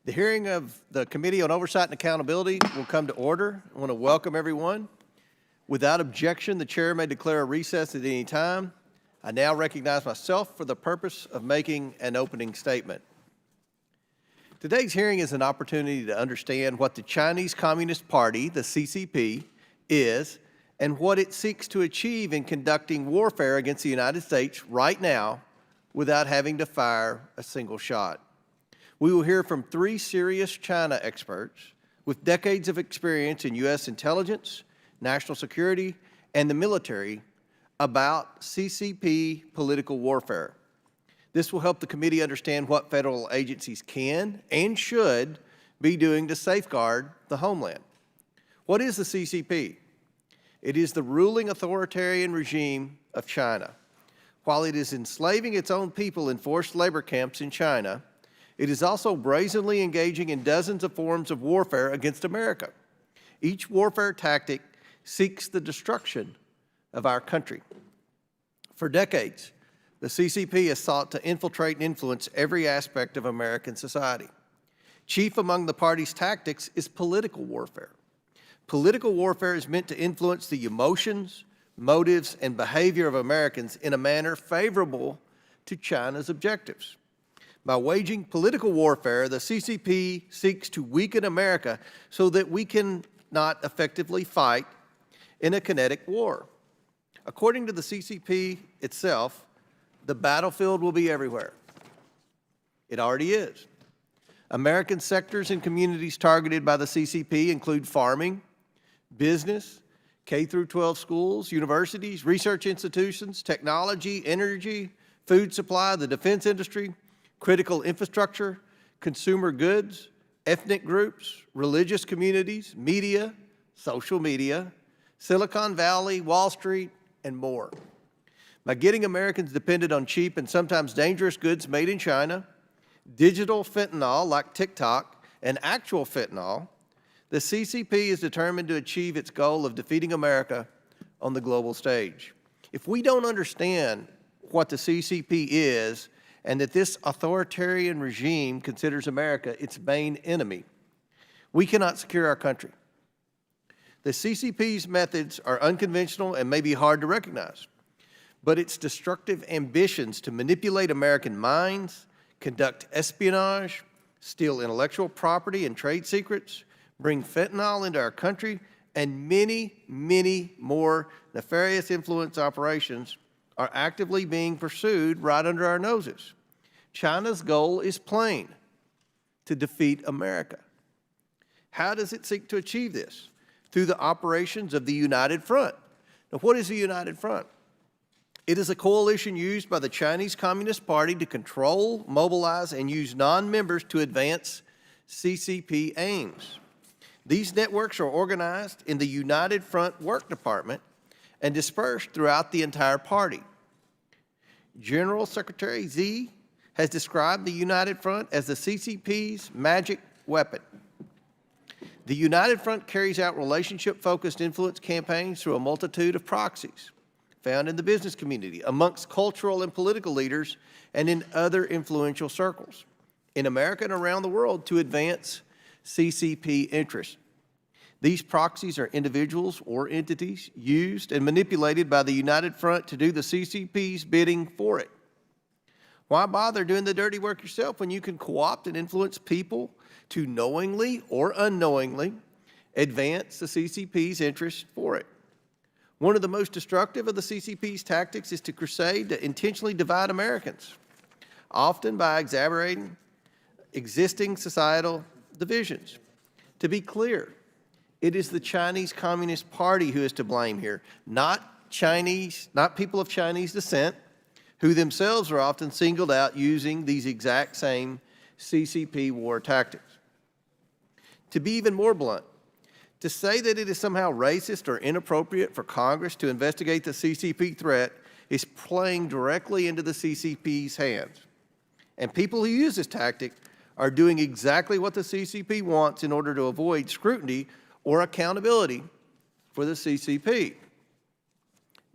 The hearing of the Committee on Oversight and Accountability will come to order. I want to welcome everyone. Without objection, the chair may declare a recess at any time. I now recognize myself for the purpose of making an opening statement. Today's hearing is an opportunity to understand what the Chinese Communist Party, the CCP, is and what it seeks to achieve in conducting warfare against the United States right now without having to fire a single shot. We will hear from three serious China experts with decades of experience in U.S. intelligence, national security, and the military about CCP political warfare. This will help the committee understand what federal agencies can and should be doing to safeguard the homeland. What is the CCP? It is the ruling authoritarian regime of China. While it is enslaving its own people in forced labor camps in China, it is also brazenly engaging in dozens of forms of warfare against America. Each warfare tactic seeks the destruction of our country. For decades, the CCP has sought to infiltrate and influence every aspect of American society. Chief among the party's tactics is political warfare. Political warfare is meant to influence the emotions, motives, and behavior of Americans in a manner favorable to China's objectives. By waging political warfare, the CCP seeks to weaken America so that we can not effectively fight in a kinetic war. According to the CCP itself, the battlefield will be everywhere. It already is. American sectors and communities targeted by the CCP include farming, business, K-12 schools, universities, research institutions, technology, energy, food supply, the defense industry, critical infrastructure, consumer goods, ethnic groups, religious communities, media, social media, Silicon Valley, Wall Street, and more. By getting Americans dependent on cheap and sometimes dangerous goods made in China, digital fentanyl like TikTok, and actual fentanyl, the CCP is determined to achieve its goal of defeating America on the global stage. If we don't understand what the CCP is and that this authoritarian regime considers America its main enemy, we cannot secure our country. The CCP's methods are unconventional and may be hard to recognize, but its destructive ambitions to manipulate American minds, conduct espionage, steal intellectual property and trade secrets, bring fentanyl into our country, and many, many more nefarious influence operations are actively being pursued right under our noses. China's goal is plain: to defeat America. How does it seek to achieve this? Through the operations of the United Front. Now, what is the United Front? It is a coalition used by the Chinese Communist Party to control, mobilize, and use non-members to advance CCP aims. These networks are organized in the United Front Work Department and dispersed throughout the entire party. General Secretary Xi has described the United Front as the CCP's magic weapon. The United Front carries out relationship-focused influence campaigns through a multitude of proxies found in the business community, amongst cultural and political leaders, and in other influential circles in America and around the world to advance CCP interests. These proxies are individuals or entities used and manipulated by the United Front to do the CCP's bidding for it. Why bother doing the dirty work yourself when you can co-opt and influence people to knowingly or unknowingly advance the CCP's interests for it? One of the most destructive of the CCP's tactics is to crusade to intentionally divide Americans, often by exacerbating existing societal divisions. To be clear, it is the Chinese Communist Party who is to blame here, not people of Chinese descent, who themselves are often singled out using these exact same CCP war tactics. To be even more blunt, to say that it is somehow racist or inappropriate for Congress to investigate the CCP threat is playing directly into the CCP's hands. And people who use this tactic are doing exactly what the CCP wants in order to avoid scrutiny or accountability for the CCP.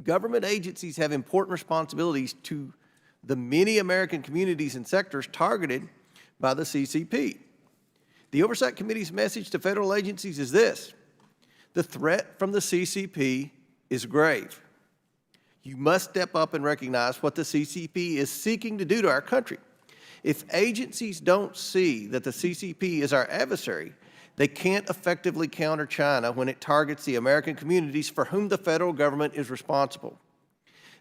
Government agencies have important responsibilities to the many American communities and sectors targeted by the CCP. The Oversight Committee's message to federal agencies is this: the threat from the CCP is grave. You must step up and recognize what the CCP is seeking to do to our country. If agencies don't see that the CCP is our adversary, they can't effectively counter China when it targets the American communities for whom the federal government is responsible.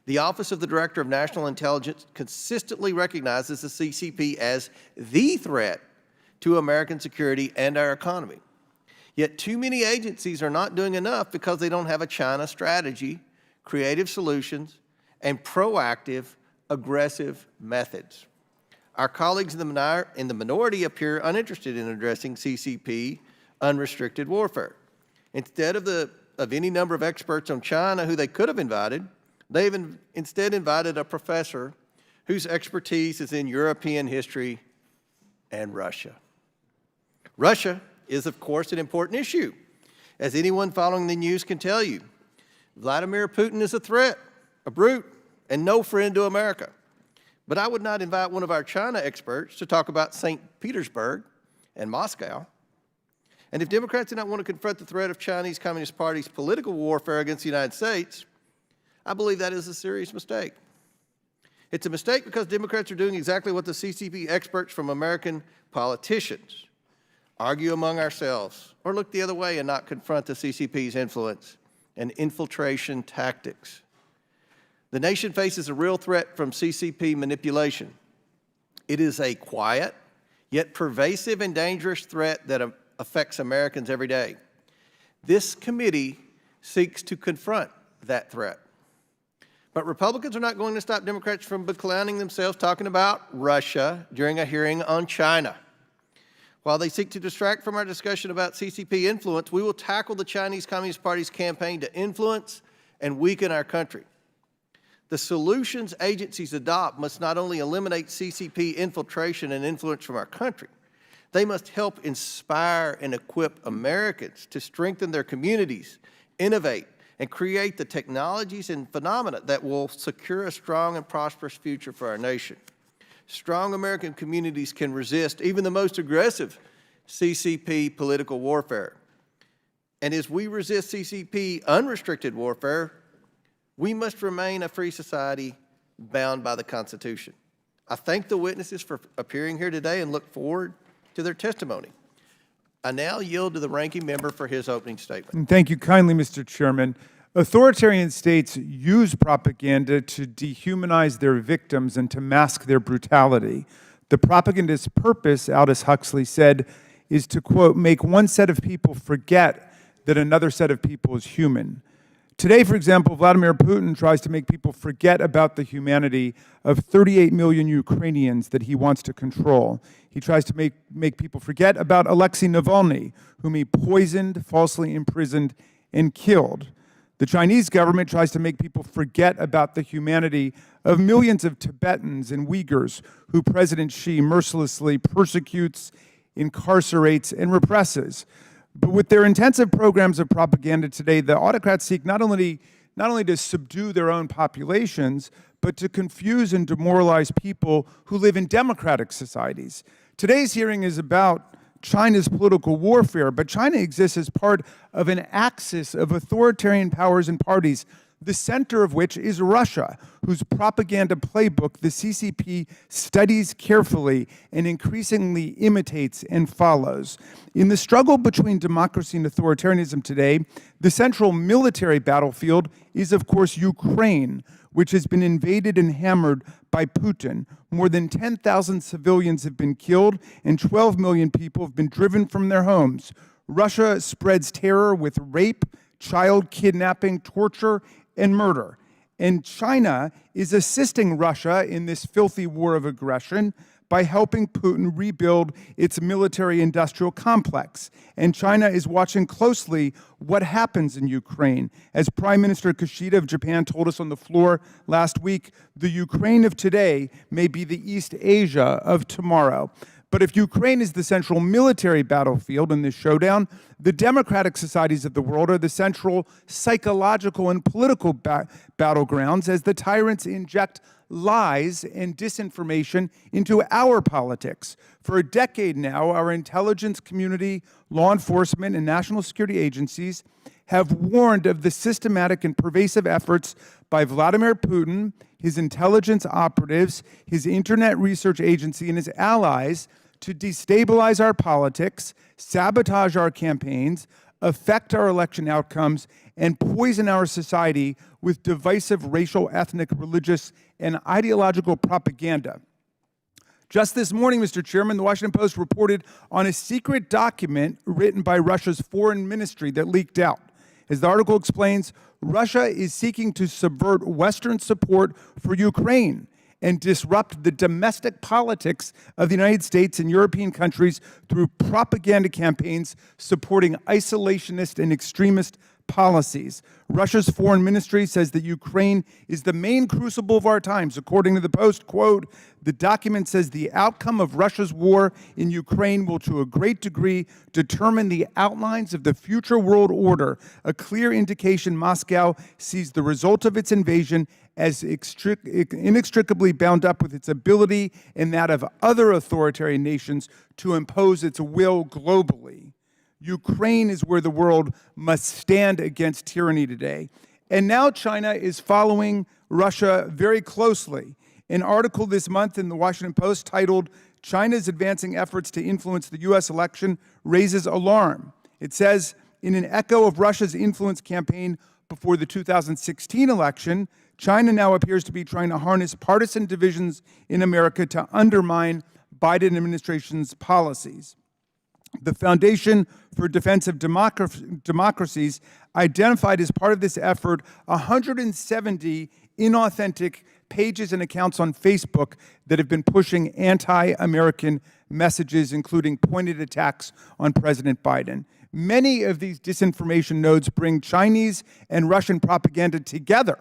The Office of the Director of National Intelligence consistently recognizes the CCP as the threat to American security and our economy. Yet too many agencies are not doing enough because they don't have a China strategy, creative solutions, and proactive, aggressive methods. Our colleagues in the minority appear uninterested in addressing CCP unrestricted warfare. Instead of any number of experts on China who they could have invited, they've instead invited a professor whose expertise is in European history and Russia. Russia is, of course, an important issue. As anyone following the news can tell you, Vladimir Putin is a threat, a brute, and no friend to America. But I would not invite one of our China experts to talk about St. Petersburg and Moscow. And if Democrats do not want to confront the threat of Chinese Communist Party's political warfare against the United States, I believe that is a serious mistake. It's a mistake because Democrats are doing exactly what the CCP experts from American politicians argue among ourselves, or look the other way and not confront the CCP's influence and infiltration tactics. The nation faces a real threat from CCP manipulation. It is a quiet, yet pervasive and dangerous threat that affects Americans every day. This committee seeks to confront that threat. But Republicans are not going to stop Democrats from beclowning themselves talking about Russia during a hearing on China. While they seek to distract from our discussion about CCP influence, we will tackle the Chinese Communist Party's campaign to influence and weaken our country. The solutions agencies adopt must not only eliminate CCP infiltration and influence from our country, they must help inspire and equip Americans to strengthen their communities, innovate, and create the technologies and phenomena that will secure a strong and prosperous future for our nation. Strong American communities can resist even the most aggressive CCP political warfare. And as we resist CCP unrestricted warfare, we must remain a free society bound by the Constitution. I thank the witnesses for appearing here today and look forward to their testimony. I now yield to the ranking member for his opening statement. Thank you kindly, Mr. Chairman. Authoritarian states use propaganda to dehumanize their victims and to mask their brutality. The propagandist's purpose, Aldous Huxley said, is to, quote, make one set of people forget that another set of people is human. Today, for example, Vladimir Putin tries to make people forget about the humanity of 38 million Ukrainians that he wants to control. He tries to make people forget about Alexei Navalny, whom he poisoned, falsely imprisoned, and killed. The Chinese government tries to make people forget about the humanity of millions of Tibetans and Uyghurs who President Xi mercilessly persecutes, incarcerates, and represses. But with their intensive programs of propaganda today, the autocrats seek not only to subdue their own populations, but to confuse and demoralize people who live in democratic societies. Today's hearing is about China's political warfare, but China exists as part of an axis of authoritarian powers and parties, the center of which is Russia, whose propaganda playbook the CCP studies carefully and increasingly imitates and follows. In the struggle between democracy and authoritarianism today, the central military battlefield is, of course, Ukraine, which has been invaded and hammered by Putin. More than 10,000 civilians have been killed and 12 million people have been driven from their homes. Russia spreads terror with rape, child kidnapping, torture, and murder. And China is assisting Russia in this filthy war of aggression by helping Putin rebuild its military-industrial complex. And China is watching closely what happens in Ukraine. As Prime Minister Kishida of Japan told us on the floor last week, the Ukraine of today may be the East Asia of tomorrow. But if Ukraine is the central military battlefield in this showdown, the democratic societies of the world are the central psychological and political battlegrounds as the tyrants inject lies and disinformation into our politics. For a decade now, our intelligence community, law enforcement, and national security agencies have warned of the systematic and pervasive efforts by Vladimir Putin, his intelligence operatives, his Internet Research Agency, and his allies to destabilize our politics, sabotage our campaigns, affect our election outcomes, and poison our society with divisive racial, ethnic, religious, and ideological propaganda. Just this morning, Mr. Chairman, the Washington Post reported on a secret document written by Russia's foreign ministry that leaked out. As the article explains, Russia is seeking to subvert Western support for Ukraine and disrupt the domestic politics of the United States and European countries through propaganda campaigns supporting isolationist and extremist policies. Russia's foreign ministry says that Ukraine is the main crucible of our times. According to the Post, quote, the document says the outcome of Russia's war in Ukraine will to a great degree determine the outlines of the future world order, a clear indication Moscow sees the result of its invasion as inextricably bound up with its ability and that of other authoritarian nations to impose its will globally. Ukraine is where the world must stand against tyranny today. And now China is following Russia very closely. An article this month in the Washington Post titled, China's Advancing Efforts to Influence the U.S. Election Raises Alarm. It says, in an echo of Russia's influence campaign before the 2016 election, China now appears to be trying to harness partisan divisions in America to undermine Biden administration's policies. The Foundation for Defense of Democracies identified as part of this effort 170 inauthentic pages and accounts on Facebook that have been pushing anti-American messages, including pointed attacks on President Biden. Many of these disinformation nodes bring Chinese and Russian propaganda together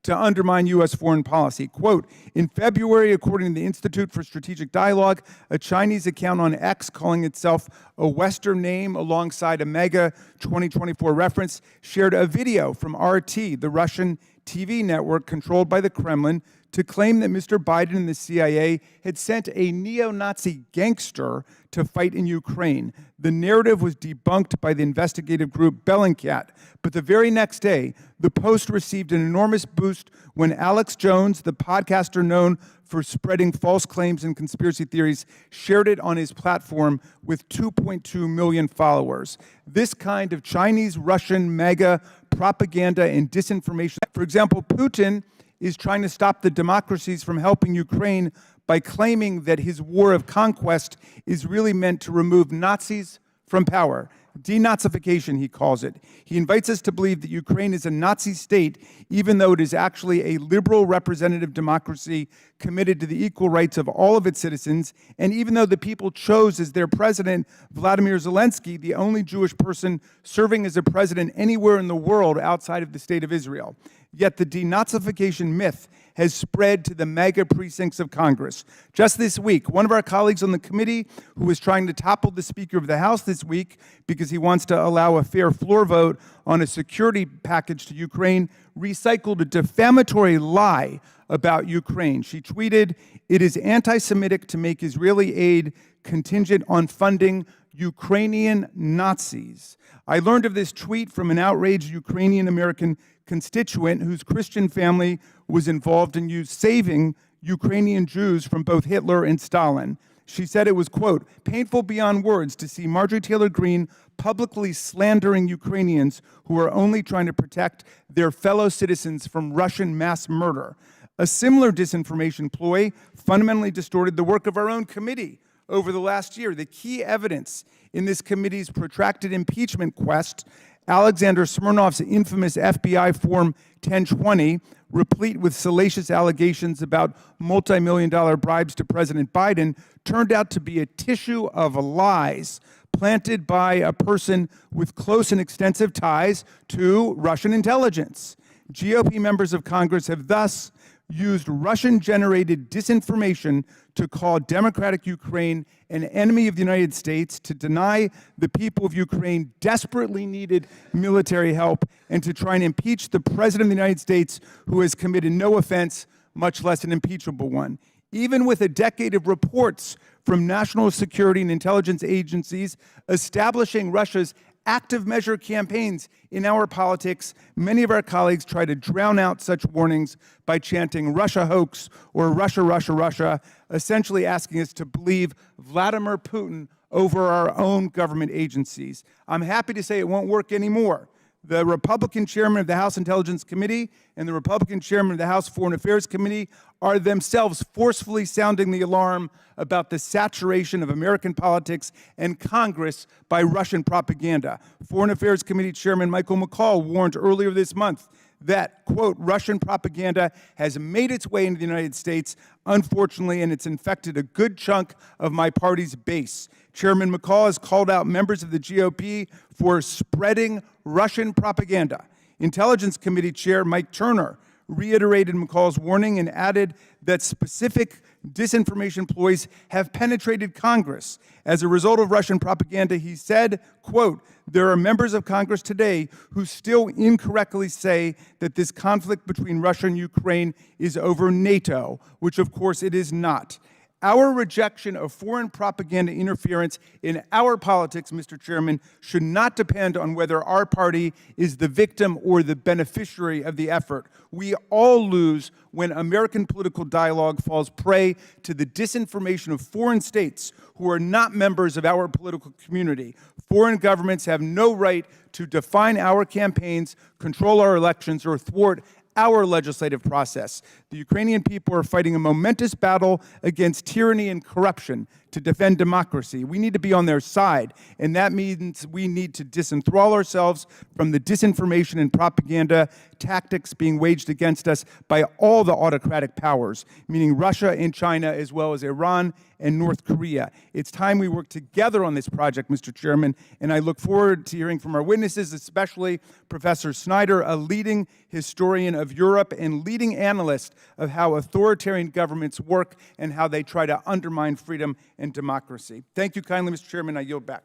to undermine U.S. foreign policy. Quote, in February, according to the Institute for Strategic Dialogue, a Chinese account on X calling itself a Western name alongside a mega 2024 reference shared a video from RT, the Russian TV network controlled by the Kremlin, to claim that Mr. Biden and the CIA had sent a neo-Nazi gangster to fight in Ukraine. The narrative was debunked by the investigative group Bellingcat, but the very next day, the Post received an enormous boost when Alex Jones, the podcaster known for spreading false claims and conspiracy theories, shared it on his platform with 2.2 million followers. This kind of Chinese-Russian mega propaganda and disinformation. For example, Putin is trying to stop the democracies from helping Ukraine by claiming that his war of conquest is really meant to remove Nazis from power. Denazification, he calls it. He invites us to believe that Ukraine is a Nazi state, even though it is actually a liberal representative democracy committed to the equal rights of all of its citizens, and even though the people chose as their president Vladimir Zelensky, the only Jewish person serving as a president anywhere in the world outside of the state of Israel. Yet the denazification myth has spread to the mega precincts of Congress. Just this week, one of our colleagues on the committee who was trying to topple the Speaker of the House this week because he wants to allow a fair floor vote on a security package to Ukraine recycled a defamatory lie about Ukraine. She tweeted, "It is anti-Semitic to make Israeli aid contingent on funding Ukrainian Nazis." I learned of this tweet from an outraged Ukrainian-American constituent whose Christian family was involved in saving Ukrainian Jews from both Hitler and Stalin. She said it was, quote, painful beyond words to see Marjorie Taylor Greene publicly slandering Ukrainians who are only trying to protect their fellow citizens from Russian mass murder. A similar disinformation ploy fundamentally distorted the work of our own committee over the last year. The key evidence in this committee's protracted impeachment quest, Alexander Smirnov's infamous FBI Form 1020, replete with salacious allegations about multi-million-dollar bribes to President Biden, turned out to be a tissue of lies planted by a person with close and extensive ties to Russian intelligence. GOP members of Congress have thus used Russian-generated disinformation to call democratic Ukraine an enemy of the United States, to deny the people of Ukraine desperately needed military help, and to try and impeach the President of the United States, who has committed no offense, much less an impeachable one. Even with a decade of reports from national security and intelligence agencies establishing Russia's active measure campaigns in our politics, many of our colleagues try to drown out such warnings by chanting Russia hoax or Russia, Russia, Russia, essentially asking us to believe Vladimir Putin over our own government agencies. I'm happy to say it won't work anymore. The Republican chairman of the House Intelligence Committee and the Republican chairman of the House Foreign Affairs Committee are themselves forcefully sounding the alarm about the saturation of American politics and Congress by Russian propaganda. Foreign Affairs Committee Chairman Michael McCaul warned earlier this month that, quote, Russian propaganda has made its way into the United States, unfortunately, and it's infected a good chunk of my party's base. Chairman McCaul has called out members of the GOP for spreading Russian propaganda. Intelligence Committee Chair Mike Turner reiterated McCaul's warning and added that specific disinformation ploys have penetrated Congress. As a result of Russian propaganda, he said, quote, there are members of Congress today who still incorrectly say that this conflict between Russia and Ukraine is over NATO, which of course it is not. Our rejection of foreign propaganda interference in our politics, Mr. Chairman, should not depend on whether our party is the victim or the beneficiary of the effort. We all lose when American political dialogue falls prey to the disinformation of foreign states who are not members of our political community. Foreign governments have no right to define our campaigns, control our elections, or thwart our legislative process. The Ukrainian people are fighting a momentous battle against tyranny and corruption to defend democracy. We need to be on their side, and that means we need to disenthrall ourselves from the disinformation and propaganda tactics being waged against us by all the autocratic powers, meaning Russia and China, as well as Iran and North Korea. It's time we work together on this project, Mr. Chairman, and I look forward to hearing from our witnesses, especially Professor Snyder, a leading historian of Europe and leading analyst of how authoritarian governments work and how they try to undermine freedom and democracy. Thank you kindly, Mr. Chairman. I yield back.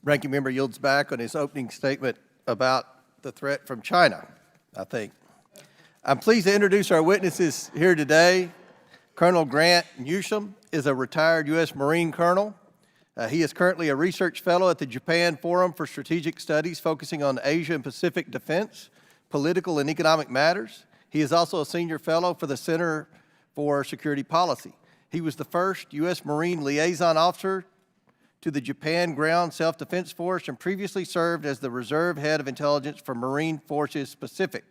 Ranking member yields back on his opening statement about the threat from China, I think. I'm pleased to introduce our witnesses here today. Colonel Grant Newsham is a retired U.S. Marine colonel. He is currently a research fellow at the Japan Forum for Strategic Studies, focusing on Asia and Pacific defense, political and economic matters. He is also a senior fellow for the Center for Security Policy. He was the first U.S. Marine liaison officer to the Japan Ground Self-Defense Force and previously served as the reserve head of intelligence for Marine Forces Pacific.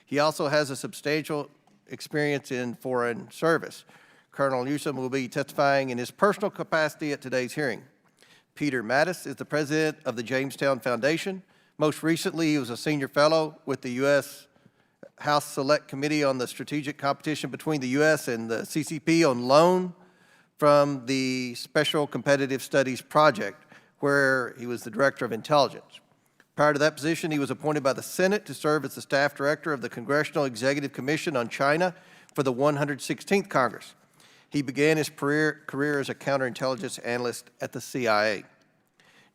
He also has a substantial experience in foreign service. Colonel Newsham will be testifying in his personal capacity at today's hearing. Peter Mattis is the president of the Jamestown Foundation. Most recently, he was a senior fellow with the U.S. House Select Committee on the Strategic Competition between the U.S. and the CCP on loan from the Special Competitive Studies Project, where he was the Director of Intelligence. Prior to that position, he was appointed by the Senate to serve as the staff director of the Congressional Executive Commission on China for the 116th Congress. He began his career as a counterintelligence analyst at the CIA.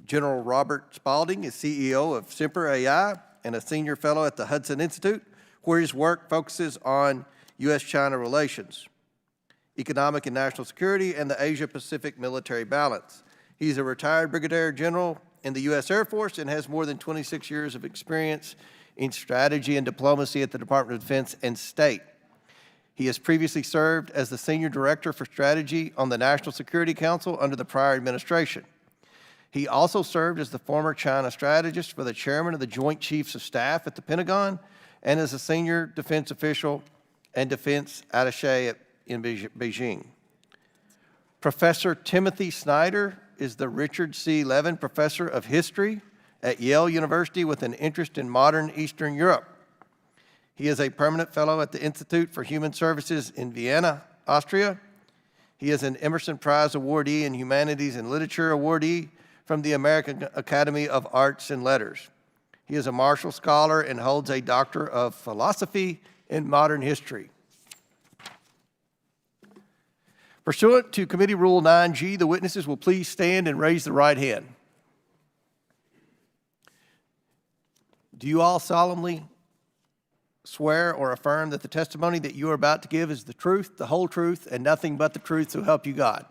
General Robert Spalding is CEO of Semper AI and a senior fellow at the Hudson Institute, where his work focuses on U.S.-China relations, economic and national security, and the Asia-Pacific military balance. He's a retired brigadier general in the U.S. Air Force and has more than 26 years of experience in strategy and diplomacy at the Department of Defense and State. He has previously served as the Senior Director for Strategy on the National Security Council under the prior administration. He also served as the former China strategist for the Chairman of the Joint Chiefs of Staff at the Pentagon and as a senior defense official and defense attaché in Beijing. Professor Timothy Snyder is the Richard C. Levin Professor of History at Yale University with an interest in modern Eastern Europe. He is a permanent fellow at the Institute for Human Services in Vienna, Austria. He is an Emerson Prize awardee in Humanities and Literature awardee from the American Academy of Arts and Letters. He is a Marshall Scholar and holds a Doctor of Philosophy in Modern History. Pursuant to Committee Rule 9G, the witnesses will please stand and raise the right hand. Do you all solemnly swear or affirm that the testimony that you are about to give is the truth, the whole truth, and nothing but the truth, so help you God?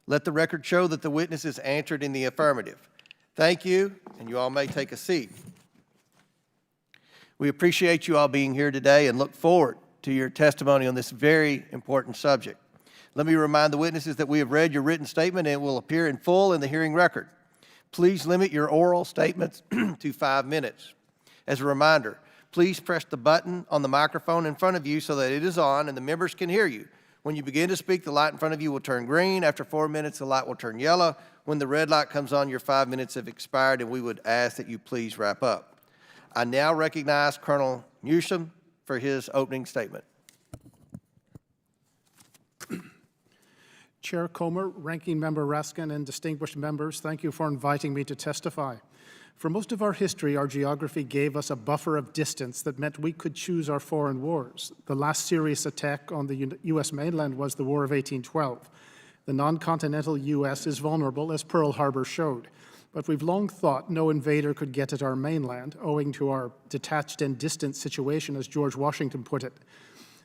Let the record show that the witnesses answered in the affirmative. Thank you, and you all may take a seat. We appreciate you all being here today and look forward to your testimony on this very important subject. Let me remind the witnesses that we have read your written statement and it will appear in full in the hearing record. Please limit your oral statements to 5 minutes. As a reminder, please press the button on the microphone in front of you so that it is on and the members can hear you. When you begin to speak, the light in front of you will turn green. After 4 minutes, the light will turn yellow. When the red light comes on, your 5 minutes have expired, and we would ask that you please wrap up. I now recognize Colonel Newsham for his opening statement. Chair Comer, Ranking Member Raskin, and distinguished members, thank you for inviting me to testify. For most of our history, our geography gave us a buffer of distance that meant we could choose our foreign wars. The last serious attack on the U.S. mainland was the War of 1812. The non-continental U.S. is vulnerable, as Pearl Harbor showed. But we've long thought no invader could get at our mainland, owing to our detached and distant situation, as George Washington put it.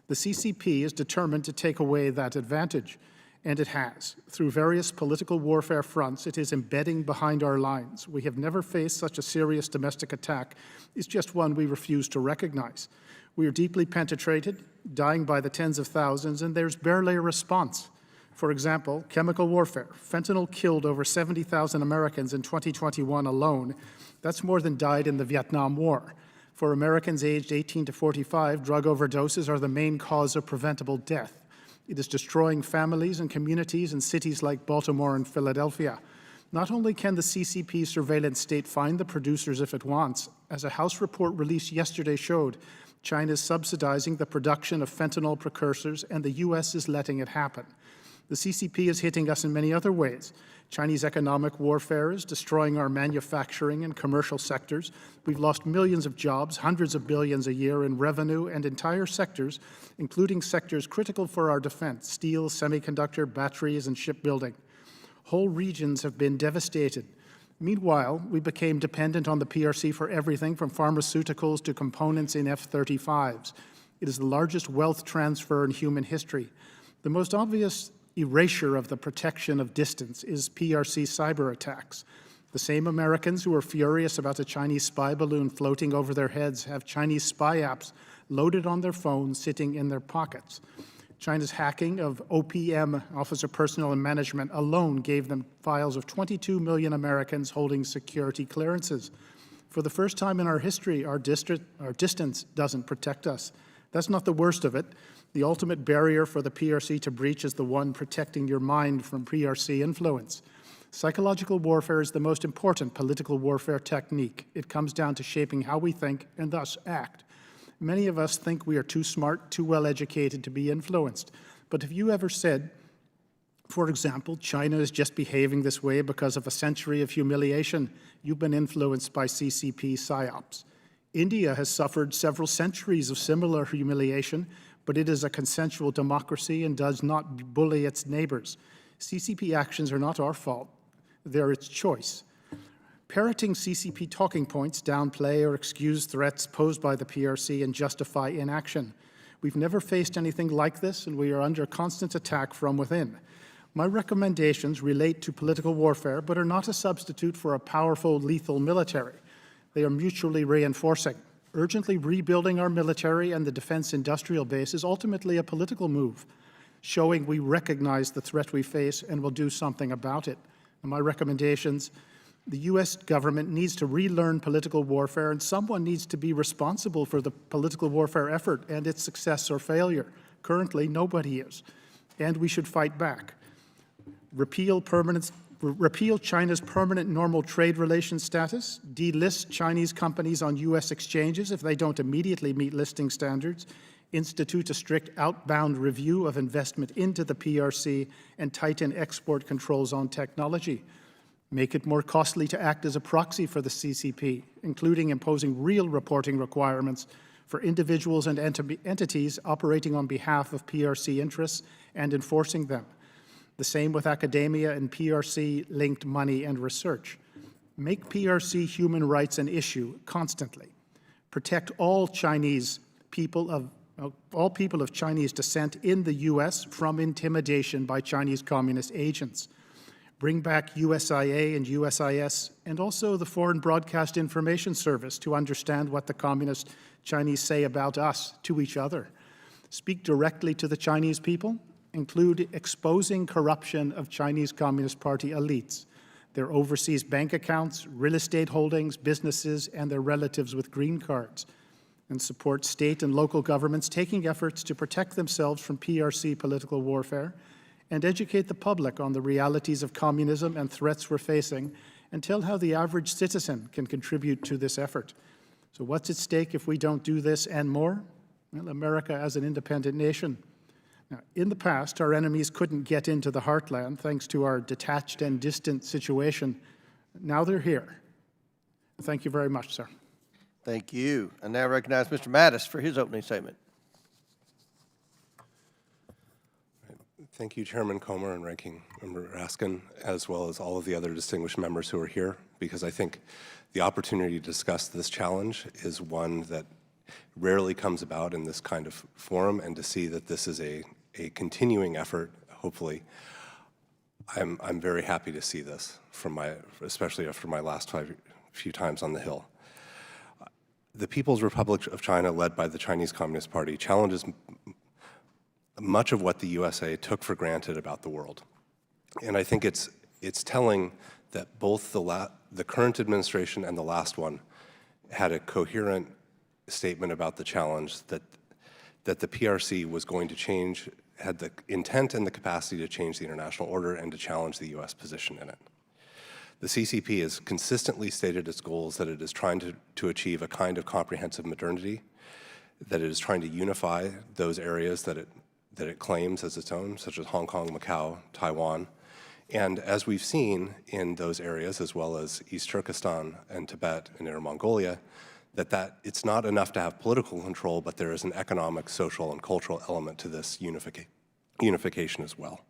The CCP is determined to take away that advantage. And it has. Through various political warfare fronts, it is embedding behind our lines. We have never faced such a serious domestic attack. It's just one we refuse to recognize. We are deeply penetrated, dying by the tens of thousands, and there's barely a response. For example, chemical warfare. Fentanyl killed over 70,000 Americans in 2021 alone. That's more than died in the Vietnam War. For Americans aged 18 to 45, drug overdoses are the main cause of preventable death. It is destroying families and communities in cities like Baltimore and Philadelphia. Not only can the CCP surveillance state find the producers if it wants, as a House report released yesterday showed, China is subsidizing the production of fentanyl precursors, and the U.S. is letting it happen. The CCP is hitting us in many other ways. Chinese economic warfare is destroying our manufacturing and commercial sectors. We've lost millions of jobs, hundreds of billions a year in revenue, and entire sectors, including sectors critical for our defense: steel, semiconductor, batteries, and shipbuilding. Whole regions have been devastated. Meanwhile, we became dependent on the PRC for everything from pharmaceuticals to components in F-35s. It is the largest wealth transfer in human history. The most obvious erasure of the protection of distance is PRC cyber attacks. The same Americans who are furious about a Chinese spy balloon floating over their heads have Chinese spy apps loaded on their phones sitting in their pockets. China's hacking of OPM, Office of Personnel and Management, alone gave them files of 22 million Americans holding security clearances. For the first time in our history, our distance doesn't protect us. That's not the worst of it. The ultimate barrier for the PRC to breach is the one protecting your mind from PRC influence. Psychological warfare is the most important political warfare technique. It comes down to shaping how we think and thus act. Many of us think we are too smart, too well educated to be influenced. But have you ever said, for example, China is just behaving this way because of a century of humiliation? You've been influenced by CCP psyops. India has suffered several centuries of similar humiliation, but it is a consensual democracy and does not bully its neighbors. CCP actions are not our fault. They're its choice. Parroting CCP talking points downplay or excuse threats posed by the PRC and justify inaction. We've never faced anything like this, and we are under constant attack from within. My recommendations relate to political warfare, but are not a substitute for a powerful, lethal military. They are mutually reinforcing. Urgently rebuilding our military and the defense industrial base is ultimately a political move, showing we recognize the threat we face and will do something about it. And my recommendations: the U.S. government needs to relearn political warfare, and someone needs to be responsible for the political warfare effort and its success or failure. Currently, nobody is. And we should fight back. Repeal China's permanent normal trade relations status, delist Chinese companies on U.S. exchanges if they don't immediately meet listing standards, institute a strict outbound review of investment into the PRC, and tighten export controls on technology. Make it more costly to act as a proxy for the CCP, including imposing real reporting requirements for individuals and entities operating on behalf of PRC interests and enforcing them. The same with academia and PRC-linked money and research. Make PRC human rights an issue constantly. Protect all people of Chinese descent in the U.S. from intimidation by Chinese communist agents. Bring back USIA and USIS, and also the Foreign Broadcast Information Service to understand what the communist Chinese say about us to each other. Speak directly to the Chinese people. Include exposing corruption of Chinese Communist Party elites, their overseas bank accounts, real estate holdings, businesses, and their relatives with green cards. And support state and local governments taking efforts to protect themselves from PRC political warfare, and educate the public on the realities of communism and threats we're facing, and tell how the average citizen can contribute to this effort. So what's at stake if we don't do this and more? Well, America as an independent nation. Now, in the past, our enemies couldn't get into the heartland thanks to our detached and distant situation. Now they're here. Thank you very much, sir. Thank you. I now recognize Mr. Mattis for his opening statement. Thank you, Chairman Comer and Ranking Member Raskin, as well as all of the other distinguished members who are here, because I think the opportunity to discuss this challenge is one that rarely comes about in this kind of forum, and to see that this is a continuing effort, hopefully, I'm very happy to see this, especially after my last few times on the Hill. The People's Republic of China, led by the Chinese Communist Party, challenges much of what the USA took for granted about the world. And I think it's telling that both the current administration and the last one had a coherent statement about the challenge that the PRC was going to change, had the intent and the capacity to change the international order and to challenge the U.S. position in it. The CCP has consistently stated its goals that it is trying to achieve a kind of comprehensive modernity, that it is trying to unify those areas that it claims as its own, such as Hong Kong, Macau, Taiwan. And as we've seen in those areas, as well as East Turkestan and Tibet and Inner Mongolia, that it's not enough to have political control, but there is an economic, social, and cultural element to this unification as well.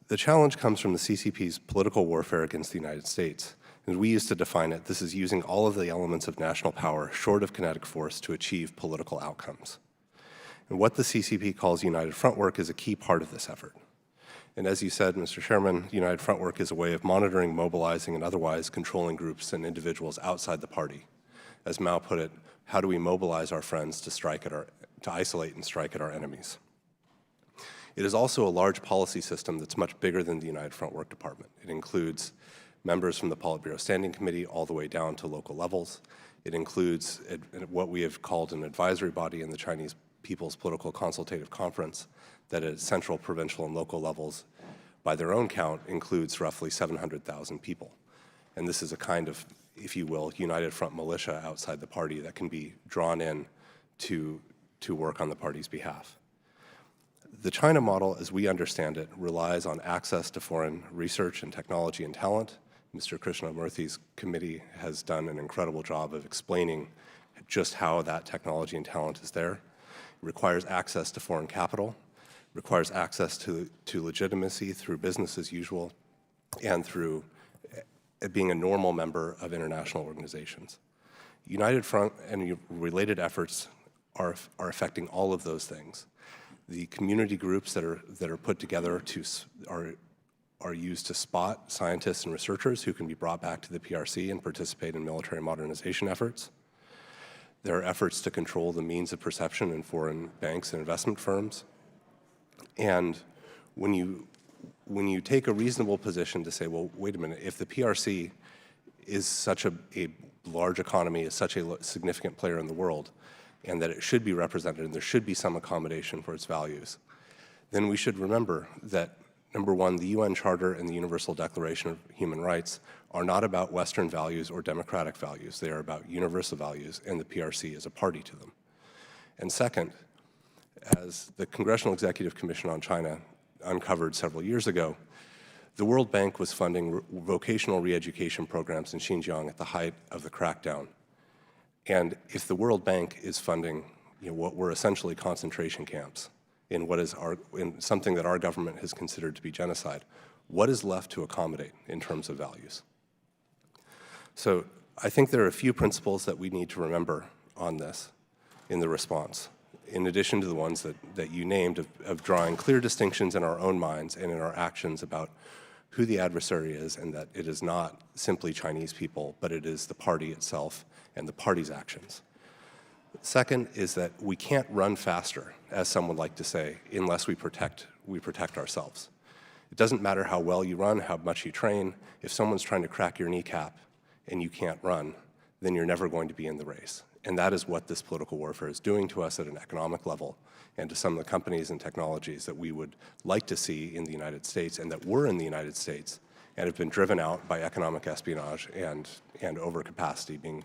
The challenge comes from the CCP's political warfare against the United States. As we used to define it, this is using all of the elements of national power, short of kinetic force, to achieve political outcomes. And what the CCP calls United Front work is a key part of this effort. And as you said, Mr. Chairman, United Front work is a way of monitoring, mobilizing, and otherwise controlling groups and individuals outside the party. As Mao put it, how do we mobilize our friends to isolate and strike at our enemies? It is also a large policy system that's much bigger than the United Front Work Department. It includes members from the Politburo Standing Committee all the way down to local levels. It includes what we have called an advisory body in the Chinese People's Political Consultative Conference that at central, provincial, and local levels, by their own count, includes roughly 700,000 people. And this is a kind of, if you will, United Front militia outside the party that can be drawn in to work on the party's behalf. The China model, as we understand it, relies on access to foreign research and technology and talent. Mr. Krishnamurthy's committee has done an incredible job of explaining just how that technology and talent is there. It requires access to foreign capital, requires access to legitimacy through business as usual, and through being a normal member of international organizations. United Front and related efforts are affecting all of those things. The community groups that are put together are used to spot scientists and researchers who can be brought back to the PRC and participate in military modernization efforts. There are efforts to control the means of perception in foreign banks and investment firms. And when you take a reasonable position to say, well, wait a minute, if the PRC is such a large economy, is such a significant player in the world, and that it should be represented and there should be some accommodation for its values, then we should remember that, number one, the UN Charter and the Universal Declaration of Human Rights are not about Western values or democratic values. They are about universal values, and the PRC is a party to them. And second, as the Congressional Executive Commission on China uncovered several years ago, the World Bank was funding vocational re-education programs in Xinjiang at the height of the crackdown. And if the World Bank is funding what were essentially concentration camps in in something that our government has considered to be genocide, what is left to accommodate in terms of values? So I think there are a few principles that we need to remember on this in the response, in addition to the ones that you named of drawing clear distinctions in our own minds and in our actions about who the adversary is, and that it is not simply Chinese people, but it is the party itself and the party's actions. Second is that we can't run faster, as some would like to say, unless we protect ourselves. It doesn't matter how well you run, how much you train. If someone's trying to crack your kneecap and you can't run, then you're never going to be in the race. And that is what this political warfare is doing to us at an economic level and to some of the companies and technologies that we would like to see in the United States and that were in the United States and have been driven out by economic espionage and overcapacity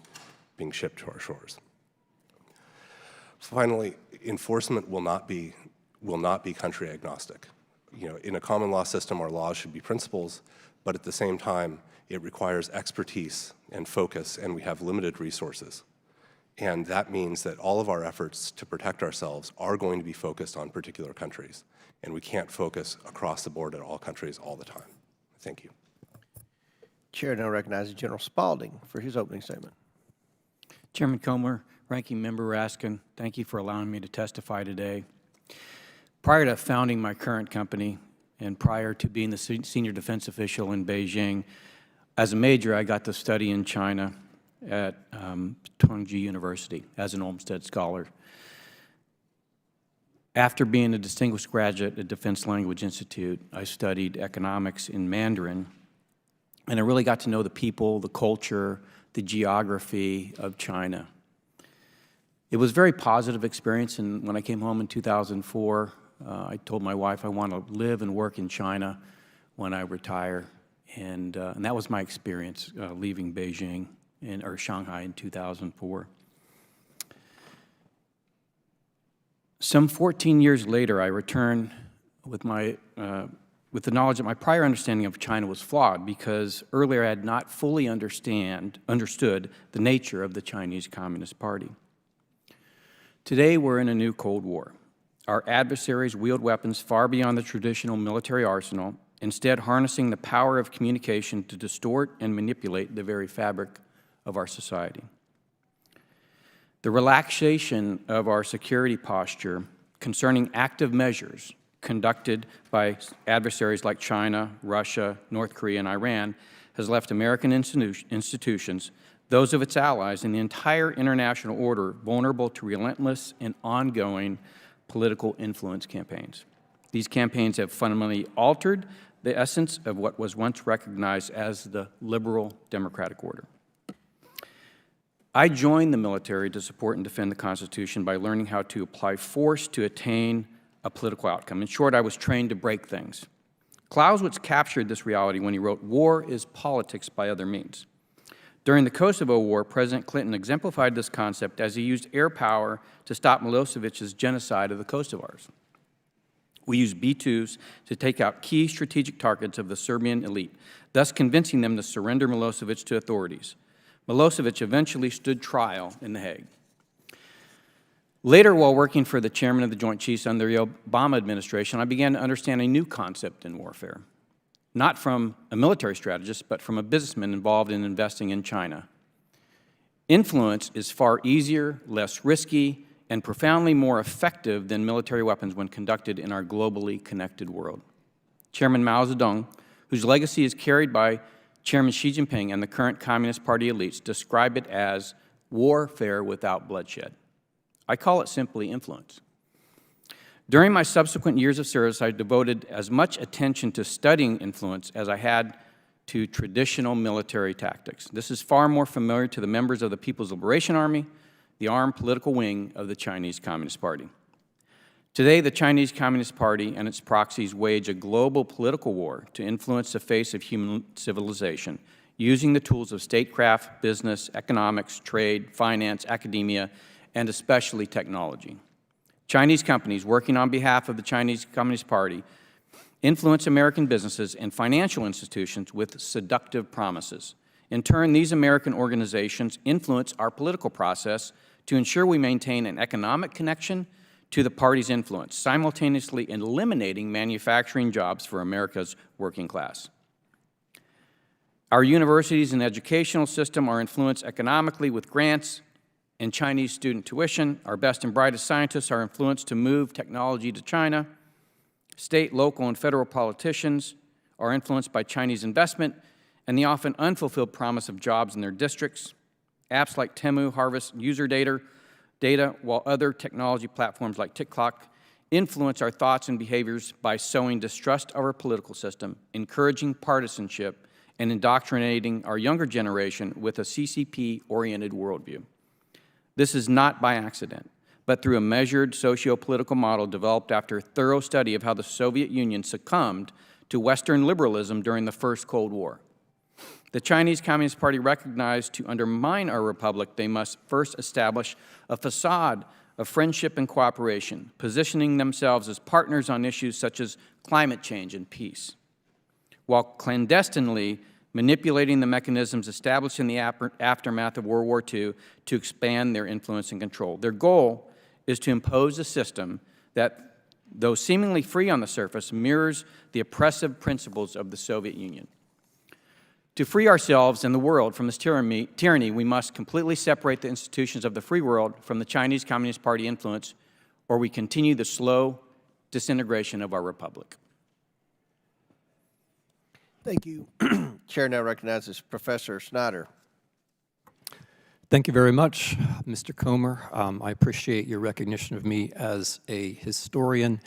being shipped to our shores. Finally, enforcement will not be country agnostic. In a common law system, our laws should be principles, but at the same time, it requires expertise and focus, and we have limited resources. And that means that all of our efforts to protect ourselves are going to be focused on particular countries, and we can't focus across the board at all countries all the time. Thank you. Chair now recognizes General Spalding for his opening statement. Chairman Comer, Ranking Member Raskin, thank you for allowing me to testify today. Prior to founding my current company and prior to being the senior defense official in Beijing, as a major, I got to study in China at Tongji University as an Olmsted Scholar. After being a distinguished graduate at Defense Language Institute, I studied economics in Mandarin, and I really got to know the people, the culture, the geography of China. It was a very positive experience, and when I came home in 2004, I told my wife I want to live and work in China when I retire, and that was my experience leaving Beijing or Shanghai in 2004. Some 14 years later, I returned with the knowledge that my prior understanding of China was flawed because earlier I had not fully understood the nature of the Chinese Communist Party. Today, we're in a new Cold War. Our adversaries wield weapons far beyond the traditional military arsenal, instead harnessing the power of communication to distort and manipulate the very fabric of our society. The relaxation of our security posture concerning active measures conducted by adversaries like China, Russia, North Korea, and Iran has left American institutions, those of its allies, and the entire international order vulnerable to relentless and ongoing political influence campaigns. These campaigns have fundamentally altered the essence of what was once recognized as the liberal democratic order. I joined the military to support and defend the Constitution by learning how to apply force to attain a political outcome. In short, I was trained to break things. Clausewitz captured this reality when he wrote, "War is politics by other means." During the Kosovo War, President Clinton exemplified this concept as he used air power to stop Milosevic's genocide of the Kosovars. We used B-2s to take out key strategic targets of the Serbian elite, thus convincing them to surrender Milosevic to authorities. Milosevic eventually stood trial in The Hague. Later, while working for the chairman of the Joint Chiefs under the Obama administration, I began to understand a new concept in warfare, not from a military strategist, but from a businessman involved in investing in China. Influence is far easier, less risky, and profoundly more effective than military weapons when conducted in our globally connected world. Chairman Mao Zedong, whose legacy is carried by Chairman Xi Jinping and the current Communist Party elites, describe it as warfare without bloodshed. I call it simply influence. During my subsequent years of service, I devoted as much attention to studying influence as I had to traditional military tactics. This is far more familiar to the members of the People's Liberation Army, the armed political wing of the Chinese Communist Party. Today, the Chinese Communist Party and its proxies wage a global political war to influence the face of human civilization, using the tools of statecraft, business, economics, trade, finance, academia, and especially technology. Chinese companies working on behalf of the Chinese Communist Party influence American businesses and financial institutions with seductive promises, In turn, these American organizations influence our political process to ensure we maintain an economic connection to the party's influence, simultaneously eliminating manufacturing jobs for America's working class. Our universities and educational system are influenced economically with grants and Chinese student tuition. Our best and brightest scientists are influenced to move technology to China. State, local, and federal politicians are influenced by Chinese investment and the often unfulfilled promise of jobs in their districts. Apps like Temu harvest user data, while other technology platforms like TikTok influence our thoughts and behaviors by sowing distrust of our political system, encouraging partisanship, and indoctrinating our younger generation with a CCP-oriented worldview. This is not by accident, but through a measured socio-political model developed after a thorough study of how the Soviet Union succumbed to Western liberalism during the First Cold War. The Chinese Communist Party recognized to undermine our republic, they must first establish a facade of friendship and cooperation, positioning themselves as partners on issues such as climate change and peace, while clandestinely manipulating the mechanisms established in the aftermath of World War II to expand their influence and control. Their goal is to impose a system that, though seemingly free on the surface, mirrors the oppressive principles of the Soviet Union. To free ourselves and the world from this tyranny, we must completely separate the institutions of the free world from the Chinese Communist Party influence, or we continue the slow disintegration of our republic. Thank you. Chair now recognizes Professor Snyder. Thank you very much, Mr. Comer. I appreciate your recognition of me as a historian.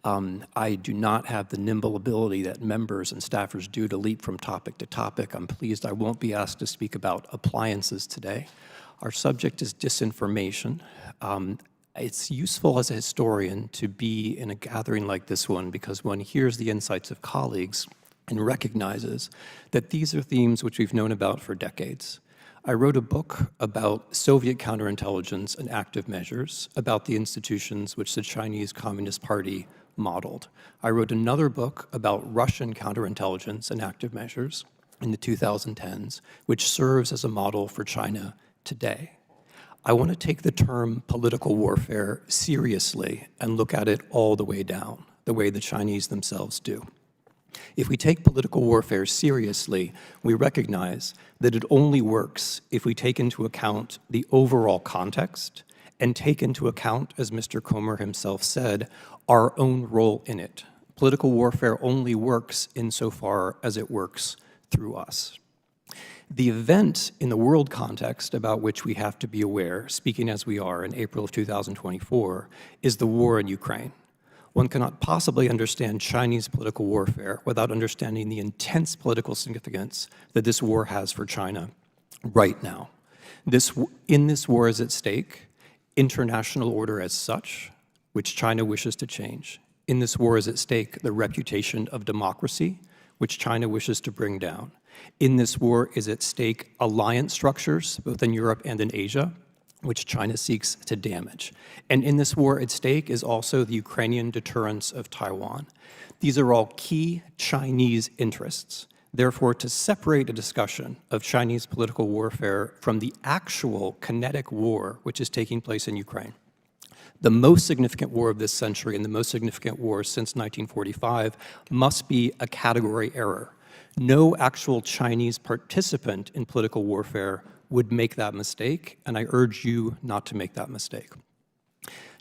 I do not have the nimble ability that members and staffers do to leap from topic to topic. I'm pleased I won't be asked to speak about appliances today. Our subject is disinformation. It's useful as a historian to be in a gathering like this one because one hears the insights of colleagues and recognizes that these are themes which we've known about for decades. I wrote a book about Soviet counterintelligence and active measures, about the institutions which the Chinese Communist Party modeled. I wrote another book about Russian counterintelligence and active measures in the 2010s, which serves as a model for China today. I want to take the term political warfare seriously and look at it all the way down, the way the Chinese themselves do. If we take political warfare seriously, we recognize that it only works if we take into account the overall context and take into account, as Mr. Comer himself said, our own role in it. Political warfare only works insofar as it works through us. The event in the world context about which we have to be aware, speaking as we are in April of 2024, is the war in Ukraine. One cannot possibly understand Chinese political warfare without understanding the intense political significance that this war has for China right now. In this war is at stake international order as such, which China wishes to change. In this war is at stake the reputation of democracy, which China wishes to bring down. In this war is at stake alliance structures, both in Europe and in Asia, which China seeks to damage. And in this war at stake is also the Ukrainian deterrence of Taiwan. These are all key Chinese interests. Therefore, to separate a discussion of Chinese political warfare from the actual kinetic war which is taking place in Ukraine, the most significant war of this century and the most significant war since 1945, must be a category error. No actual Chinese participant in political warfare would make that mistake, and I urge you not to make that mistake.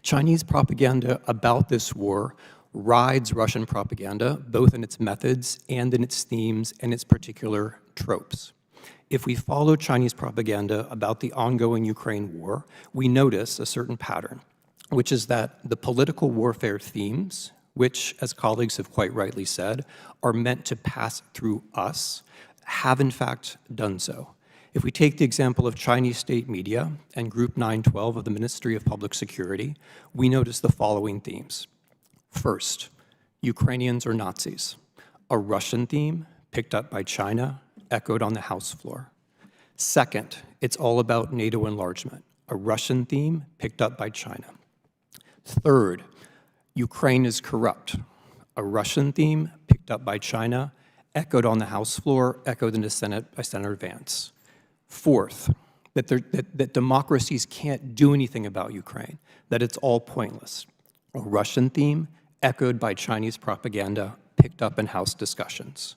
Chinese propaganda about this war rides Russian propaganda, both in its methods and in its themes and its particular tropes. If we follow Chinese propaganda about the ongoing Ukraine war, we notice a certain pattern, which is that the political warfare themes, which, as colleagues have quite rightly said, are meant to pass through us, have in fact done so. If we take the example of Chinese state media and Group 912 of the Ministry of Public Security, we notice the following themes. First, Ukrainians are Nazis, a Russian theme picked up by China, echoed on the House floor. Second, it's all about NATO enlargement, a Russian theme picked up by China. Third, Ukraine is corrupt, a Russian theme picked up by China, echoed on the House floor, echoed in the Senate by Senator Vance. Fourth, that democracies can't do anything about Ukraine, that it's all pointless. A Russian theme, echoed by Chinese propaganda, picked up in House discussions.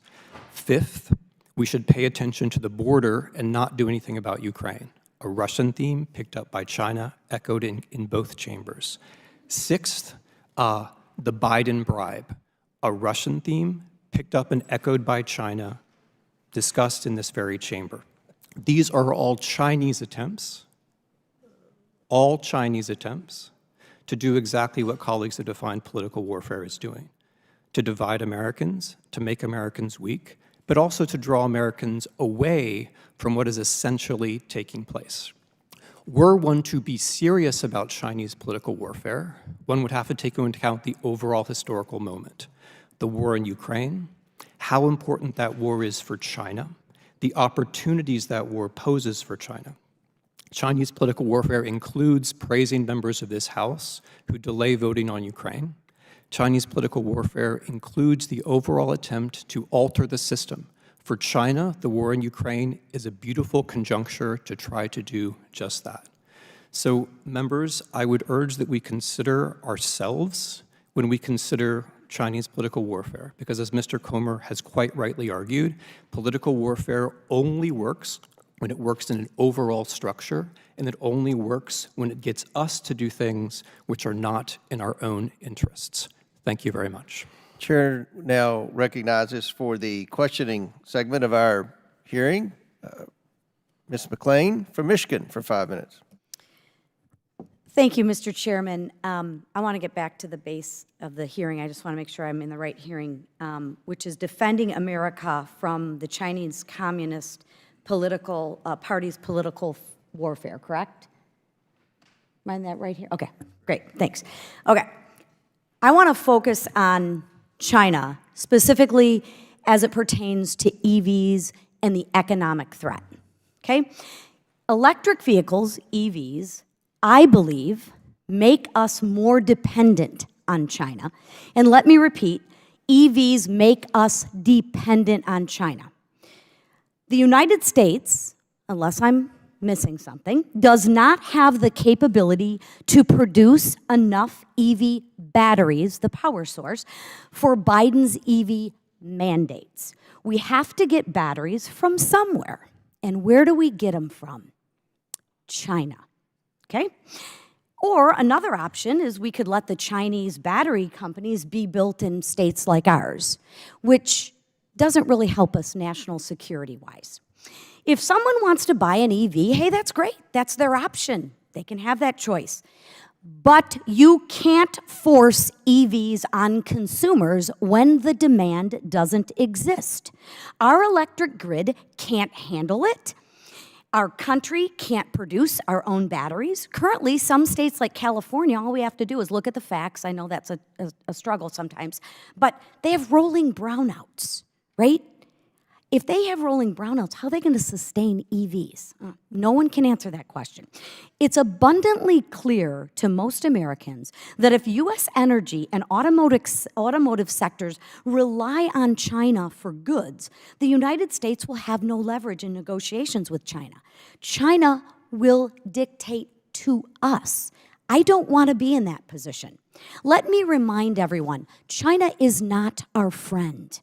Fifth, we should pay attention to the border and not do anything about Ukraine. A Russian theme, picked up by China, echoed in both chambers. Sixth, the Biden bribe. A Russian theme, picked up and echoed by China, discussed in this very chamber. These are all Chinese attempts to do exactly what colleagues have defined political warfare as doing, to divide Americans, to make Americans weak, but also to draw Americans away from what is essentially taking place. Were one to be serious about Chinese political warfare, one would have to take into account the overall historical moment, the war in Ukraine, how important that war is for China, the opportunities that war poses for China. Chinese political warfare includes praising members of this House who delay voting on Ukraine. Chinese political warfare includes the overall attempt to alter the system. For China, the war in Ukraine is a beautiful conjuncture to try to do just that. So, members, I would urge that we consider ourselves when we consider Chinese political warfare, because as Mr. Comer has quite rightly argued, political warfare only works when it works in an overall structure, and it only works when it gets us to do things which are not in our own interests. Thank you very much. Chair now recognizes for the questioning segment of our hearing, Ms. McLean from Michigan for 5 minutes. Thank you, Mr. Chairman. I want to get back to the base of the hearing. I just want to make sure I'm in the right hearing, which is defending America from the Chinese Communist political party's political warfare, correct? Am I in that right here? Okay, great, thanks. Okay, I want to focus on China, specifically as it pertains to EVs and the economic threat, okay? Electric vehicles, EVs, I believe, make us more dependent on China. And let me repeat, EVs make us dependent on China. The United States, unless I'm missing something, does not have the capability to produce enough EV batteries, the power source, for Biden's EV mandates. We have to get batteries from somewhere. And where do we get them from? China. Okay? Or another option is we could let the Chinese battery companies be built in states like ours, which doesn't really help us national security-wise. If someone wants to buy an EV, hey, that's great. That's their option. They can have that choice. But you can't force EVs on consumers when the demand doesn't exist. Our electric grid can't handle it. Our country can't produce our own batteries. Currently, some states like California, all we have to do is look at the facts. I know that's a struggle sometimes, but they have rolling brownouts, right? If they have rolling brownouts, how are they going to sustain EVs? No one can answer that question. It's abundantly clear to most Americans that if U.S. energy and automotive sectors rely on China for goods, the United States will have no leverage in negotiations with China. China will dictate to us. I don't want to be in that position. Let me remind everyone, China is not our friend.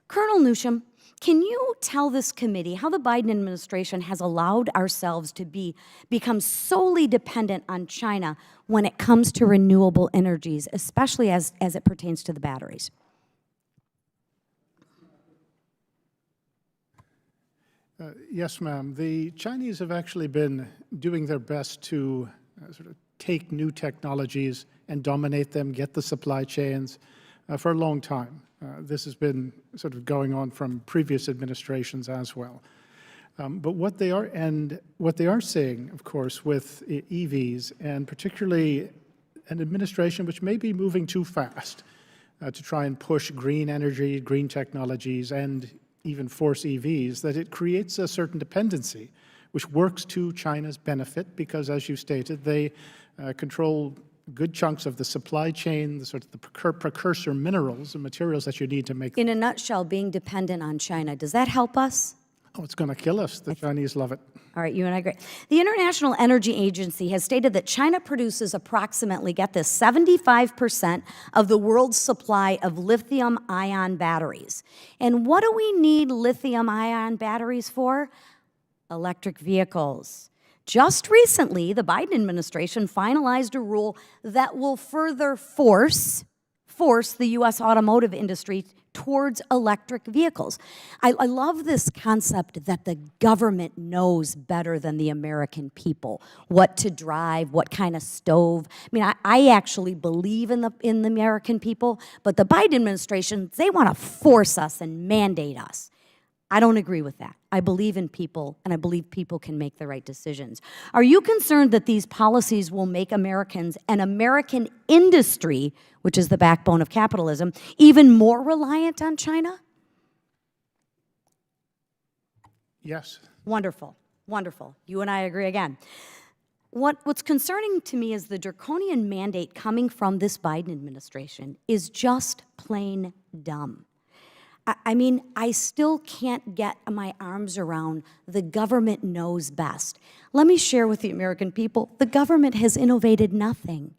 Colonel Newsham, can you tell this committee how the Biden administration has allowed ourselves to become solely dependent on China when it comes to renewable energies, especially as it pertains to the batteries? Yes, ma'am. The Chinese have actually been doing their best to sort of take new technologies and dominate them, get the supply chains for a long time. This has been sort of going on from previous administrations as well. But what they are saying, of course, with EVs, and particularly an administration which may be moving too fast to try and push green energy, green technologies, and even force EVs, that it creates a certain dependency, which works to China's benefit because, as you stated, they control good chunks of the supply chain, the sort of the precursor minerals and materials that you need to make. In a nutshell, being dependent on China, does that help us? Oh, it's going to kill us. The Chinese love it. All right, you and I agree. The International Energy Agency has stated that China produces approximately, get this, 75% of the world's supply of lithium-ion batteries. And what do we need lithium-ion batteries for? Electric vehicles. Just recently, the Biden administration finalized a rule that will further force the U.S. automotive industry towards electric vehicles. I love this concept that the government knows better than the American people what to drive, what kind of stove. I mean, I actually believe in the American people, but the Biden administration, they want to force us and mandate us. I don't agree with that. I believe in people, and I believe people can make the right decisions. Are you concerned that these policies will make Americans and American industry, which is the backbone of capitalism, even more reliant on China? Yes. Wonderful, wonderful. You and I agree again. What's concerning to me is the draconian mandate coming from this Biden administration is just plain dumb. I mean, I still can't get my arms around the government knows best. Let me share with the American people, the government has innovated nothing.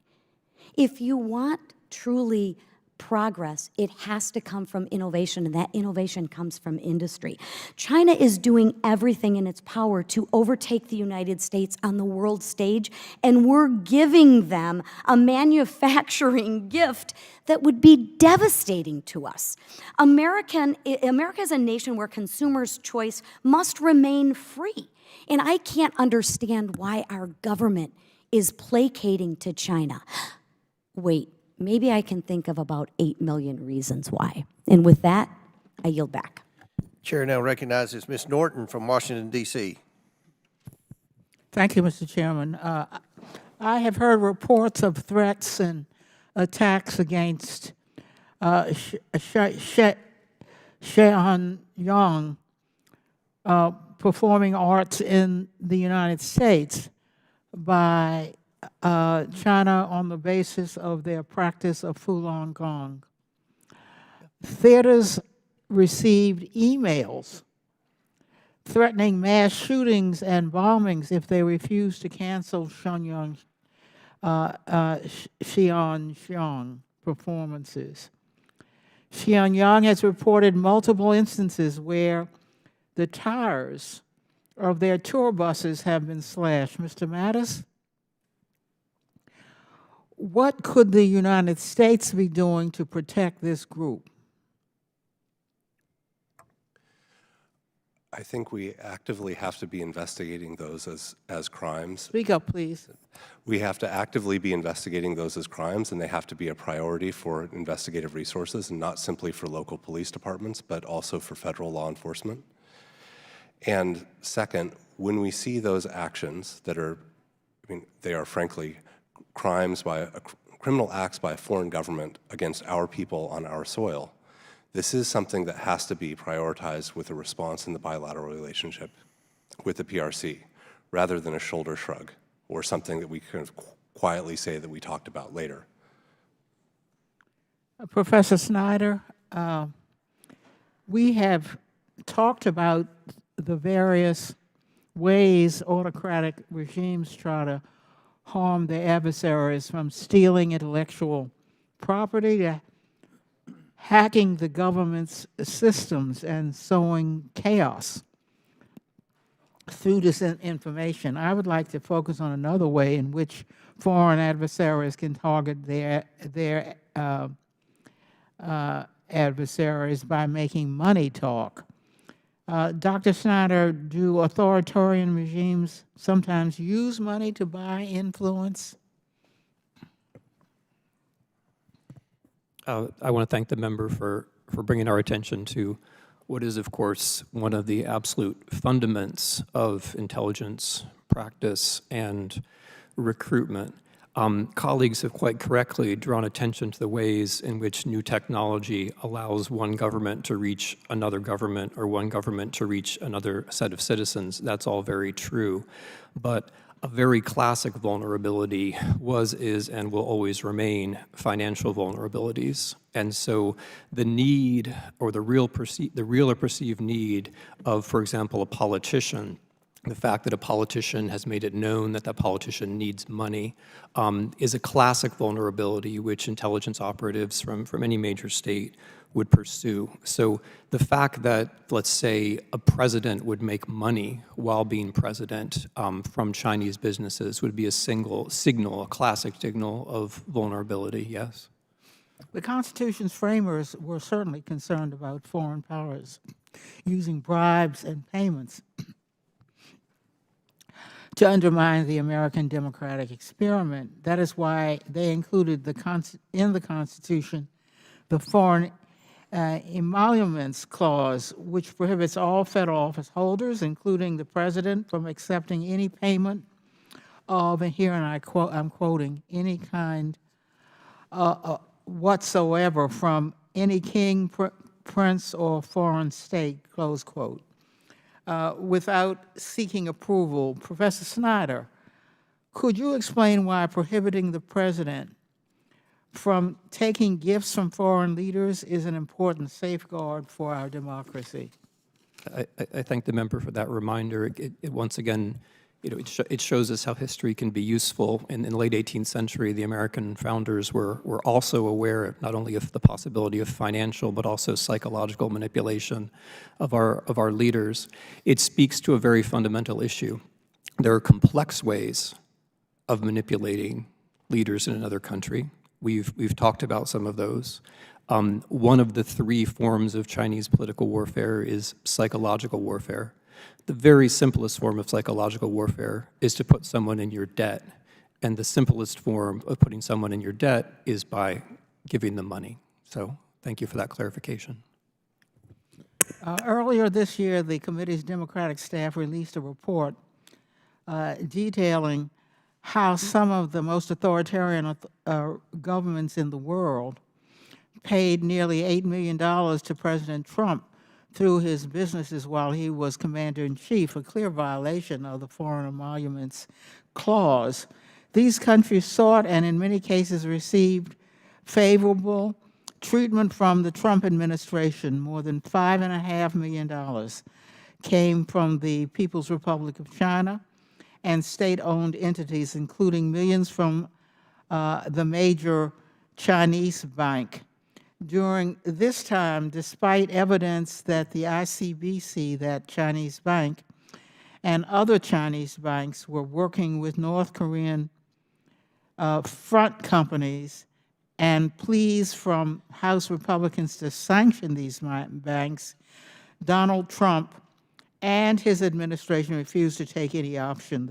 If you want truly progress, it has to come from innovation, and that innovation comes from industry. China is doing everything in its power to overtake the United States on the world stage, and we're giving them a manufacturing gift that would be devastating to us. America is a nation where consumers' choice must remain free, and I can't understand why our government is placating to China. Wait. Maybe I can think of about 8 million reasons why. And with that, I yield back. Chair now recognizes Ms. Norton from Washington, D.C. Thank you, Mr. Chairman. I have heard reports of threats and attacks against Shenyang performing arts in the United States by China on the basis of their practice of Falun Gong. Theaters received emails threatening mass shootings and bombings if they refused to cancel Shenyang performances. Shenyang has reported multiple instances where the tires of their tour buses have been slashed. Mr. Mattis? What could the United States be doing to protect this group? I think we actively have to be investigating those as crimes. Speak up, please. We have to actively be investigating those as crimes, and they have to be a priority for investigative resources, and not simply for local police departments, but also for federal law enforcement. And second, when we see those actions that are, they are frankly crimes criminal acts by a foreign government against our people on our soil, this is something that has to be prioritized with a response in the bilateral relationship with the PRC, rather than a shoulder shrug or something that we kind of quietly say that we talked about later. Professor Snyder, we have talked about the various ways autocratic regimes try to harm their adversaries, from stealing intellectual property to hacking the government's systems and sowing chaos through disinformation. I would like to focus on another way in which foreign adversaries can target their adversaries by making money talk. Dr. Snyder, do authoritarian regimes sometimes use money to buy influence? I want to thank the member for bringing our attention to what is, of course, one of the absolute fundaments of intelligence practice and recruitment. Colleagues have quite correctly drawn attention to the ways in which new technology allows one government to reach another government, or one government to reach another set of citizens. That's all very true. But A very classic vulnerability was, is, and will always remain financial vulnerabilities. And so the need, or the real or perceived need of, for example, a politician, the fact that a politician has made it known that that politician needs money, is a classic vulnerability which intelligence operatives from any major state would pursue. So the fact that, let's say, a president would make money while being president from Chinese businesses would be a signal, a classic signal of vulnerability, yes? The Constitution's framers were certainly concerned about foreign powers using bribes and payments to undermine the American democratic experiment. That is why they included in the Constitution the Foreign Emoluments Clause, which prohibits all federal office holders, including the president, from accepting any payment of, and here I'm quoting, any kind whatsoever from any king, prince, or foreign state, close quote, without seeking approval. Professor Snyder, could you explain why prohibiting the president from taking gifts from foreign leaders is an important safeguard for our democracy? I thank the member for that reminder. It once again, it shows us how history can be useful. In the late 18th century, the American founders were also aware not only of the possibility of financial, but also psychological manipulation of our leaders. It speaks to a very fundamental issue. There are complex ways of manipulating leaders in another country. We've talked about some of those. One of the three forms of Chinese political warfare is psychological warfare. The very simplest form of psychological warfare is to put someone in your debt. And the simplest form of putting someone in your debt is by giving them money. So thank you for that clarification. Earlier this year, the committee's Democratic staff released a report detailing how some of the most authoritarian governments in the world paid nearly $8 million to President Trump through his businesses while he was commander-in-chief, a clear violation of the Foreign Emoluments Clause. These countries sought and in many cases received favorable treatment from the Trump administration. More than $5.5 million came from the People's Republic of China and state-owned entities, including millions from the major Chinese bank. During this time, despite evidence that the ICBC, that Chinese bank, and other Chinese banks were working with North Korean front companies and pleas from House Republicans to sanction these banks, Donald Trump and his administration refused to take any option.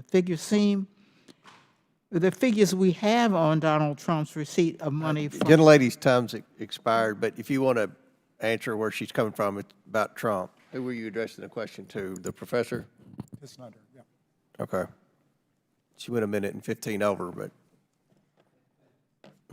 The figures we have on Donald Trump's receipt of money from— Gentlelady's time's expired, but if you want to answer where she's coming from, it's about Trump. Who were you addressing the question to? The professor? Ms. Snyder, yeah. Okay. She went a minute and 15 over, but,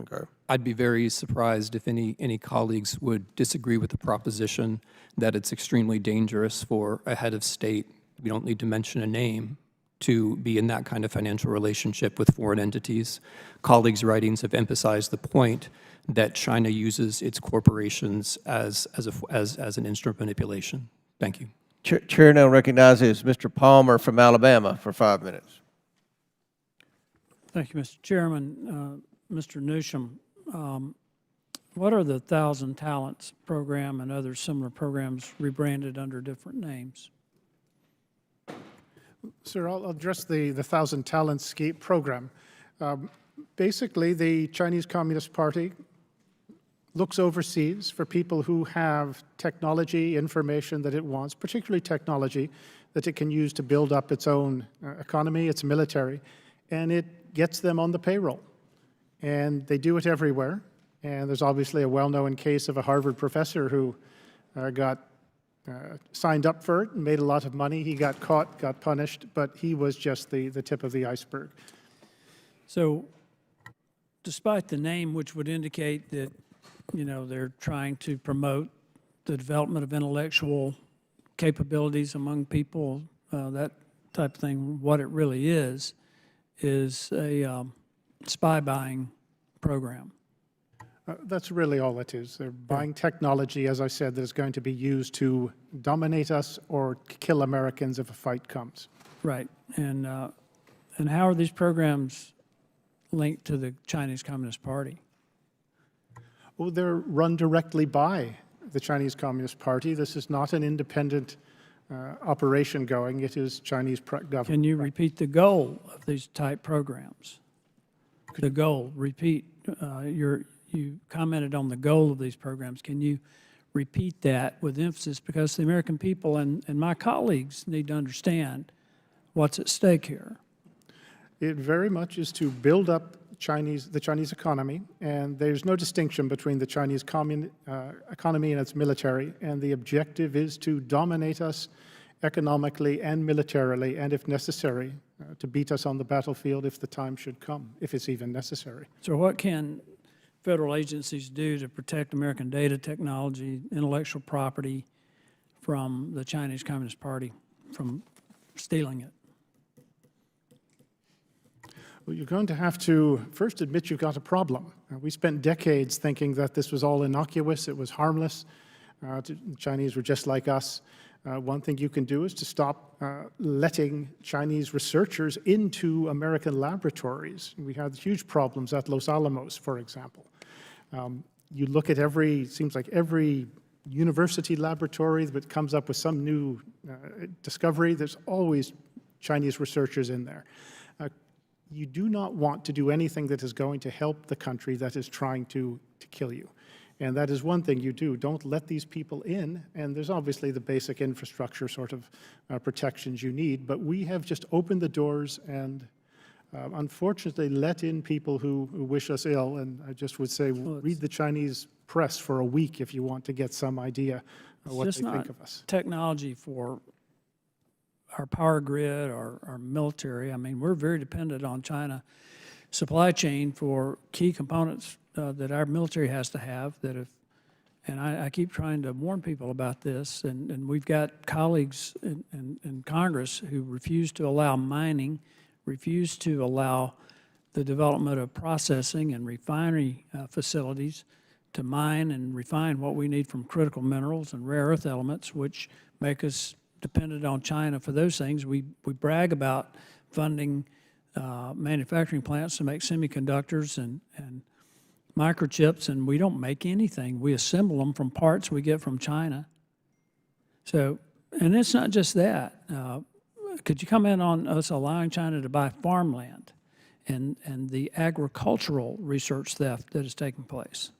okay. I'd be very surprised if any colleagues would disagree with the proposition that it's extremely dangerous for a head of state, we don't need to mention a name, to be in that kind of financial relationship with foreign entities. Colleagues' writings have emphasized the point that China uses its corporations as an instrument of manipulation. Thank you. Chair now recognizes Mr. Palmer from Alabama for 5 minutes. Thank you, Mr. Chairman. Mr. Newsham, what are the 1,000 Talents program and other similar programs rebranded under different names? Sir, I'll address the 1,000 Talents program. Basically, the Chinese Communist Party looks overseas for people who have technology, information that it wants, particularly technology that it can use to build up its own economy, its military, and it gets them on the payroll. And they do it everywhere. And there's obviously a well-known case of a Harvard professor who got signed up for it and made a lot of money. He got caught, got punished, but he was just the tip of the iceberg. So despite the name, which would indicate that, you know, they're trying to promote the development of intellectual capabilities among people, that type of thing, what it really is is a spy buying program. That's really all it is. They're buying technology, as I said, that is going to be used to dominate us or kill Americans if a fight comes. Right. And how are these programs linked to the Chinese Communist Party? Well, they're run directly by the Chinese Communist Party. This is not an independent operation going. It is Chinese government. Can you repeat the goal of these type programs? The goal, repeat. You commented on the goal of these programs. Can you repeat that with emphasis? Because the American people and my colleagues need to understand what's at stake here. It very much is to build up the Chinese economy, and there's no distinction between the Chinese economy and its military, and the objective is to dominate us economically and militarily, and if necessary, to beat us on the battlefield if the time should come, if it's even necessary. So what can federal agencies do to protect American data technology, intellectual property from the Chinese Communist Party from stealing it? Well, you're going to have to first admit you've got a problem. We spent decades thinking that this was all innocuous, it was harmless. The Chinese were just like us. One thing you can do is to stop letting Chinese researchers into American laboratories. We had huge problems at Los Alamos, for example. You look at seems like every university laboratory that comes up with some new discovery, there's always Chinese researchers in there. You do not want to do anything that is going to help the country that is trying to kill you. And that is one thing you do. Don't let these people in. And there's obviously the basic infrastructure sort of protections you need. But we have just opened the doors and unfortunately let in people who wish us ill. And I just would say, read the Chinese press for a week if you want to get some idea of what they think of us. Technology for our power grid, our military. I mean, we're very dependent on China supply chain for key components that our military has to have. And I keep trying to warn people about this, and we've got colleagues in Congress who refuse to allow mining, refuse to allow the development of processing and refinery facilities to mine and refine what we need from critical minerals and rare earth elements, which make us dependent on China for those things. We brag about funding manufacturing plants to make semiconductors and microchips, and we don't make anything. We assemble them from parts we get from China. So, and it's not just that. Could you comment on us allowing China to buy farmland and the agricultural research theft that is taking place?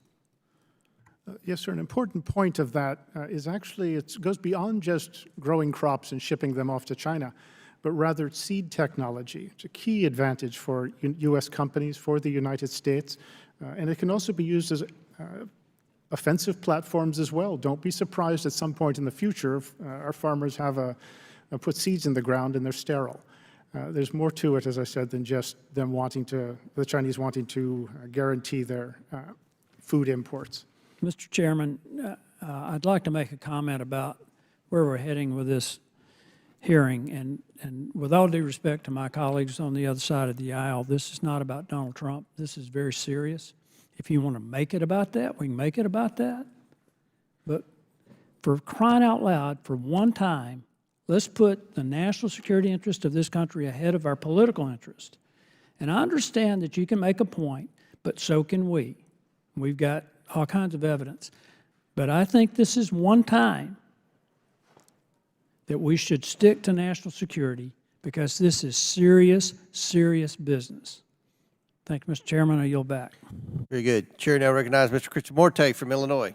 Yes, sir. An important point of that is actually it goes beyond just growing crops and shipping them off to China, but rather seed technology. It's a key advantage for U.S. companies, for the United States, and it can also be used as offensive platforms as well. Don't be surprised at some point in the future if our farmers have put seeds in the ground and they're sterile. There's more to it, as I said, than just them the Chinese wanting to guarantee their food imports. Mr. Chairman, I'd like to make a comment about where we're heading with this hearing. And with all due respect to my colleagues on the other side of the aisle, this is not about Donald Trump. This is very serious. If you want to make it about that, we can make it about that. But for crying out loud, for one time, let's put the national security interest of this country ahead of our political interest. And I understand that you can make a point, but so can we. We've got all kinds of evidence. But I think this is one time that we should stick to national security because this is serious, serious business. Thank you, Mr. Chairman. I yield back. Very good. Chair now recognizes Mr. Christian Morte from Illinois.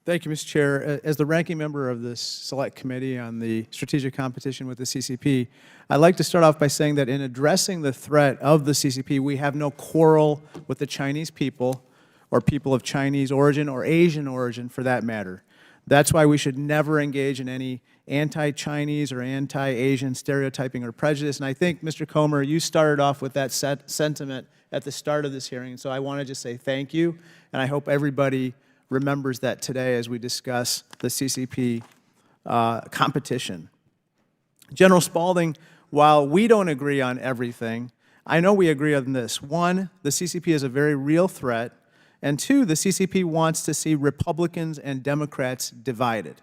Thank you, Mr. Chair. As the ranking member of this select committee on the strategic competition with the CCP, I'd like to start off by saying that in addressing the threat of the CCP, we have no quarrel with the Chinese people or people of Chinese origin or Asian origin for that matter. That's why we should never engage in any anti-Chinese or anti-Asian stereotyping or prejudice. And I think, Mr. Comer, you started off with that sentiment at the start of this hearing. So I want to just say thank you, and I hope everybody remembers that today as we discuss the CCP competition. General Spalding while we don't agree on everything, I know we agree on this. One, the CCP is a very real threat, and two, the CCP wants to see Republicans and Democrats divided.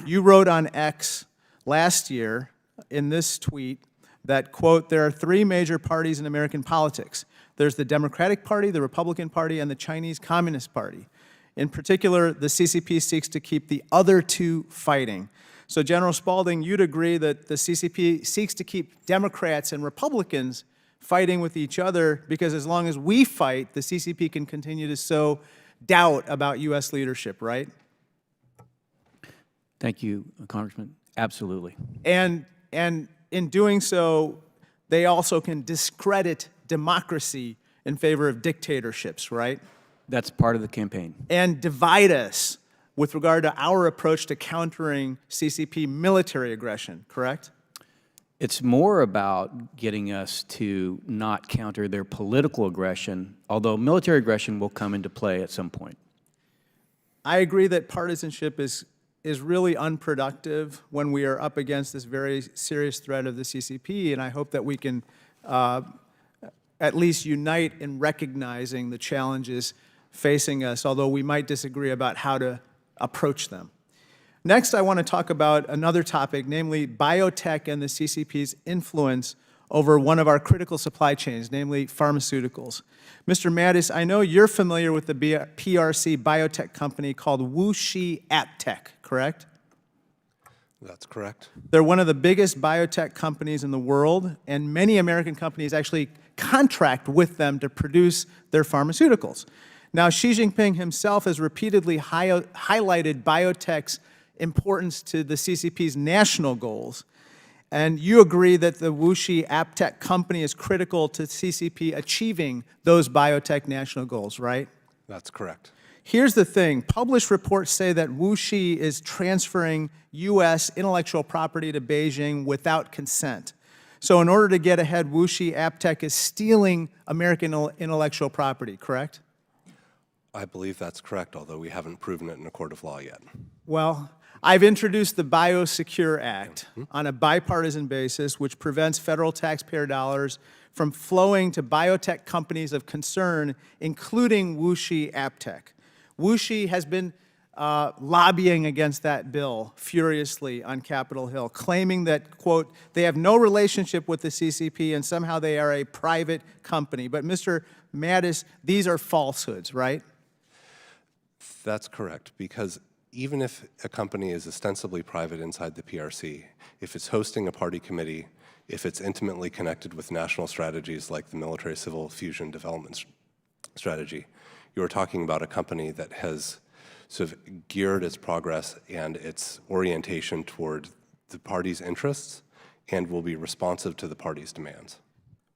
You wrote on X last year in this tweet that, quote, there are three major parties in American politics. There's the Democratic Party, the Republican Party, and the Chinese Communist Party. In particular, the CCP seeks to keep the other two fighting. So, General Spalding, you'd agree that the CCP seeks to keep Democrats and Republicans fighting with each other because as long as we fight, the CCP can continue to sow doubt about U.S. leadership, right? Thank you, Congressman. Absolutely. And in doing so, they also can discredit democracy in favor of dictatorships, right? That's part of the campaign. And divide us with regard to our approach to countering CCP military aggression, correct? It's more about getting us to not counter their political aggression, although military aggression will come into play at some point. I agree that partisanship is really unproductive when we are up against this very serious threat of the CCP, and I hope that we can at least unite in recognizing the challenges facing us, although we might disagree about how to approach them. Next, I want to talk about another topic, namely biotech and the CCP's influence over one of our critical supply chains, namely pharmaceuticals. Mr. Mattis, I know you're familiar with the PRC biotech company called WuXi AppTec, correct? That's correct. They're one of the biggest biotech companies in the world, and many American companies actually contract with them to produce their pharmaceuticals. Now, Xi Jinping himself has repeatedly highlighted biotech's importance to the CCP's national goals. And you agree that the WuXi AppTec company is critical to CCP achieving those biotech national goals, right? That's correct. Here's the thing. Published reports say that WuXi is transferring U.S. intellectual property to Beijing without consent. So in order to get ahead, WuXi AppTec is stealing American intellectual property, correct? I believe that's correct, although we haven't proven it in a court of law yet. Well, I've introduced the BioSecure Act on a bipartisan basis, which prevents federal taxpayer dollars from flowing to biotech companies of concern, including WuXi AppTec. WuXi has been lobbying against that bill furiously on Capitol Hill, claiming that, quote, they have no relationship with the CCP and somehow they are a private company. But Mr. Mattis, these are falsehoods, right? That's correct, because even if a company is ostensibly private inside the PRC, if it's hosting a party committee, if it's intimately connected with national strategies like the military-civil fusion development strategy, you're talking about a company that has sort of geared its progress and its orientation toward the party's interests and will be responsive to the party's demands.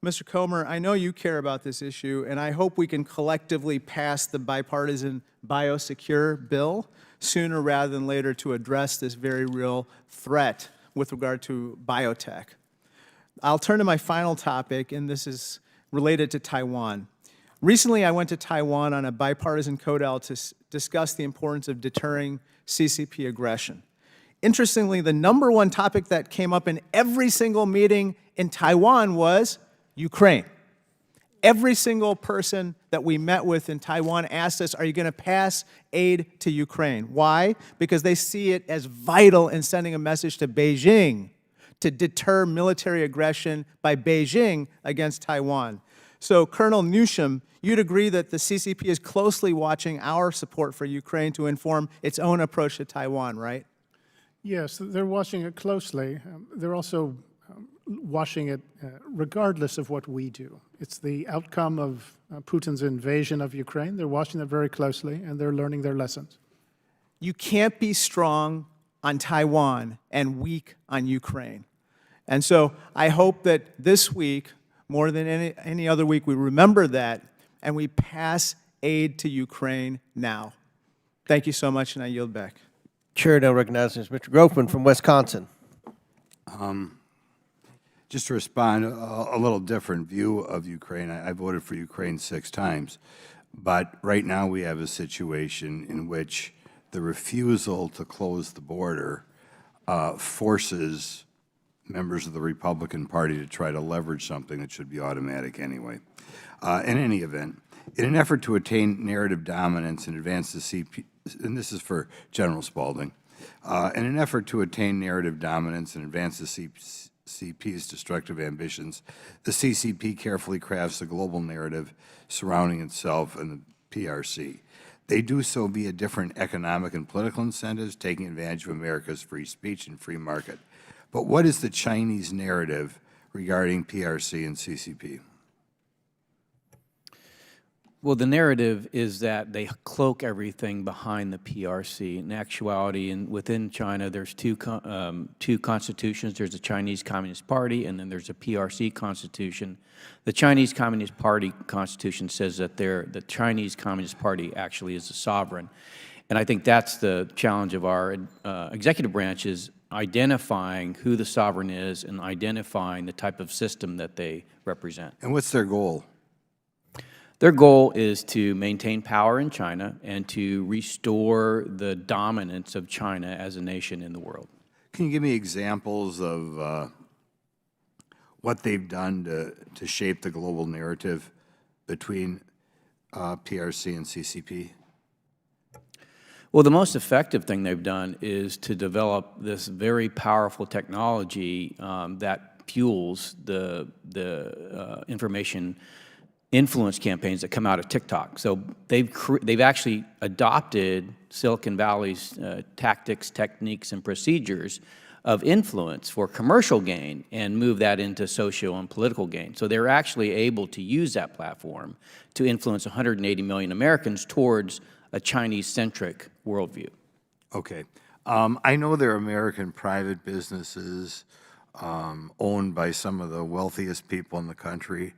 Mr. Comer, I know you care about this issue, and I hope we can collectively pass the bipartisan BioSecure bill sooner rather than later to address this very real threat with regard to biotech. I'll turn to my final topic, and this is related to Taiwan. Recently, I went to Taiwan on a bipartisan CODEL to discuss the importance of deterring CCP aggression. Interestingly, the #1 topic that came up in every single meeting in Taiwan was Ukraine. Every single person that we met with in Taiwan asked us, are you going to pass aid to Ukraine? Why? Because they see it as vital in sending a message to Beijing to deter military aggression by Beijing against Taiwan. So, Colonel Newsham, you'd agree that the CCP is closely watching our support for Ukraine to inform its own approach to Taiwan, right? Yes, they're watching it closely. They're also watching it regardless of what we do. It's the outcome of Putin's invasion of Ukraine. They're watching it very closely, and they're learning their lessons. You can't be strong on Taiwan and weak on Ukraine. And so I hope that this week, more than any other week, we remember that and we pass aid to Ukraine now. Thank you so much, and I yield back. Chair now recognizes Mr. Groffman from Wisconsin. Just to respond, a little different view of Ukraine. I voted for Ukraine 6 times, but right now we have a situation in which the refusal to close the border forces members of the Republican Party to try to leverage something that should be automatic anyway. In any event, in an effort to attain narrative dominance and advance the CP, and this is for General Spalding, in an effort to attain narrative dominance and advance the CCP's destructive ambitions, the CCP carefully crafts a global narrative surrounding itself and the PRC. They do so via different economic and political incentives, taking advantage of America's free speech and free market. But what is the Chinese narrative regarding PRC and CCP? Well, the narrative is that they cloak everything behind the PRC. In actuality, within China, there's two constitutions. There's the Chinese Communist Party, and then there's a PRC constitution. The Chinese Communist Party constitution says that the Chinese Communist Party actually is a sovereign. And I think that's the challenge of our executive branch, is identifying who the sovereign is and identifying the type of system that they represent. And what's their goal? Their goal is to maintain power in China and to restore the dominance of China as a nation in the world. Can you give me examples of what they've done to shape the global narrative between PRC and CCP? Well, the most effective thing they've done is to develop this very powerful technology that fuels the information influence campaigns that come out of TikTok. So they've actually adopted Silicon Valley's tactics, techniques, and procedures of influence for commercial gain and move that into social and political gain. So they're actually able to use that platform to influence 180 million Americans towards a Chinese-centric worldview. Okay. I know there are American private businesses owned by some of the wealthiest people in the country.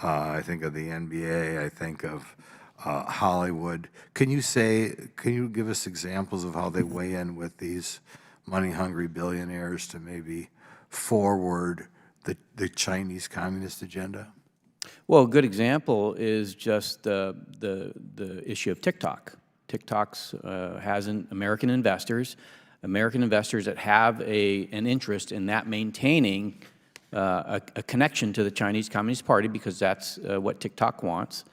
I think of the NBA, I think of Hollywood. Can you give us examples of how they weigh in with these money-hungry billionaires to maybe forward the Chinese communist agenda? Well, a good example is just the issue of TikTok. TikTok's has American investors that have an interest in that maintaining a connection to the Chinese Communist Party, because that's what TikTok wants.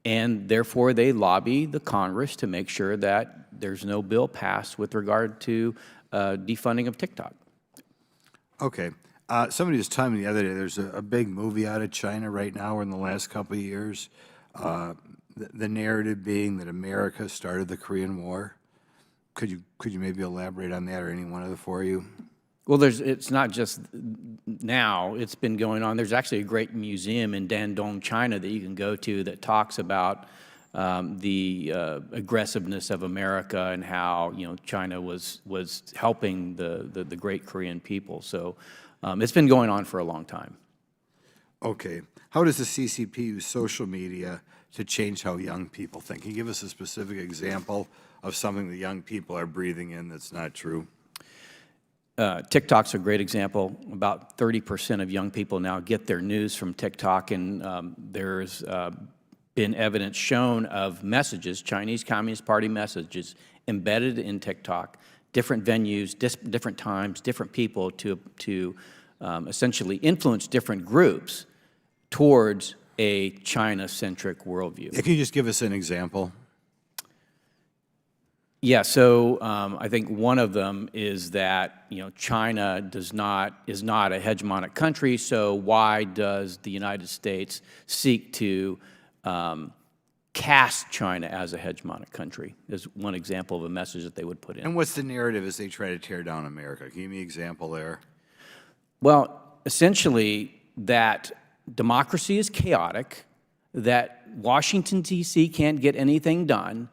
And therefore, they lobby the Congress to make sure that there's no bill passed with regard to defunding of TikTok. Okay. Somebody was telling me the other day there's a big movie out of China right now, or in the last couple of years, the narrative being that America started the Korean War. Could you maybe elaborate on that, or any one of the four of you? Well, it's not just now. It's been going on. There's actually a great museum in Dandong, China, that you can go to that talks about the aggressiveness of America and how China was helping the great Korean people. So it's been going on for a long time. Okay. How does the CCP use social media to change how young people think? Can you give us a specific example of something that young people are breathing in that's not true? TikTok's a great example. About 30% of young people now get their news from TikTok, and there's been evidence shown of messages, Chinese Communist Party messages, embedded in TikTok, different venues, different times, different people to essentially influence different groups towards a China-centric worldview. Can you just give us an example? Yeah, so I think one of them is that China is not a hegemonic country. So why does the United States seek to cast China as a hegemonic country? Is one example of a message that they would put in. And what's the narrative as they try to tear down America? Can you give me an example there? Well, essentially that democracy is chaotic, that Washington, D.C. can't get anything done,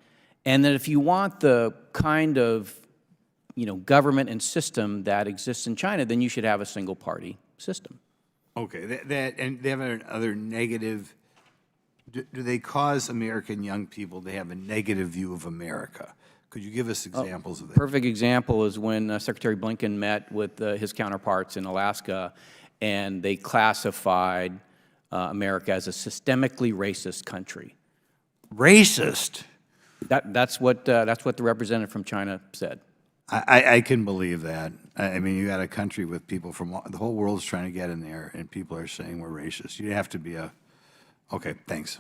and that if you want the kind of government and system that exists in China, then you should have a single-party system. Okay, and they have another negative. Do they cause American young people to have a negative view of America? Could you give us examples of that? Perfect example is when Secretary Blinken met with his counterparts in Alaska, and they classified America as a systemically racist country. Racist? That's what the representative from China said. I can believe that. I mean, you got a country with people from the whole world's trying to get in there, and people are saying we're racist. You have to be okay, thanks.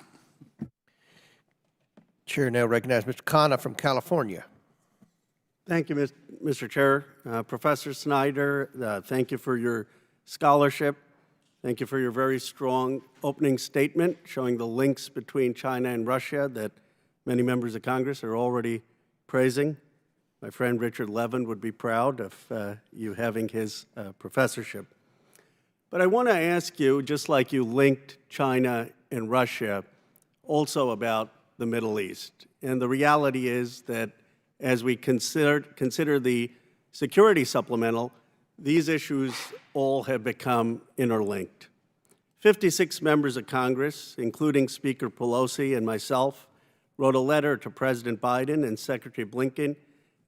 Chair now recognizes Mr. Khanna from California. Thank you, Mr. Chair. Professor Snyder, thank you for your scholarship. Thank you for your very strong opening statement showing the links between China and Russia that many members of Congress are already praising. My friend Richard Levin would be proud of you having his professorship. But I want to ask you, just like you linked China and Russia, also about the Middle East. And the reality is that as we consider the security supplemental, these issues all have become interlinked. 56 members of Congress, including Speaker Pelosi and myself, wrote a letter to President Biden and Secretary Blinken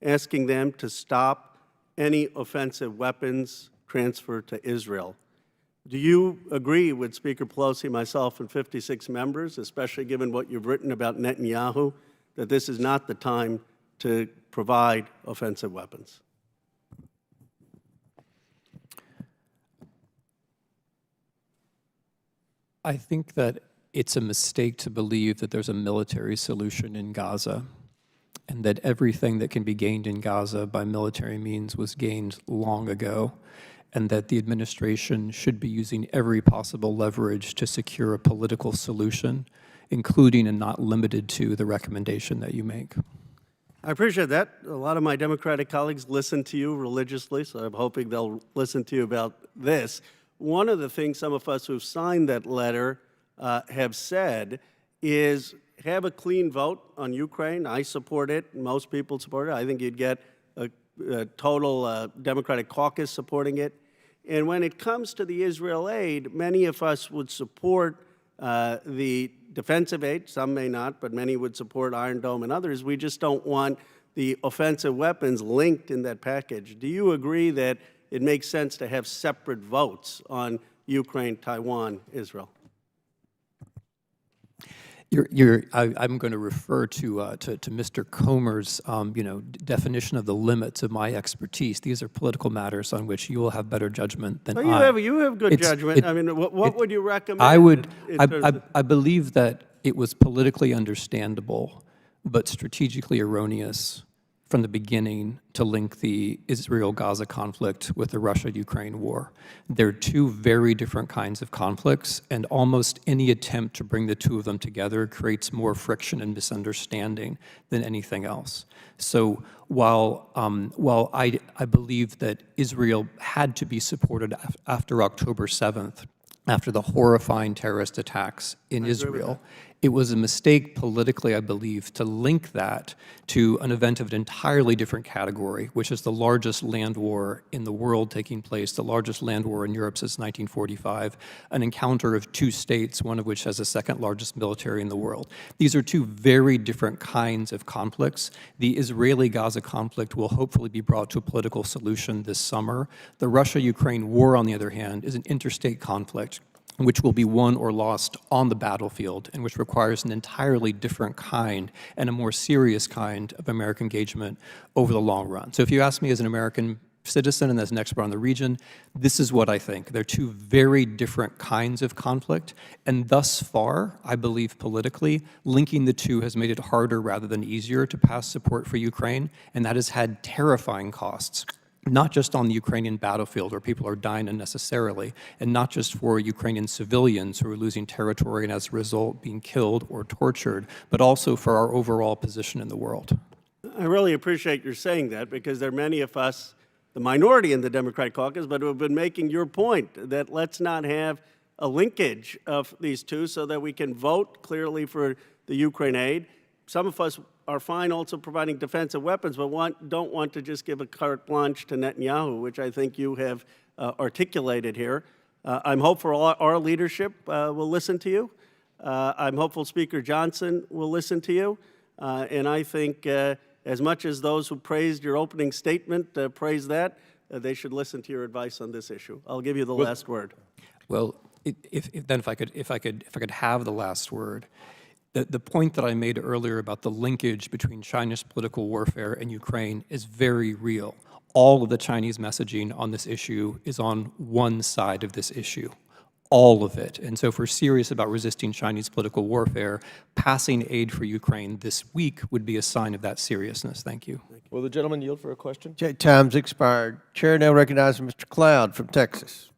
asking them to stop any offensive weapons transfer to Israel. Do you agree with Speaker Pelosi, myself, and 56 members, especially given what you've written about Netanyahu, that this is not the time to provide offensive weapons? I think that it's a mistake to believe that there's a military solution in Gaza, and that everything that can be gained in Gaza by military means was gained long ago, and that the administration should be using every possible leverage to secure a political solution, including and not limited to the recommendation that you make. I appreciate that. A lot of my Democratic colleagues listen to you religiously, so I'm hoping they'll listen to you about this. One of the things some of us who've signed that letter have said is have a clean vote on Ukraine. I support it. Most people support it. I think you'd get a total Democratic caucus supporting it. And when it comes to the Israel aid, many of us would support the defensive aid. Some may not, but many would support Iron Dome and others. We just don't want the offensive weapons linked in that package. Do you agree that it makes sense to have separate votes on Ukraine, Taiwan, Israel? I'm going to refer to Mr. Comer's definition of the limits of my expertise. These are political matters on which you will have better judgment than I. You have good judgment. I mean, what would you recommend? I believe that it was politically understandable, but strategically erroneous from the beginning to link the Israel-Gaza conflict with the Russia-Ukraine war. They're two very different kinds of conflicts, and almost any attempt to bring the two of them together creates more friction and misunderstanding than anything else. So while I believe that Israel had to be supported after October 7th, after the horrifying terrorist attacks in Israel, it was a mistake politically, I believe, to link that to an event of an entirely different category, which is the largest land war in the world taking place, the largest land war in Europe since 1945, an encounter of two states, one of which has the second largest military in the world. These are two very different kinds of conflicts. The Israeli-Gaza conflict will hopefully be brought to a political solution this summer. The Russia-Ukraine war, on the other hand, is an interstate conflict which will be won or lost on the battlefield, and which requires an entirely different kind and a more serious kind of American engagement over the long run. So if you ask me as an American citizen and as an expert on the region, this is what I think. They're two very different kinds of conflict, and thus far, I believe politically, linking the two has made it harder rather than easier to pass support for Ukraine, and that has had terrifying costs. Not just on the Ukrainian battlefield where people are dying unnecessarily, and not just for Ukrainian civilians who are losing territory and as a result being killed or tortured, but also for our overall position in the world. I really appreciate your saying that, because there are many of us, the minority in the Democratic caucus, but who have been making your point that let's not have a linkage of these two so that we can vote clearly for the Ukraine aid. Some of us are fine also providing defensive weapons, but don't want to just give a carte blanche to Netanyahu, which I think you have articulated here. I'm hopeful our leadership will listen to you. I'm hopeful Speaker Johnson will listen to you. And I think as much as those who praised your opening statement praise that, they should listen to your advice on this issue. I'll give you the last word. Well, if I could have the last word. The point that I made earlier about the linkage between China's political warfare and Ukraine is very real. All of the Chinese messaging on this issue is on one side of this issue. All of it. And so if we're serious about resisting Chinese political warfare, passing aid for Ukraine this week would be a sign of that seriousness. Thank you. Will the gentleman yield for a question? Time's expired. Chair now recognizes Mr. Cloud from Texas.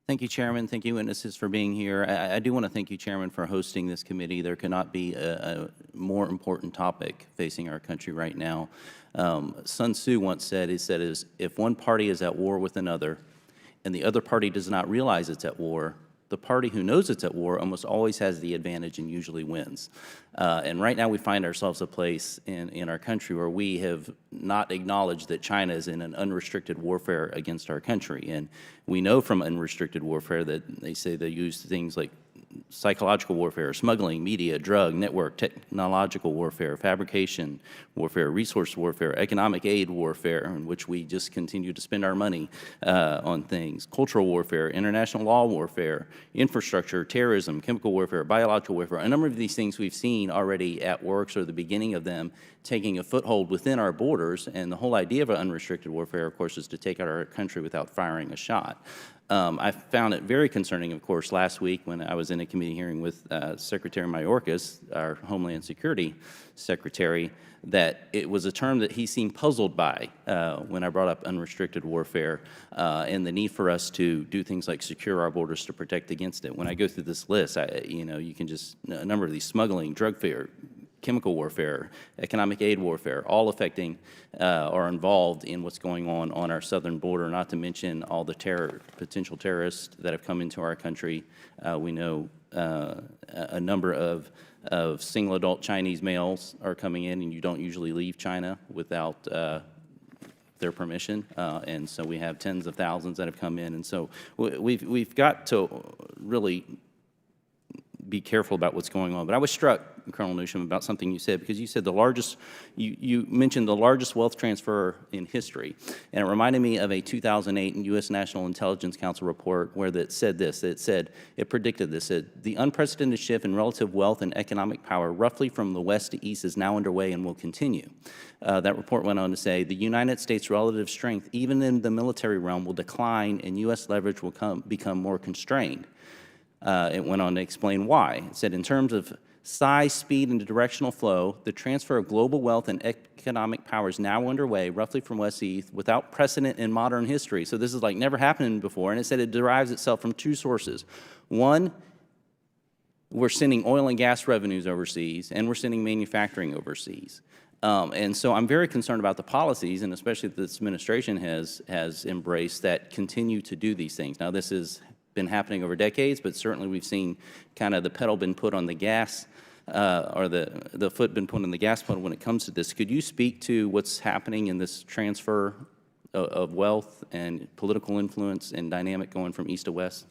Thank you, Chairman. Thank you, witnesses, for being here. I do want to thank you, Chairman, for hosting this committee. There cannot be a more important topic facing our country right now. Sun Tzu once said, if one party is at war with another and the other party does not realize it's at war, the party who knows it's at war almost always has the advantage and usually wins. And right now we find ourselves a place in our country where we have not acknowledged that China is in an unrestricted warfare against our country. And we know from unrestricted warfare that they say they use things like psychological warfare, smuggling, media, drug, network, technological warfare, fabrication warfare, resource warfare, economic aid warfare, in which we just continue to spend our money on things, cultural warfare, international law warfare, infrastructure, terrorism, chemical warfare, biological warfare. A number of these things we've seen already at work, or the beginning of them taking a foothold within our borders. And the whole idea of unrestricted warfare, of course, is to take out our country without firing a shot. I found it very concerning, of course, last week when I was in a committee hearing with Secretary Mayorkas, our Homeland Security Secretary, that it was a term that he seemed puzzled by when I brought up unrestricted warfare and the need for us to do things like secure our borders to protect against it. When I go through this list, you can just, a number of these smuggling, drug fair, chemical warfare, economic aid warfare, all affecting or involved in what's going on our southern border, not to mention all the potential terrorists that have come into our country. We know a number of single adult Chinese males are coming in, and you don't usually leave China without their permission, and so we have tens of thousands that have come in, and so we've got to really be careful about what's going on. But I was struck, Colonel Newsham, about something you said, because you said you mentioned the largest wealth transfer in history. And it reminded me of a 2008 U.S. National Intelligence Council report where it said this. It predicted this. The unprecedented shift in relative wealth and economic power roughly from the west to east is now underway and will continue. That report went on to say the United States' relative strength, even in the military realm, will decline and U.S. leverage will become more constrained. It went on to explain why. It said, in terms of size, speed, and directional flow, the transfer of global wealth and economic power is now underway, roughly from west to east, without precedent in modern history. So this is like never happened before. And it said it derives itself from two sources. One, we're sending oil and gas revenues overseas, and we're sending manufacturing overseas. And so I'm very concerned about the policies, and especially that this administration has embraced, that continue to do these things. Now, this has been happening over decades, but certainly we've seen kind of the pedal been put on the gas, or the foot been put on the gas pedal when it comes to this. Could you speak to what's happening in this transfer of wealth and political influence and dynamic going from east to west?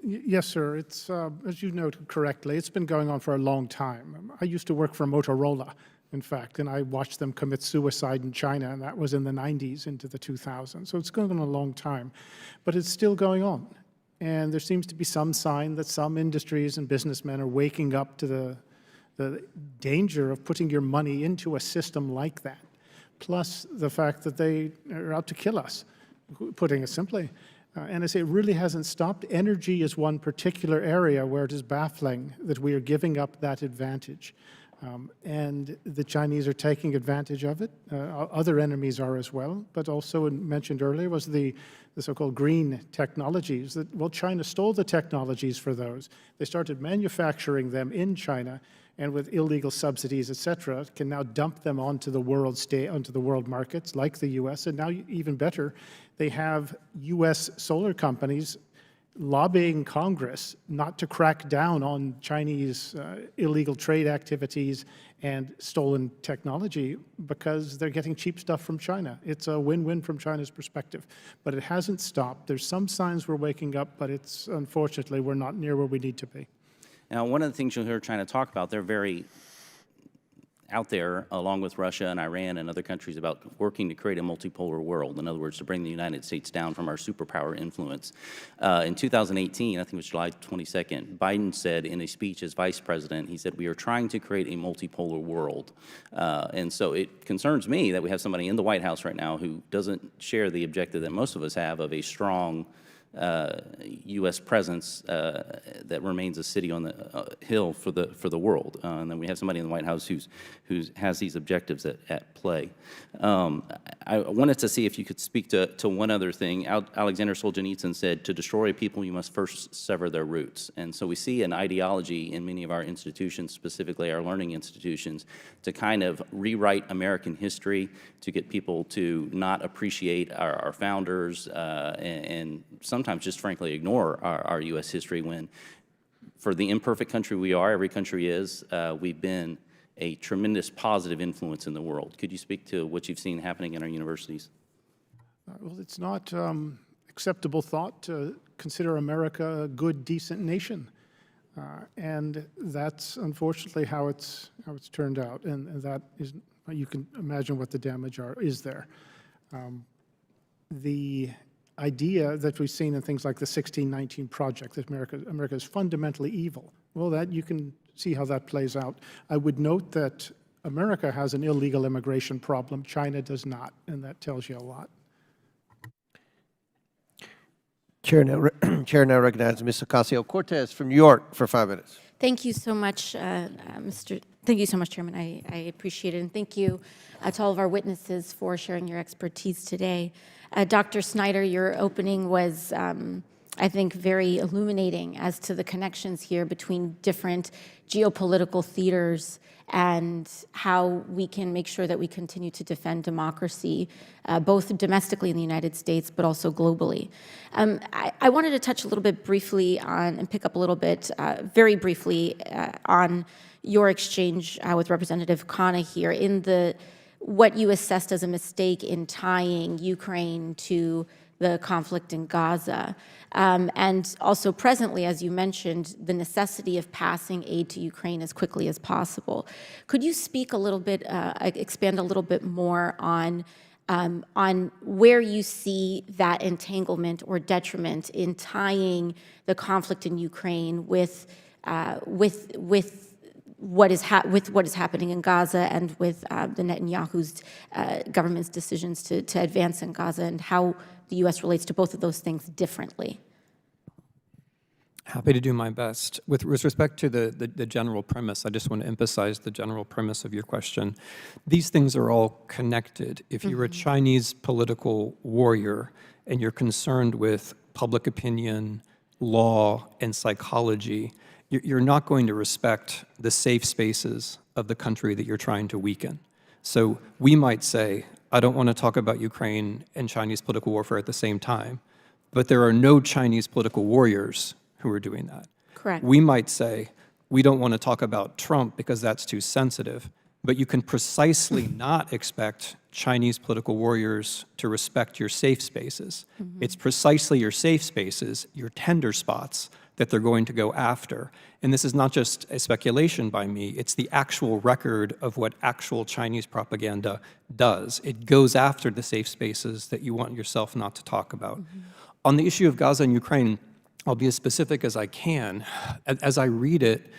Yes, sir. It's, as you noted correctly, it's been going on for a long time. I used to work for Motorola, in fact, and I watched them commit suicide in China, and that was in the 90s into the 2000s. So it's going on a long time, but it's still going on. And there seems to be some sign that some industries and businessmen are waking up to the danger of putting your money into a system like that, plus the fact that they are out to kill us, putting it simply. And I say it really hasn't stopped. Energy is one particular area where it is baffling that we are giving up that advantage. And the Chinese are taking advantage of it. Other enemies are as well, but also mentioned earlier was the so-called green technologies. That, well, China stole the technologies for those. They started manufacturing them in China, and with illegal subsidies, et cetera, can now dump them onto the world markets like the U.S. And now, even better, they have U.S. solar companies lobbying Congress not to crack down on Chinese illegal trade activities and stolen technology because they're getting cheap stuff from China. It's a win-win from China's perspective. But it hasn't stopped. There's some signs we're waking up, but it's unfortunately we're not near where we need to be. Now, one of the things you'll hear China talk about, they're very out there, along with Russia and Iran and other countries, about working to create a multipolar world. In other words, to bring the United States down from our superpower influence. In 2018, I think it was July 22nd, Biden said in a speech as vice president, he said, "We are trying to create a multipolar world." And so it concerns me that we have somebody in the White House right now who doesn't share the objective that most of us have of a strong U.S. presence that remains a city on the hill for the world, and then we have somebody in the White House who has these objectives at play. I wanted to see if you could speak to one other thing. Alexander Solzhenitsyn said, "To destroy people, you must first sever their roots." And so we see an ideology in many of our institutions, specifically our learning institutions, to kind of rewrite American history, to get people to not appreciate our founders, and sometimes just frankly ignore our U.S. history, when for the imperfect country we are, every country is, we've been a tremendous positive influence in the world. Could you speak to what you've seen happening in our universities? Well, it's not acceptable thought to consider America a good, decent nation. And that's unfortunately how it's turned out. And that is, you can imagine what the damage is there. The idea that we've seen in things like the 1619 Project, that America is fundamentally evil, well, that you can see how that plays out. I would note that America has an illegal immigration problem. China does not, and that tells you a lot. Chair now recognizes Ms. Ocasio-Cortez from New York for 5 minutes. Thank you so much, Thank you so much, Chairman. I appreciate it, and thank you to all of our witnesses for sharing your expertise today. Dr. Snyder, your opening was, I think, very illuminating as to the connections here between different geopolitical theaters and how we can make sure that we continue to defend democracy, both domestically in the United States, but also globally. I wanted to touch a little bit briefly on, and pick up a little bit, very briefly, on your exchange with Representative Khanna here in what you assessed as a mistake in tying Ukraine to the conflict in Gaza. And also presently, as you mentioned, the necessity of passing aid to Ukraine as quickly as possible. Could you speak a little bit, expand a little bit more on where you see that entanglement or detriment in tying the conflict in Ukraine with what is happening in Gaza and with the Netanyahu's government's decisions to advance in Gaza, and how the U.S. relates to both of those things differently? Happy to do my best. With respect to the general premise, I just want to emphasize the general premise of your question. These things are all connected. If you're a Chinese political warrior and you're concerned with public opinion, law, and psychology, you're not going to respect the safe spaces of the country that you're trying to weaken. So we might say, I don't want to talk about Ukraine and Chinese political warfare at the same time, but there are no Chinese political warriors who are doing that. Correct. We might say, we don't want to talk about Trump because that's too sensitive, but you can precisely not expect Chinese political warriors to respect your safe spaces. It's precisely your safe spaces, your tender spots, that they're going to go after. And this is not just a speculation by me, it's the actual record of what actual Chinese propaganda does. It goes after the safe spaces that you want yourself not to talk about. On the issue of Gaza and Ukraine, I'll be as specific as I can. As I read it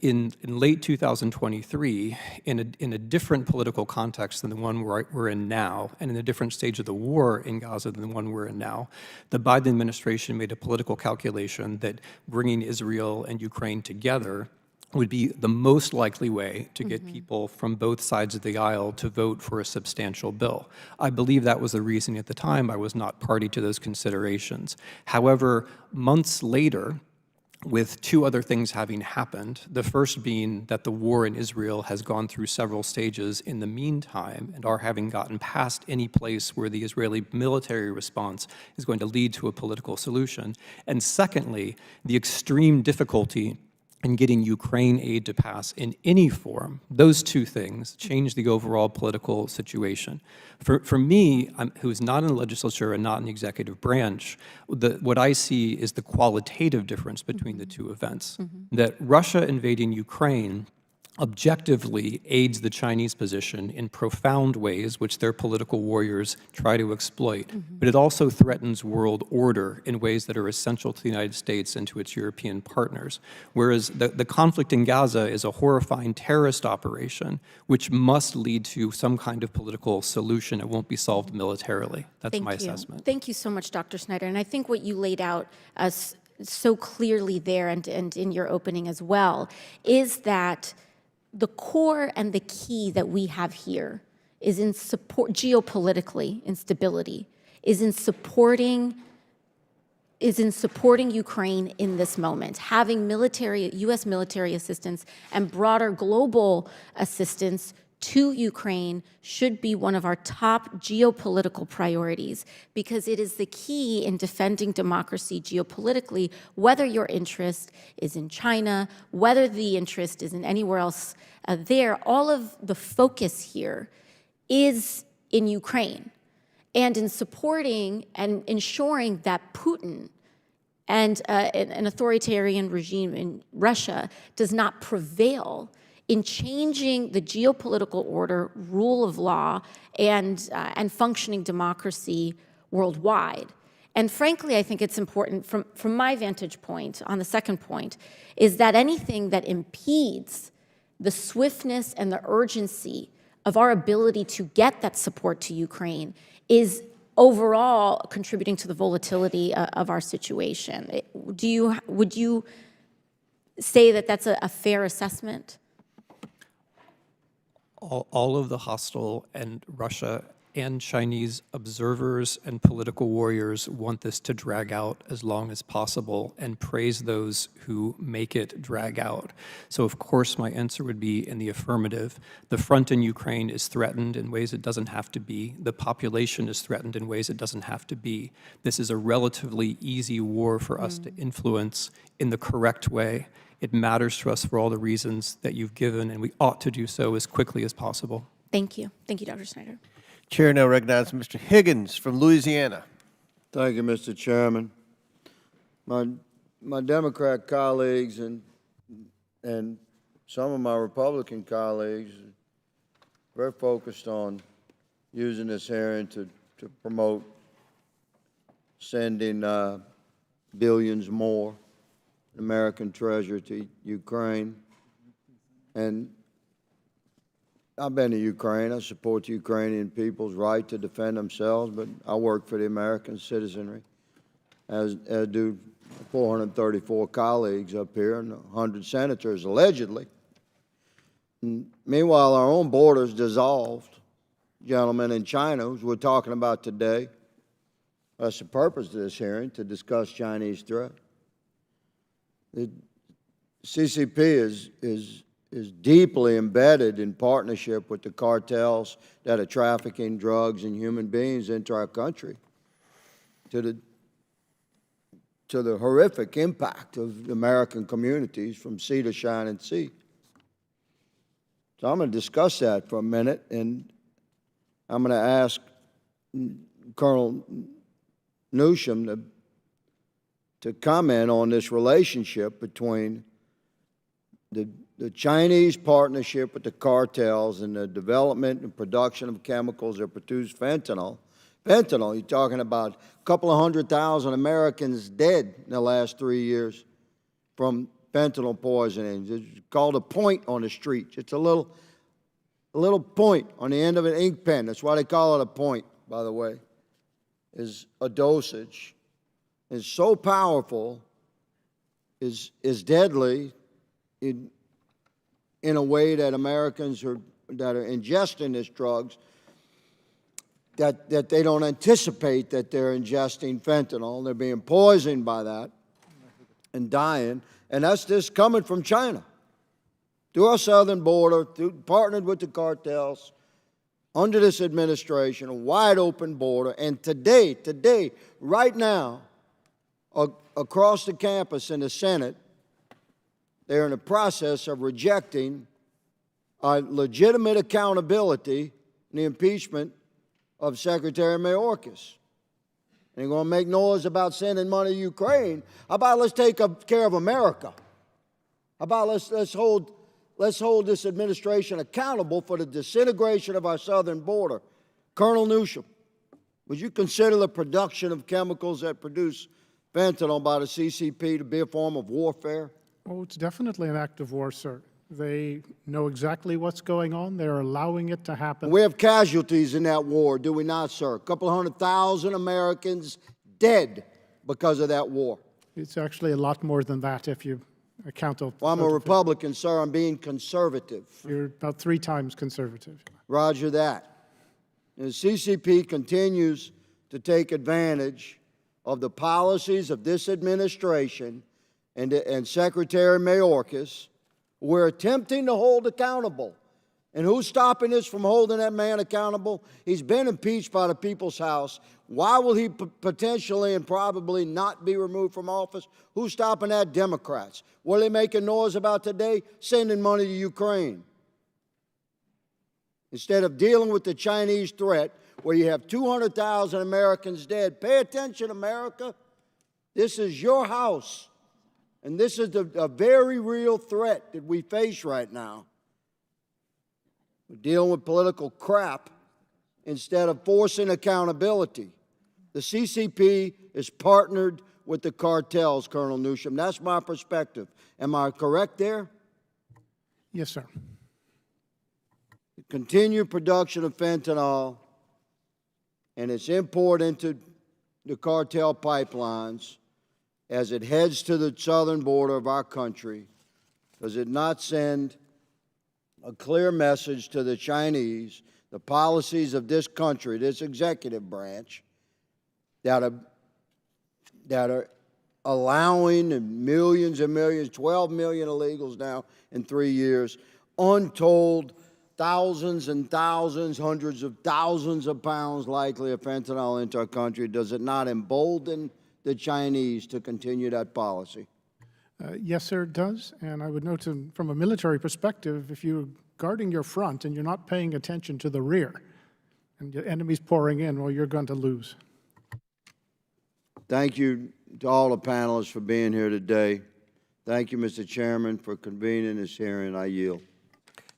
in late 2023, in a different political context than the one we're in now, and in a different stage of the war in Gaza than the one we're in now, the Biden administration made a political calculation that bringing Israel and Ukraine together would be the most likely way to get people from both sides of the aisle to vote for a substantial bill. I believe that was the reason at the time. I was not party to those considerations. However, months later, with two other things having happened, the first being that the war in Israel has gone through several stages in the meantime, and our having gotten past any place where the Israeli military response is going to lead to a political solution. And secondly, the extreme difficulty in getting Ukraine aid to pass in any form. Those two things change the overall political situation. For me, who's not in the legislature and not in the executive branch, what I see is the qualitative difference between the two events. That Russia invading Ukraine objectively aids the Chinese position in profound ways, which their political warriors try to exploit. But it also threatens world order in ways that are essential to the United States and to its European partners. Whereas the conflict in Gaza is a horrifying terrorist operation, which must lead to some kind of political solution. It won't be solved militarily. That's my assessment. Thank you so much, Dr. Snyder. And I think what you laid out so clearly there and in your opening as well is that the core and the key that we have here is in support, geopolitically, instability, is in supporting Ukraine in this moment. Having U.S. military assistance and broader global assistance to Ukraine should be one of our top geopolitical priorities, because it is the key in defending democracy geopolitically, whether your interest is in China, whether the interest is in anywhere else there. All of the focus here is in Ukraine and in supporting and ensuring that Putin and an authoritarian regime in Russia does not prevail in changing the geopolitical order, rule of law, and functioning democracy worldwide. And frankly, I think it's important from my vantage point, on the second point, is that anything that impedes the swiftness and the urgency of our ability to get that support to Ukraine is overall contributing to the volatility of our situation. Would you say that that's a fair assessment? All of the hostile and Russia and Chinese observers and political warriors want this to drag out as long as possible and praise those who make it drag out. So of course my answer would be in the affirmative. The front in Ukraine is threatened in ways it doesn't have to be. The population is threatened in ways it doesn't have to be. This is a relatively easy war for us to influence in the correct way. It matters to us for all the reasons that you've given, and we ought to do so as quickly as possible. Thank you. Thank you, Dr. Snyder. Chair now recognizes Mr. Higgins from Louisiana. Thank you, Mr. Chairman. My Democrat colleagues and some of my Republican colleagues are very focused on using this hearing to promote sending billions more American treasure to Ukraine. And I've been to Ukraine. I support the Ukrainian people's right to defend themselves, but I work for the American citizenry, as do 434 colleagues up here and 100 senators, allegedly. And meanwhile, our own borders dissolved, gentlemen, in China, as we're talking about today. That's the purpose of this hearing, to discuss Chinese threat. The CCP is deeply embedded in partnership with the cartels that are trafficking drugs and human beings into our country, to the horrific impact of the American communities from sea to shining sea. So I'm going to discuss that for a minute, and I'm going to ask Colonel Newsham to comment on this relationship between the Chinese partnership with the cartels and the development and production of chemicals that produce fentanyl. Fentanyl, you're talking about a couple of 100,000 Americans dead in the last 3 years from fentanyl poisoning. It's called a point on the street. It's a little point on the end of an ink pen. That's why they call it a point, by the way, is a dosage. It's so powerful, is deadly in a way that Americans that are ingesting these drugs, that they don't anticipate that they're ingesting fentanyl. They're being poisoned by that and dying. And that's just coming from China. Through our southern border, partnered with the cartels, under this administration, a wide open border. And today, right now, across the campus in the Senate, they're in the process of rejecting legitimate accountability in the impeachment of Secretary Mayorkas. And they're going to make noise about sending money to Ukraine. How about let's take care of America? How about let's hold let's hold this administration accountable for the disintegration of our southern border. Colonel Newsham, would you consider the production of chemicals that produce fentanyl by the CCP to be a form of warfare? Oh, it's definitely an act of war, sir. They know exactly what's going on. They're allowing it to happen. We have casualties in that war, do we not, sir? A couple 100,000 Americans dead because of that war. It's actually a lot more than that if you account of... Well, I'm a Republican, sir. I'm being conservative. You're about 3 times conservative. Roger that. And the CCP continues to take advantage of the policies of this administration and Secretary Mayorkas, who we're attempting to hold accountable. And who's stopping us from holding that man accountable? He's been impeached by the People's House. Why will he potentially and probably not be removed from office? Who's stopping that? Democrats. What are they making noise about today? Sending money to Ukraine. Instead of dealing with the Chinese threat, where you have 200,000 Americans dead. Pay attention, America. This is your house. And this is a very real threat that we face right now. We're dealing with political crap instead of forcing accountability. The CCP is partnered with the cartels, Colonel Newsham. That's my perspective. Am I correct there? Yes, sir. The continued production of fentanyl and its import into the cartel pipelines as it heads to the southern border of our country, does it not send a clear message to the Chinese, the policies of this country, this executive branch, that are allowing millions and millions, 12 million illegals now in 3 years, untold thousands and thousands, hundreds of thousands of pounds likely of fentanyl into our country? Does it not embolden the Chinese to continue that policy? Yes, sir, it does. And I would note from a military perspective, if you're guarding your front and you're not paying attention to the rear, and the enemy's pouring in, well, you're going to lose. Thank you to all the panelists for being here today. Thank you, Mr. Chairman, for convening this hearing. I yield.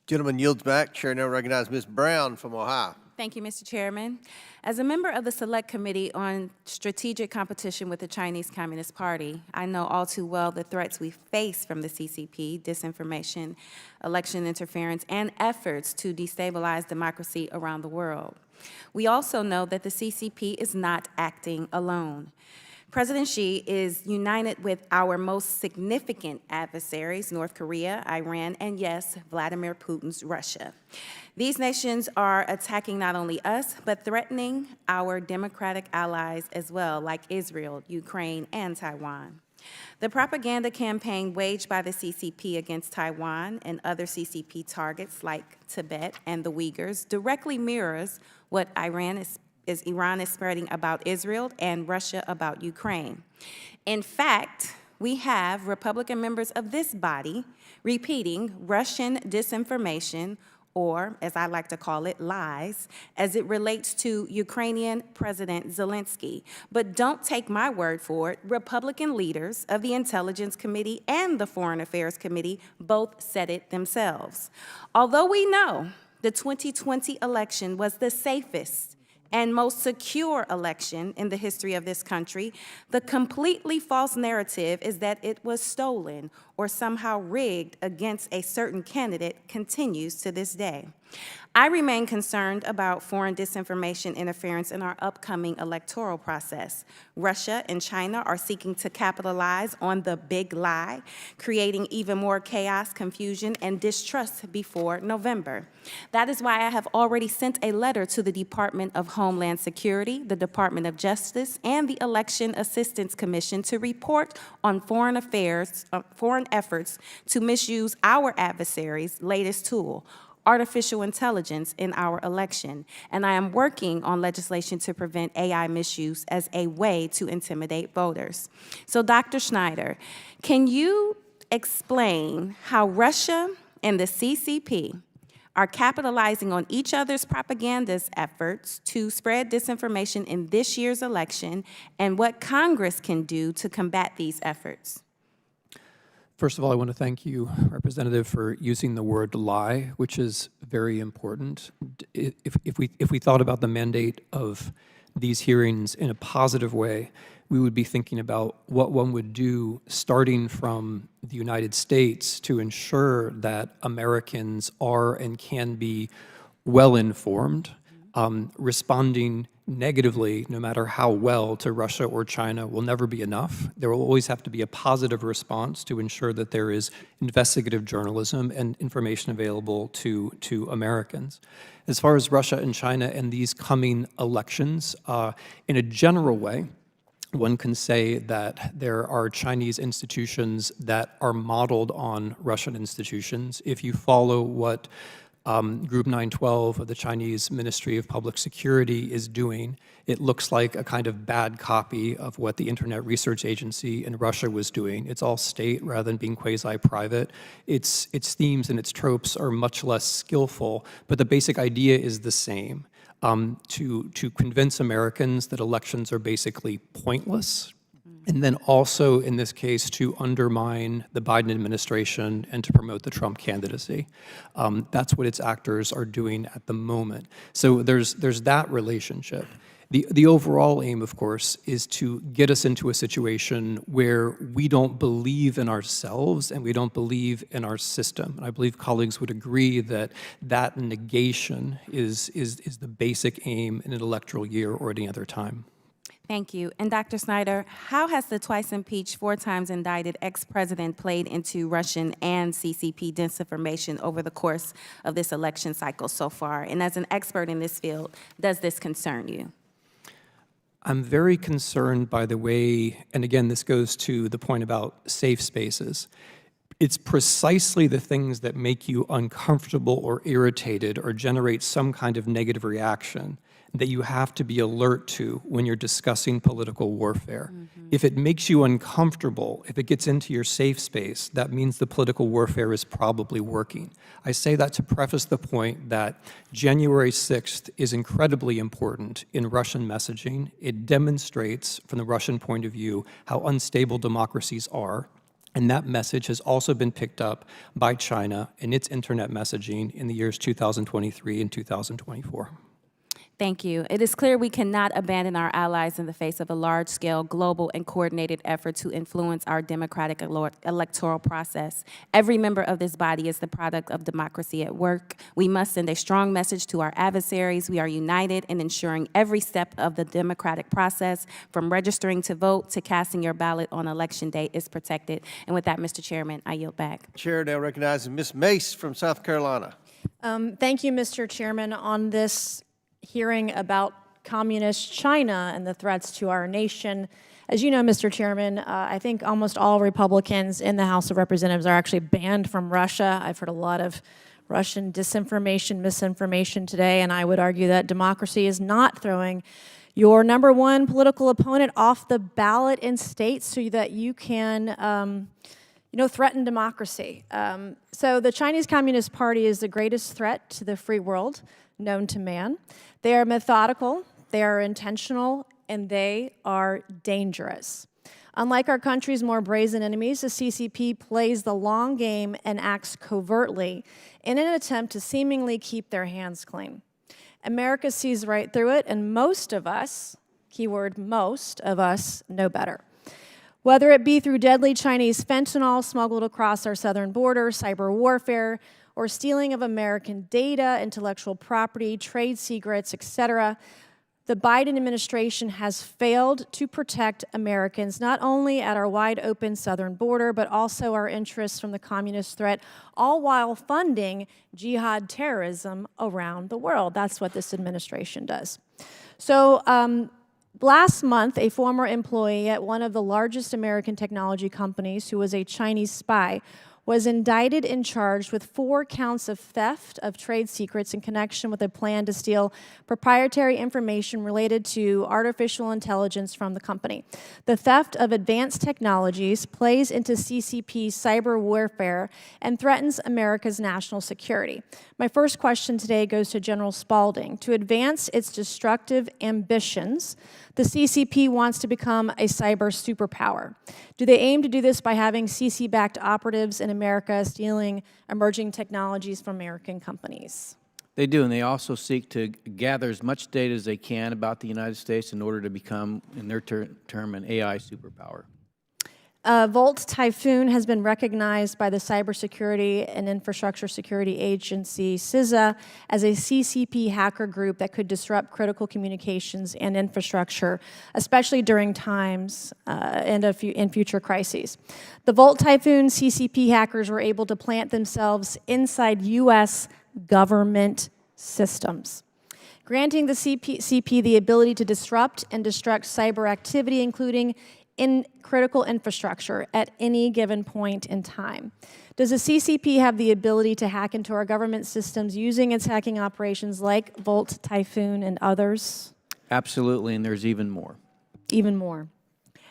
Gentleman yields back. Chair now recognizes Ms. Brown from Ohio. Thank you, Mr. Chairman. As a member of the Select Committee on Strategic Competition with the Chinese Communist Party, I know all too well the threats we face from the CCP, disinformation, election interference, and efforts to destabilize democracy around the world. We also know that the CCP is not acting alone. President Xi is united with our most significant adversaries, North Korea, Iran, and yes, Vladimir Putin's Russia. These nations are attacking not only us, but threatening our democratic allies as well, like Israel, Ukraine, and Taiwan. The propaganda campaign waged by the CCP against Taiwan and other CCP targets like Tibet and the Uyghurs directly mirrors what Iran is spreading about Israel and Russia about Ukraine. In fact, we have Republican members of this body repeating Russian disinformation, or as I like to call it, lies, as it relates to Ukrainian President Zelensky. But don't take my word for it. Republican leaders of the Intelligence Committee and the Foreign Affairs Committee both said it themselves. Although we know the 2020 election was the safest and most secure election in the history of this country, the completely false narrative is that it was stolen or somehow rigged against a certain candidate continues to this day. I remain concerned about foreign disinformation interference in our upcoming electoral process. Russia and China are seeking to capitalize on the big lie, creating even more chaos, confusion, and distrust before November. That is why I have already sent a letter to the Department of Homeland Security, the Department of Justice, and the Election Assistance Commission to report on foreign efforts to misuse our adversaries' latest tool, artificial intelligence, in our election. And I am working on legislation to prevent AI misuse as a way to intimidate voters. So, Dr. Snyder, can you explain how Russia and the CCP are capitalizing on each other's propagandist efforts to spread disinformation in this year's election, and what Congress can do to combat these efforts? First of all, I want to thank you, Representative, for using the word lie, which is very important. If we thought about the mandate of these hearings in a positive way, we would be thinking about what one would do starting from the United States to ensure that Americans are and can be well-informed. Responding negatively, no matter how well, to Russia or China will never be enough. There will always have to be a positive response to ensure that there is investigative journalism and information available to Americans. As far as Russia and China and these coming elections, in a general way, one can say that there are Chinese institutions that are modeled on Russian institutions. If you follow what Group 912 of the Chinese Ministry of Public Security is doing, it looks like a kind of bad copy of what the Internet Research Agency in Russia was doing. It's all state rather than being quasi-private. Its themes and its tropes are much less skillful, but the basic idea is the same. To convince Americans that elections are basically pointless, and then also, in this case, to undermine the Biden administration and to promote the Trump candidacy. That's what its actors are doing at the moment. So there's that relationship. The overall aim, of course, is to get us into a situation where we don't believe in ourselves and we don't believe in our system. And I believe colleagues would agree that that negation is the basic aim in an electoral year or any other time. Thank you. And Dr. Snyder, how has the twice impeached, 4 times indicted ex-president played into Russian and CCP disinformation over the course of this election cycle so far? And as an expert in this field, does this concern you? I'm very concerned by the way, and again, this goes to the point about safe spaces. It's precisely the things that make you uncomfortable or irritated or generate some kind of negative reaction that you have to be alert to when you're discussing political warfare. If it makes you uncomfortable, if it gets into your safe space, that means the political warfare is probably working. I say that to preface the point that January 6th is incredibly important in Russian messaging. It demonstrates, from the Russian point of view, how unstable democracies are. And that message has also been picked up by China in its internet messaging in the years 2023 and 2024. Thank you. It is clear we cannot abandon our allies in the face of a large-scale, global, and coordinated effort to influence our democratic electoral process. Every member of this body is the product of democracy at work. We must send a strong message to our adversaries. We are united in ensuring every step of the democratic process, from registering to vote to casting your ballot on election day, is protected. And with that, Mr. Chairman, I yield back. Chair now recognizes Ms. Mace from South Carolina. Thank you, Mr. Chairman. On this hearing about communist China and the threats to our nation, as you know, Mr. Chairman, I think almost all Republicans in the House of Representatives are actually banned from Russia. I've heard a lot of Russian disinformation, misinformation today, and I would argue that democracy is not throwing your #1 political opponent off the ballot in states so that you can threaten democracy. So the Chinese Communist Party is the greatest threat to the free world known to man. They are methodical, they are intentional, and they are dangerous. Unlike our country's more brazen enemies, the CCP plays the long game and acts covertly in an attempt to seemingly keep their hands clean. America sees right through it, and most of us, keyword most of us, know better. Whether it be through deadly Chinese fentanyl smuggled across our southern border, cyber warfare, or stealing of American data, intellectual property, trade secrets, etc., the Biden administration has failed to protect Americans, not only at our wide-open southern border, but also our interests from the communist threat, all while funding jihad terrorism around the world. That's what this administration does. So last month, a former employee at one of the largest American technology companies who was a Chinese spy was indicted and charged with 4 counts of theft of trade secrets in connection with a plan to steal proprietary information related to artificial intelligence from the company. The theft of advanced technologies plays into CCP's cyber warfare and threatens America's national security. My first question today goes to General Spalding. To advance its destructive ambitions, the CCP wants to become a cyber superpower. Do they aim to do this by having CC-backed operatives in America stealing emerging technologies from American companies? They do, and they also seek to gather as much data as they can about the United States in order to become, in their term, an AI superpower. Volt Typhoon has been recognized by the Cybersecurity and Infrastructure Security Agency, CISA, as a CCP hacker group that could disrupt critical communications and infrastructure, especially during times and in future crises. The Volt Typhoon CCP hackers were able to plant themselves inside U.S. government systems, granting the CP the ability to disrupt and destruct cyber activity, including in critical infrastructure at any given point in time. Does the CCP have the ability to hack into our government systems using its hacking operations like Volt Typhoon and others? Absolutely, and there's even more. Even more.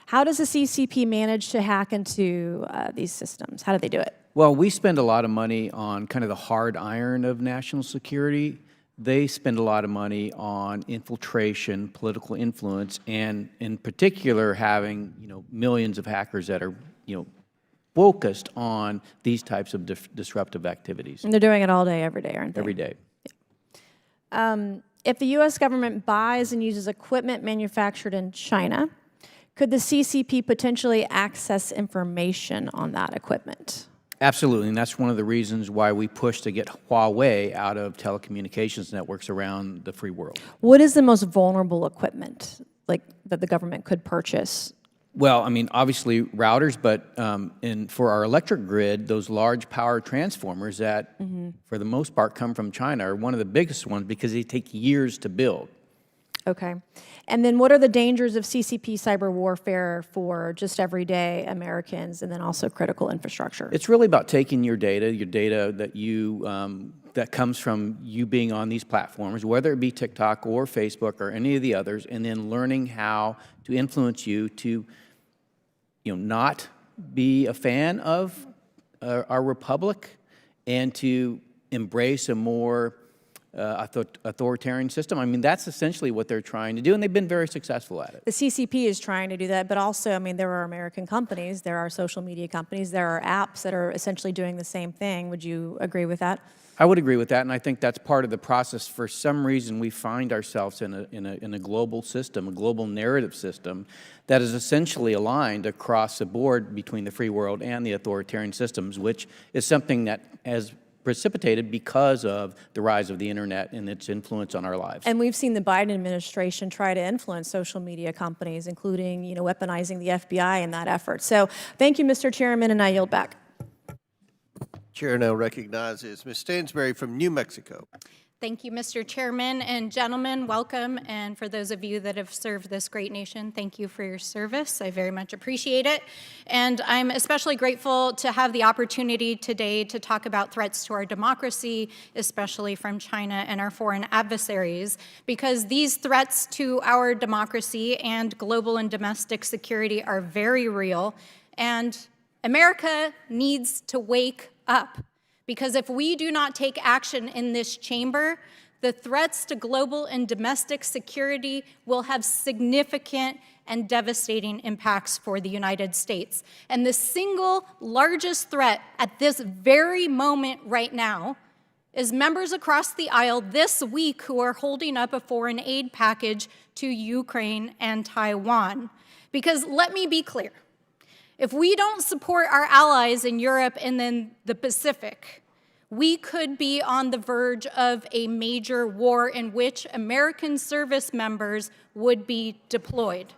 How does the CCP manage to hack into these systems? How do they do it? Well, we spend a lot of money on kind of the hard iron of national security. They spend a lot of money on infiltration, political influence, and in particular having, millions of hackers that are, focused on these types of disruptive activities. And they're doing it all day, every day, aren't they? Every day. If the U.S. government buys and uses equipment manufactured in China, could the CCP potentially access information on that equipment? Absolutely, and that's one of the reasons why we push to get Huawei out of telecommunications networks around the free world. What is the most vulnerable equipment that the government could purchase? Well, obviously routers, but for our electric grid, those large power transformers that, for the most part, come from China are one of the biggest ones because they take years to build. Okay. And then what are the dangers of CCP cyber warfare for just everyday Americans and then also critical infrastructure? It's really about taking your data that you that comes from you being on these platforms, whether it be TikTok or Facebook or any of the others, and then learning how to influence you to, not be a fan of our republic and to embrace a more authoritarian system. That's essentially what they're trying to do, and they've been very successful at it. The CCP is trying to do that, but also, there are American companies, there are social media companies, there are apps that are essentially doing the same thing. Would you agree with that? I would agree with that, and I think that's part of the process. For some reason, we find ourselves in a global system, a global narrative system that is essentially aligned across the board between the free world and the authoritarian systems, which is something that has precipitated because of the rise of the internet and its influence on our lives. And we've seen the Biden administration try to influence social media companies, including, weaponizing the FBI in that effort. So thank you, Mr. Chairman, and I yield back. Chair now recognizes Ms. Stansberry from New Mexico. Thank you, Mr. Chairman, and gentlemen, welcome. And for those of you that have served this great nation, thank you for your service. I very much appreciate it. And I'm especially grateful to have the opportunity today to talk about threats to our democracy, especially from China and our foreign adversaries, because these threats to our democracy and global and domestic security are very real. And America needs to wake up. Because if we do not take action in this chamber, the threats to global and domestic security will have significant and devastating impacts for the United States. And the single largest threat at this very moment right now is members across the aisle this week who are holding up a foreign aid package to Ukraine and Taiwan. Because let me be clear. If we don't support our allies in Europe and then the Pacific, we could be on the verge of a major war in which American service members would be deployed.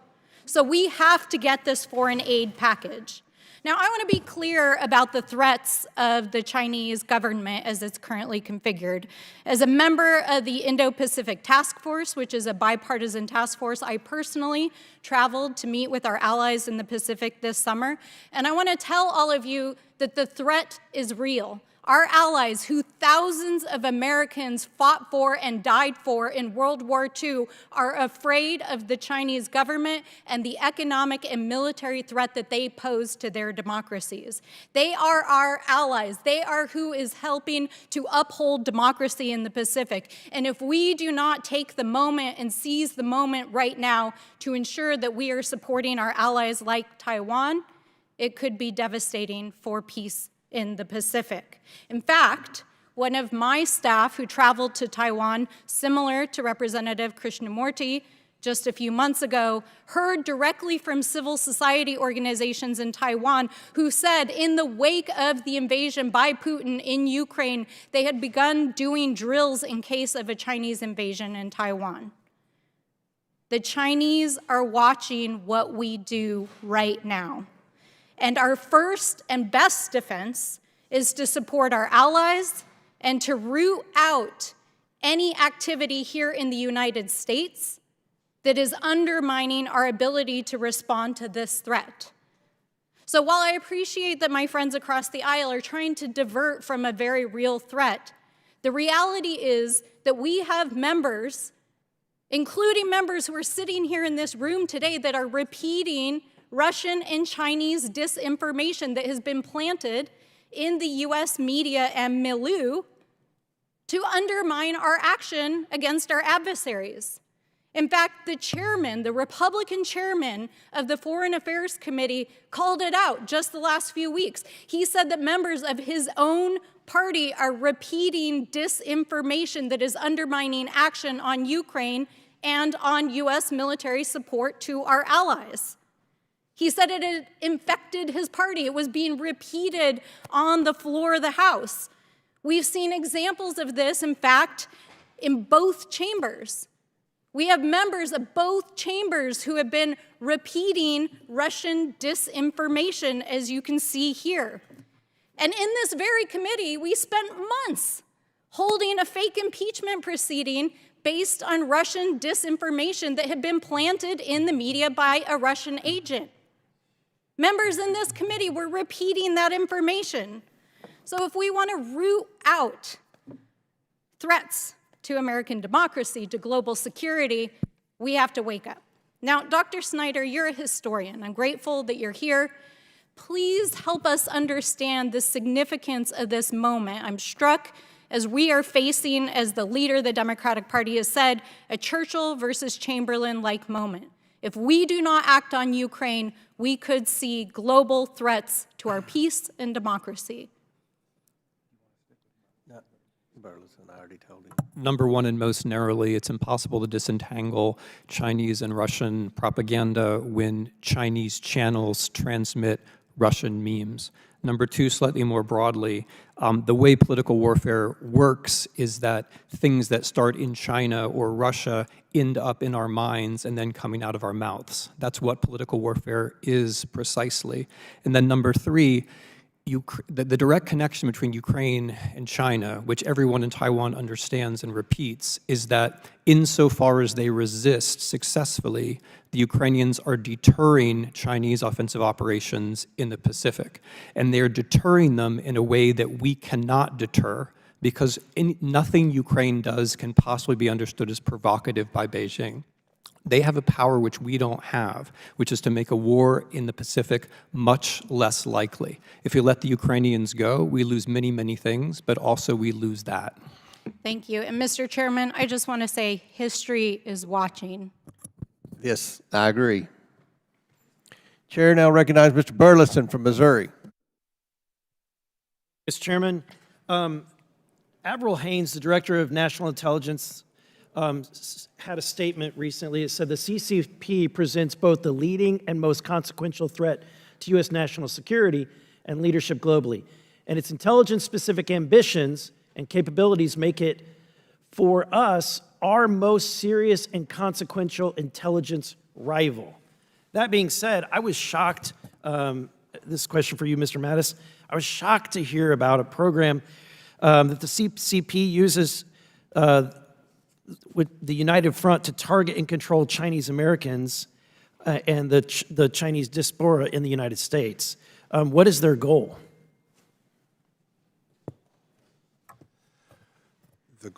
So we have to get this foreign aid package. Now, I want to be clear about the threats of the Chinese government as it's currently configured. As a member of the Indo-Pacific Task Force, which is a bipartisan task force, I personally traveled to meet with our allies in the Pacific this summer, and I want to tell all of you that the threat is real. Our allies, who thousands of Americans fought for and died for in World War II, are afraid of the Chinese government and the economic and military threat that they pose to their democracies. They are our allies. They are who is helping to uphold democracy in the Pacific. And if we do not take the moment and seize the moment right now to ensure that we are supporting our allies like Taiwan, it could be devastating for peace in the Pacific. In fact, one of my staff who traveled to Taiwan, similar to Representative Krishnamurti, just a few months ago, heard directly from civil society organizations in Taiwan who said in the wake of the invasion by Putin in Ukraine, they had begun doing drills in case of a Chinese invasion in Taiwan. The Chinese are watching what we do right now. And our first and best defense is to support our allies and to root out any activity here in the United States that is undermining our ability to respond to this threat. So while I appreciate that my friends across the aisle are trying to divert from a very real threat, the reality is that we have members, including members who are sitting here in this room today, that are repeating Russian and Chinese disinformation that has been planted in the US media and milieu to undermine our action against our adversaries. In fact, the chairman, the Republican chairman of the Foreign Affairs Committee, called it out just the last few weeks. He said that members of his own party are repeating disinformation that is undermining action on Ukraine and on US military support to our allies. He said it had infected his party. It was being repeated on the floor of the House. We've seen examples of this, in fact, in both chambers. We have members of both chambers who have been repeating Russian disinformation, as you can see here. And in this very committee, we spent months holding a fake impeachment proceeding based on Russian disinformation that had been planted in the media by a Russian agent. Members in this committee were repeating that information. So if we want to root out threats to American democracy, to global security, we have to wake up. Now, Dr. Snyder, you're a historian. I'm grateful that you're here. Please help us understand the significance of this moment. I'm struck as we are facing, as the leader of the Democratic Party has said, a Churchill versus Chamberlain-like moment. If we do not act on Ukraine, we could see global threats to our peace and democracy. Burleson, I already told him. Number one, and most narrowly, it's impossible to disentangle Chinese and Russian propaganda when Chinese channels transmit Russian memes. Number two, slightly more broadly, the way political warfare works is that things that start in China or Russia end up in our minds and then coming out of our mouths. That's what political warfare is precisely. And then number three, the direct connection between Ukraine and China, which everyone in Taiwan understands and repeats, is that insofar as they resist successfully, the Ukrainians are deterring Chinese offensive operations in the Pacific. And they're deterring them in a way that we cannot deter, because nothing Ukraine does can possibly be understood as provocative by Beijing. They have a power which we don't have, which is to make a war in the Pacific much less likely. If you let the Ukrainians go, we lose many, many things, but also we lose that. Thank you. And Mr. Chairman, I just want to say history is watching. Yes, I agree. Chair now recognizes Mr. Burleson from Missouri. Mr. Chairman, Admiral Haynes, the Director of National Intelligence, had a statement recently. It said the CCP presents both the leading and most consequential threat to U.S. national security and leadership globally. And its intelligence-specific ambitions and capabilities make it, for us, our most serious and consequential intelligence rival. That being said, I was shocked this question for you, Mr. Mattis. I was shocked to hear about a program that the CCP uses with the United Front to target and control Chinese Americans and the Chinese diaspora in the United States. What is their goal? The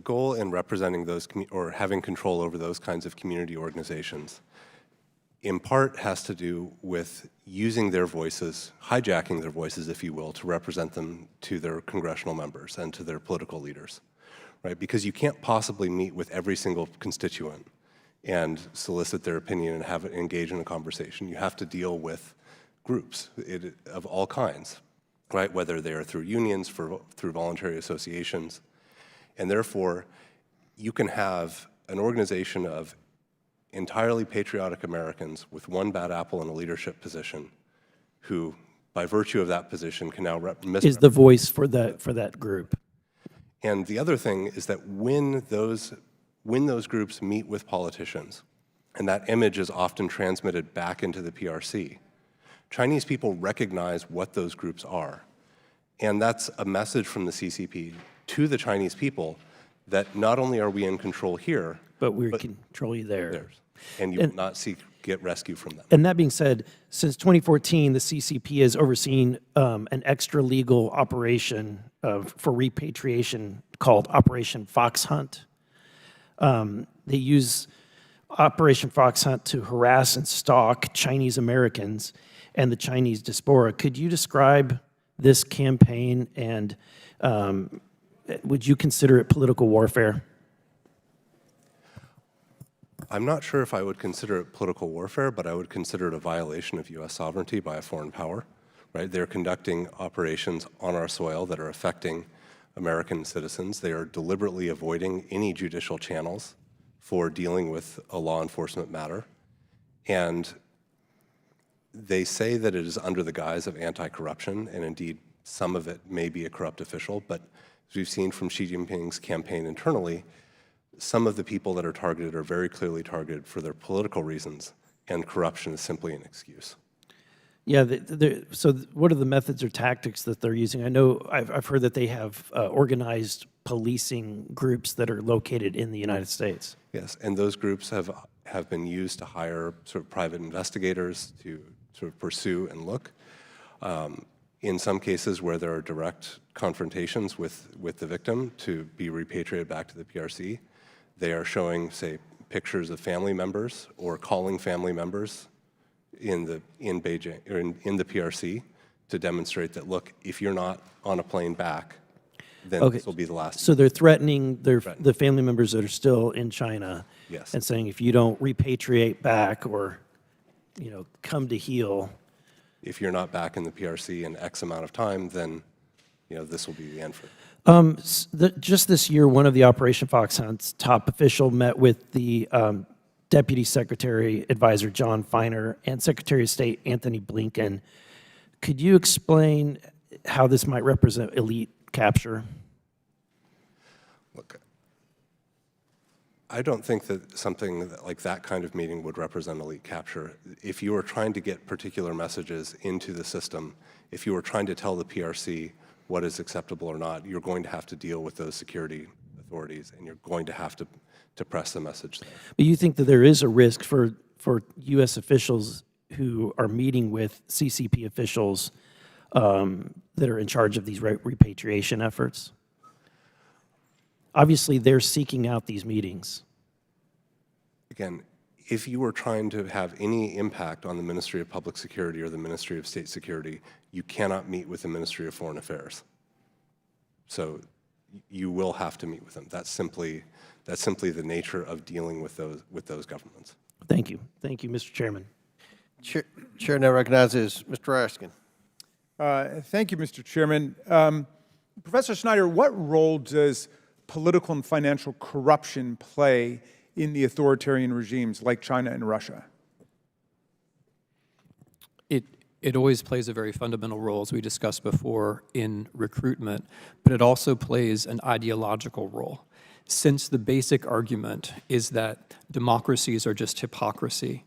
goal in representing those, or having control over those kinds of community organizations, in part has to do with using their voices, hijacking their voices, if you will, to represent them to their congressional members and to their political leaders, right? Because you can't possibly meet with every single constituent and solicit their opinion and have it engage in a conversation. You have to deal with groups of all kinds, right? Whether they are through unions, through voluntary associations. And therefore, you can have an organization of entirely patriotic Americans with one bad apple in a leadership position who, by virtue of that position, can now is the voice for that group. And the other thing is that when those groups meet with politicians, and that image is often transmitted back into the PRC, Chinese people recognize what those groups are. And that's a message from the CCP to the Chinese people that not only are we in control here, but we control you there. And you will not get rescue from them. And that being said, since 2014, the CCP has overseen an extra-legal operation for repatriation called Operation Fox Hunt. They use Operation Fox Hunt to harass and stalk Chinese Americans and the Chinese diaspora. Could you describe this campaign, and would you consider it political warfare? I'm not sure if I would consider it political warfare, but I would consider it a violation of U.S. sovereignty by a foreign power, right? They're conducting operations on our soil that are affecting American citizens. They are deliberately avoiding any judicial channels for dealing with a law enforcement matter. And they say that it is under the guise of anti-corruption, and indeed some of it may be a corrupt official, but as we've seen from Xi Jinping's campaign internally, some of the people that are targeted are very clearly targeted for their political reasons, and corruption is simply an excuse. Yeah, so what are the methods or tactics that they're using? I know I've heard that they have organized policing groups that are located in the United States. Yes, and those groups have been used to hire sort of private investigators to sort of pursue and look. In some cases where there are direct confrontations with the victim to be repatriated back to the PRC, they are showing, say, pictures of family members or calling family members in Beijing or in the PRC to demonstrate that, look, if you're not on a plane back, then this will be the last. So they're threatening the family members that are still in China, yes, and saying if you don't repatriate back or, come to heel. If you're not back in the PRC in X amount of time, then this will be the end for it. Just this year, one of the Operation Fox Hunt's top official met with the Deputy Secretary Advisor John Feiner and Secretary of State Anthony Blinken. Could you explain how this might represent elite capture? Look, I don't think that something like that kind of meeting would represent elite capture. If you were trying to get particular messages into the system, if you were trying to tell the PRC what is acceptable or not, you're going to have to deal with those security authorities, and you're going to have to press the message there. But you think that there is a risk for U.S. officials who are meeting with CCP officials that are in charge of these repatriation efforts? Obviously, they're seeking out these meetings. Again, if you were trying to have any impact on the Ministry of Public Security or the Ministry of State Security, you cannot meet with the Ministry of Foreign Affairs. So you will have to meet with them. That's simply the nature of dealing with those governments. Thank you. Thank you, Mr. Chairman. Chair now recognizes Mr. Raskin. Thank you, Mr. Chairman. Professor Snyder, what role does political and financial corruption play in the authoritarian regimes like China and Russia? It always plays a very fundamental role, as we discussed before, in recruitment, but it also plays an ideological role. Since the basic argument is that democracies are just hypocrisy,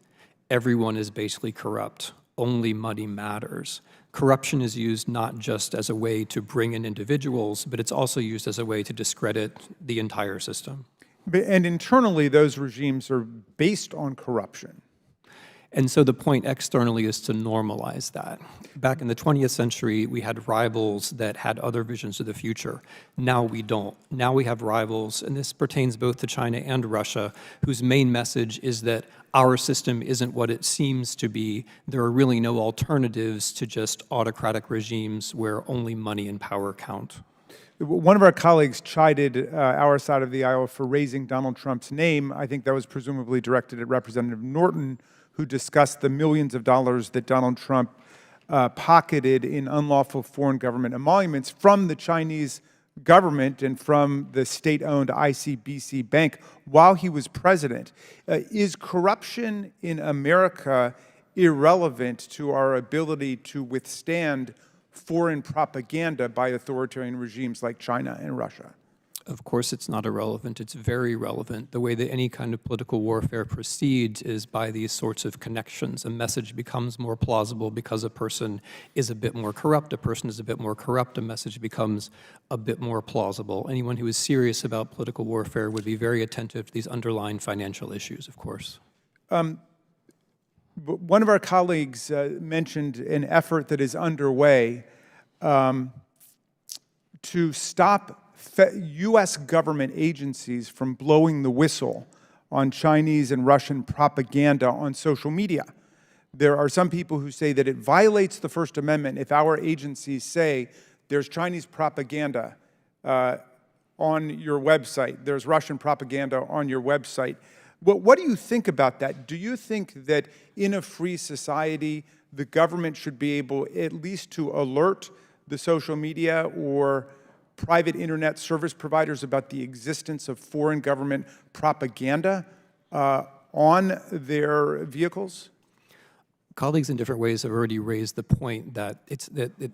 everyone is basically corrupt, only money matters. Corruption is used not just as a way to bring in individuals, but it's also used as a way to discredit the entire system. And internally, those regimes are based on corruption. And so the point externally is to normalize that. Back in the 20th century, we had rivals that had other visions of the future. Now we don't. Now we have rivals, and this pertains both to China and Russia, whose main message is that our system isn't what it seems to be. There are really no alternatives to just autocratic regimes where only money and power count. One of our colleagues chided our side of the aisle for raising Donald Trump's name. I think that was presumably directed at Representative Norton, who discussed the millions of dollars that Donald Trump pocketed in unlawful foreign government emoluments from the Chinese government and from the state-owned ICBC Bank while he was president. Is corruption in America irrelevant to our ability to withstand foreign propaganda by authoritarian regimes like China and Russia? Of course it's not irrelevant, it's very relevant. The way that any kind of political warfare proceeds is by these sorts of connections. A message becomes more plausible because a person is a bit more corrupt. A person is a bit more corrupt, a message becomes a bit more plausible. Anyone who is serious about political warfare would be very attentive to these underlying financial issues, of course. One of our colleagues mentioned an effort that is underway to stop U.S. government agencies from blowing the whistle on Chinese and Russian propaganda on social media. There are some people who say that it violates the First Amendment if our agencies say there's Chinese propaganda on your website, there's Russian propaganda on your website. What do you think about that? Do you think that in a free society, the government should be able at least to alert the social media or private internet service providers about the existence of foreign government propaganda on their vehicles? Colleagues in different ways have already raised the point that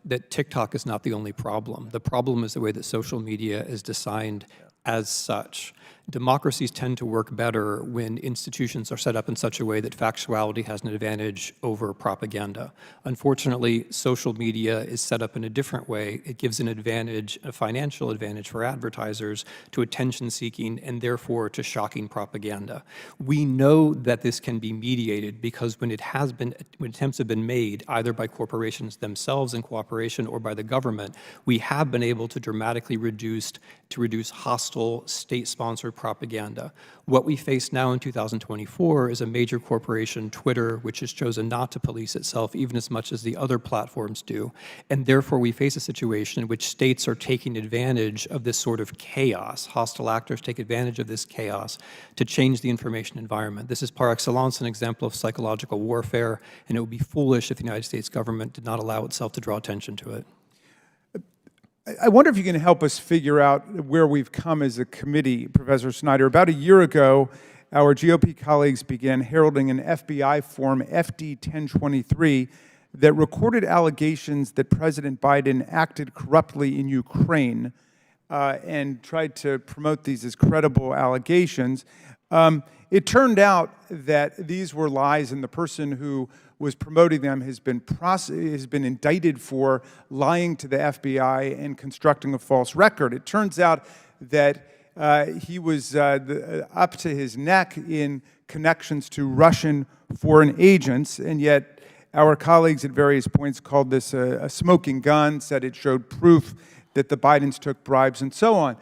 that TikTok is not the only problem. The problem is the way that social media is designed as such. Democracies tend to work better when institutions are set up in such a way that factuality has an advantage over propaganda. Unfortunately, social media is set up in a different way. It gives an advantage, a financial advantage for advertisers to attention-seeking and therefore to shocking propaganda. We know that this can be mediated because when attempts have been made, either by corporations themselves in cooperation or by the government, we have been able to dramatically reduce hostile state-sponsored propaganda. What we face now in 2024 is a major corporation, Twitter, which has chosen not to police itself even as much as the other platforms do. And therefore, we face a situation in which states are taking advantage of this sort of chaos. Hostile actors take advantage of this chaos to change the information environment. This is par excellence an example of psychological warfare, and it would be foolish if the United States government did not allow itself to draw attention to it. I wonder if you can help us figure out where we've come as a committee, Professor Snyder. About a year ago, our GOP colleagues began heralding an FBI form, FD 1023, that recorded allegations that President Biden acted corruptly in Ukraine and tried to promote these as credible allegations. It turned out that these were lies, and the person who was promoting them has been indicted for lying to the FBI and constructing a false record. It turns out that he was up to his neck in connections to Russian foreign agents, and yet our colleagues at various points called this a smoking gun, said it showed proof that the Bidens took bribes, and so on.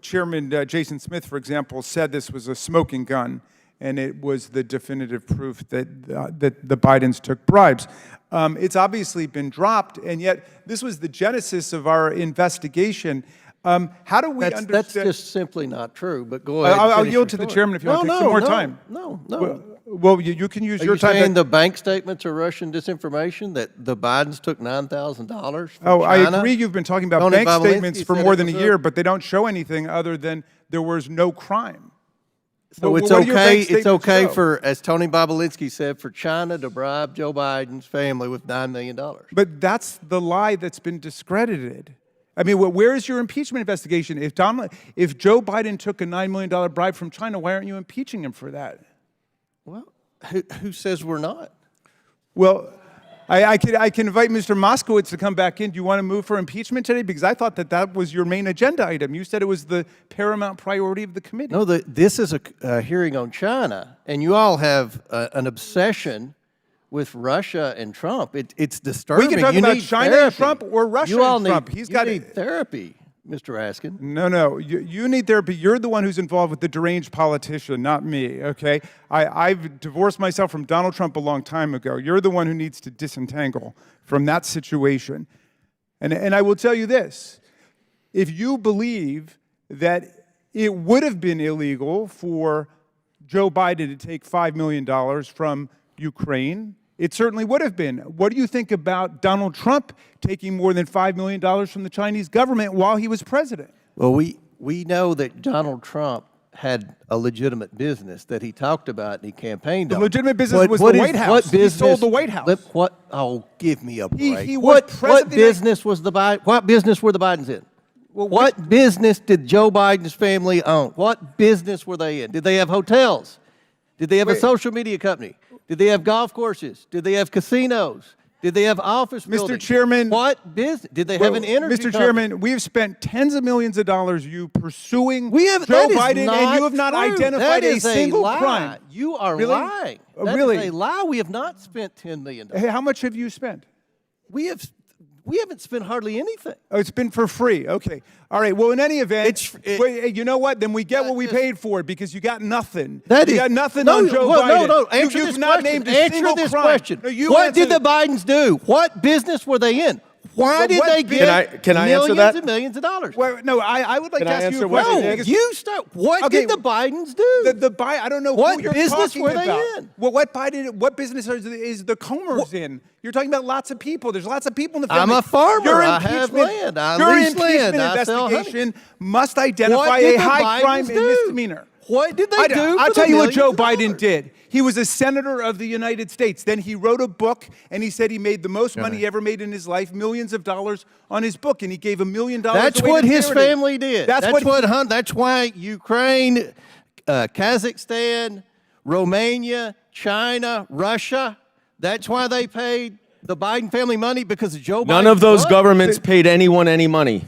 Chairman Jason Smith, for example, said this was a smoking gun, and it was the definitive proof that the Bidens took bribes. It's obviously been dropped, and yet this was the genesis of our investigation. How do we understand? That's just simply not true, but go ahead. I'll yield to the chairman if you want to take some more time. No. Well, you can use your time. Are you saying the bank statements are Russian disinformation, that the Bidens took $9,000 from China? I agree you've been talking about bank statements for more than a year, but they don't show anything other than there was no crime. So it's okay for, as Tony Bobulinski said, for China to bribe Joe Biden's family with $9 million. But that's the lie that's been discredited. I mean, where is your impeachment investigation? If Joe Biden took a $9 million bribe from China, why aren't you impeaching him for that? Well, who says we're not? Well, I can invite Mr. Moskowitz to come back in. Do you want to move for impeachment today? Because I thought that was your main agenda item. You said it was the paramount priority of the committee. No, this is a hearing on China, and you all have an obsession with Russia and Trump. It's disturbing. We can talk You about need China therapy. and Trump or Russia You all and need, Trump. He's got need therapy, Mr. Raskin. No. You need therapy. You're the one who's involved with the deranged politician, not me, okay? I've divorced myself from Donald Trump a long time ago. You're the one who needs to disentangle from that situation. And I will tell you this. If you believe that it would have been illegal for Joe Biden to take $5 million from Ukraine, it certainly would have been. What do you think about Donald Trump taking more than $5 million from the Chinese government while he was president? Well, we know that Donald Trump had a legitimate business that he talked about and he campaigned on. The legitimate business was the White House. What business? He sold the White House. Oh, give me a break. He was What business was what business were the Bidens in? Well, what business did Joe Biden's family own? What business were they in? Did they have hotels? Did they have a social media company? Did they have golf courses? Did they have casinos? Did they have office buildings? Mr. Chairman. What business? Did they have an energy Mr. company? Chairman, we have spent tens of millions of dollars pursuing Joe Biden, and you have not identified a single crime. You are Really? lying. That Really? is a lie. We have not spent $10 million. Hey, how much have you spent? We haven't spent hardly anything. Oh, it's been for free. Okay. All right. Well, in any event, you know what? Then we get what we paid for it because you got nothing. You got nothing on Joe Biden. No. Answer You've this not question. named a Answer single this crime. question. No, what did the Bidens do? What business were they in? Why did they get can I answer that? millions and millions of dollars? Well, no, I would like Can to I ask you answer a what question. you because- You start. What Okay, did the Bidens do? I don't know What who you're business talking were they about. in? Well, what business is the Comers in? You're talking about lots of people. There's lots of people in the I'm family. a farmer. Your I have impeachment- land. I Your lease land. impeachment I sell honey. investigation must identify What a did the high crime Bidens and do? misdemeanor. What did they do? I'll for tell the you what Joe millions of Biden dollars? did. He was a senator of the United States. Then he wrote a book, and he said he made the most money he ever made in his life, millions of dollars on his book, and he gave $1 million That's away what to his charity. family did. That's why Ukraine, Kazakhstan, Romania, China, Russia, that's why they paid the Biden family money because of Joe Biden. None of those governments paid anyone any money.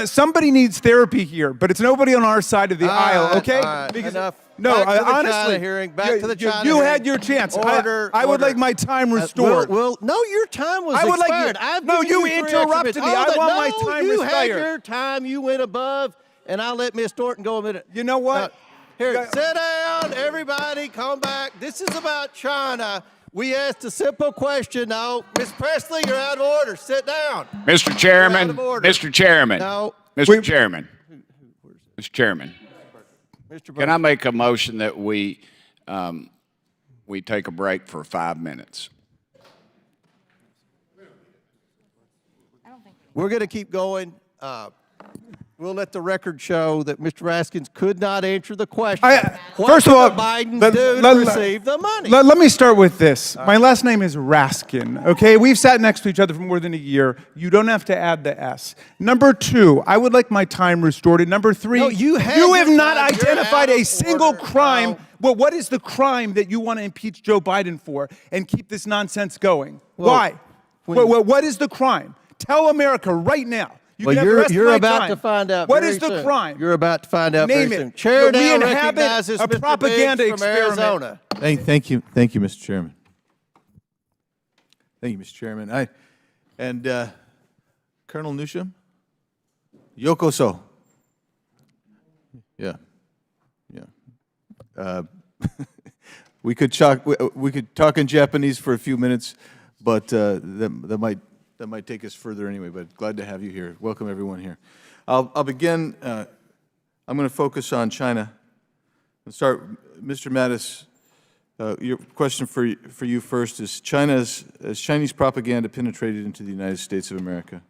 Somebody needs therapy here, but it's nobody on our side of the aisle, okay? All right, Because enough. no, Back to the honestly, China hearing. Back to the China you hearing. had your chance. Order. I would order. like my time restored. Well, no, your time was I would like expired. you- I've no, given you three interrupted extra me. minutes. I want my No, time you had restored. your time. You went above, and I let Miss Thornton go a minute. You know what? Here, sit down, everybody. Come back. This is about China. We asked a simple question. No, Miss Presley, you're out of order. Sit down. Mr. Chairman, You're out of order. Mr. Chairman, No. Mr. Chairman, Mr. Chairman, Mr. can I make a motion that we take a break for 5 minutes? We're going to keep going. We'll let the record show that Mr. Raskins could not answer the question. First of all, did the Bidens do to receive the money? Let me start with this. My last name is Raskin, okay? We've sat next to each other for more than a year. You don't have to add the S. Number two, I would like my time restored. And number three, No, you have not your time. You're identified out a of single order. crime. No. Well, what is the crime that you want to impeach Joe Biden for and keep this nonsense going? Well, Why? What is the crime? Tell America right now. You Well, can have the rest of you're my about time. to find out. What very is the soon. crime? You're about to find out Name very it. soon. Chair We now inhabit recognizes a Mr. propaganda Biggs from experiment. Arizona. Thank you, Mr. Chairman. Thank you, Mr. Chairman. Colonel Newsham, Yokoso. Yeah. We could talk in Japanese for a few minutes, but that might take us further anyway. But glad to have you here. Welcome everyone here. I'll begin. I'm going to focus on China. Let's start, Mr. Mattis. Your question for you first is: has Chinese propaganda penetrated into the United States of America?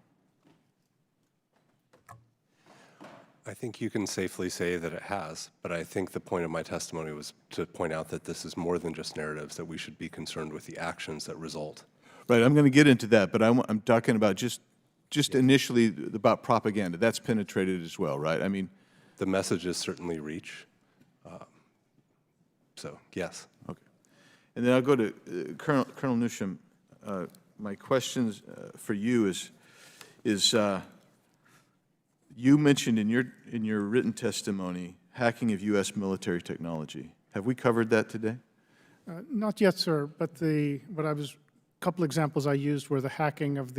I think you can safely say that it has, but I think the point of my testimony was to point out that this is more than just narratives, that we should be concerned with the actions that result. Right, I'm going to get into that, but I'm talking about just initially about propaganda. That's penetrated as well, right? I mean, the messages certainly reach. So, yes. Okay. And then I'll go to Colonel Newsham. my questions for you is you mentioned in your written testimony hacking of U.S. military technology. Have we covered that today? Not yet, sir, but couple examples I used were the hacking of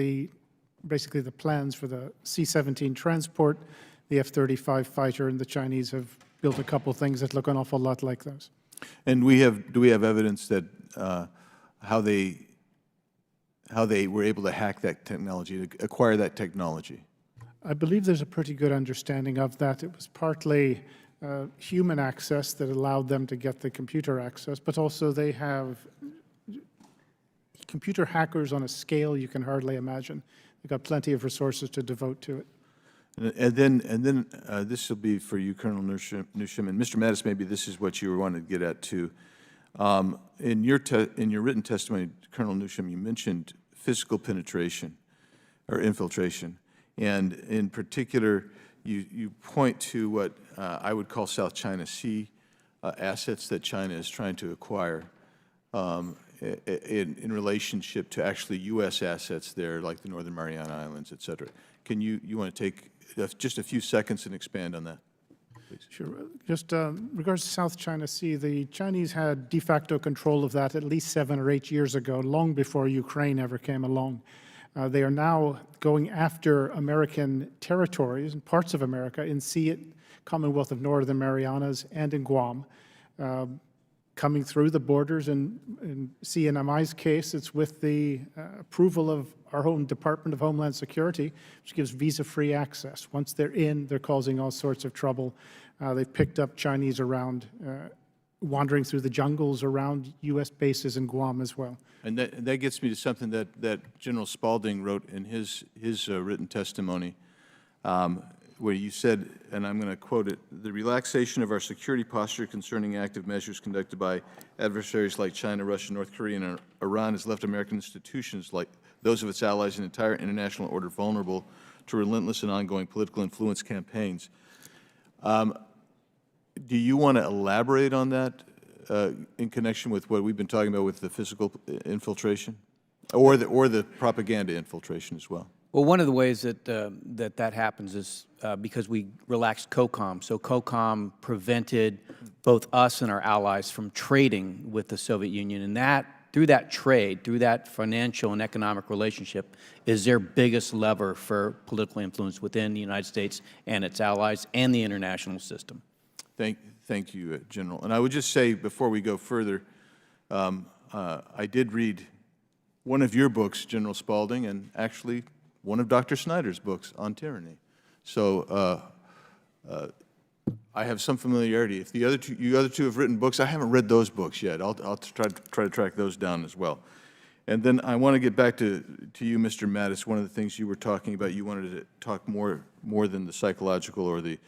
basically the plans for the C-17 transport, the F-35 fighter, and the Chinese have built a couple things that look an awful lot like those. And do we have evidence that how they were able to hack that technology, to acquire that technology? I believe there's a pretty good understanding of that. It was partly human access that allowed them to get the computer access, but also they have computer hackers on a scale you can hardly imagine. They've got plenty of resources to devote to it. And then this will be for you, Colonel Newsham, and Mr. Mattis, maybe this is what you wanted to get at too. In your written testimony, Colonel Newsham, you mentioned physical penetration or infiltration, and in particular, you point to what I would call South China Sea assets that China is trying to acquire in relationship to actually U.S. assets there, like the Northern Mariana Islands, et cetera. Can you want to take just a few seconds and expand on that, please? Sure. Just regards to South China Sea, the Chinese had de facto control of that at least 7 or 8 years ago, long before Ukraine ever came along. They are now going after American territories and parts of America in Commonwealth of Northern Marianas and in Guam, coming through the borders. In CNMI's case, it's with the approval of our own Department of Homeland Security, which gives visa-free access. Once they're in, they're causing all sorts of trouble. They've picked up Chinese around, wandering through the jungles around U.S. bases in Guam as well. And that gets me to something that General Spalding wrote in his written testimony, where you said, and I'm going to quote it, "The relaxation of our security posture concerning active measures conducted by adversaries like China, Russia, North Korea, and Iran has left American institutions like those of its allies and entire international order vulnerable to relentless and ongoing political influence campaigns." Do you want to elaborate on that in connection with what we've been talking about with the physical infiltration, or the propaganda infiltration as well? Well, one of the ways that that happens is because we relaxed COCOM. So COCOM prevented both us and our allies from trading with the Soviet Union, and through that trade, through that financial and economic relationship, is their biggest lever for political influence within the United States and its allies and the international system. Thank you, General. And I would just say, before we go further, I did read one of your books, General Spalding, and actually one of Dr. Snyder's books on tyranny. So I have some familiarity. If you other two have written books, I haven't read those books yet. I'll try to track those down as well. And then I want to get back to you, Mr. Mattis. One of the things you were talking about, you wanted to talk more than the psychological or the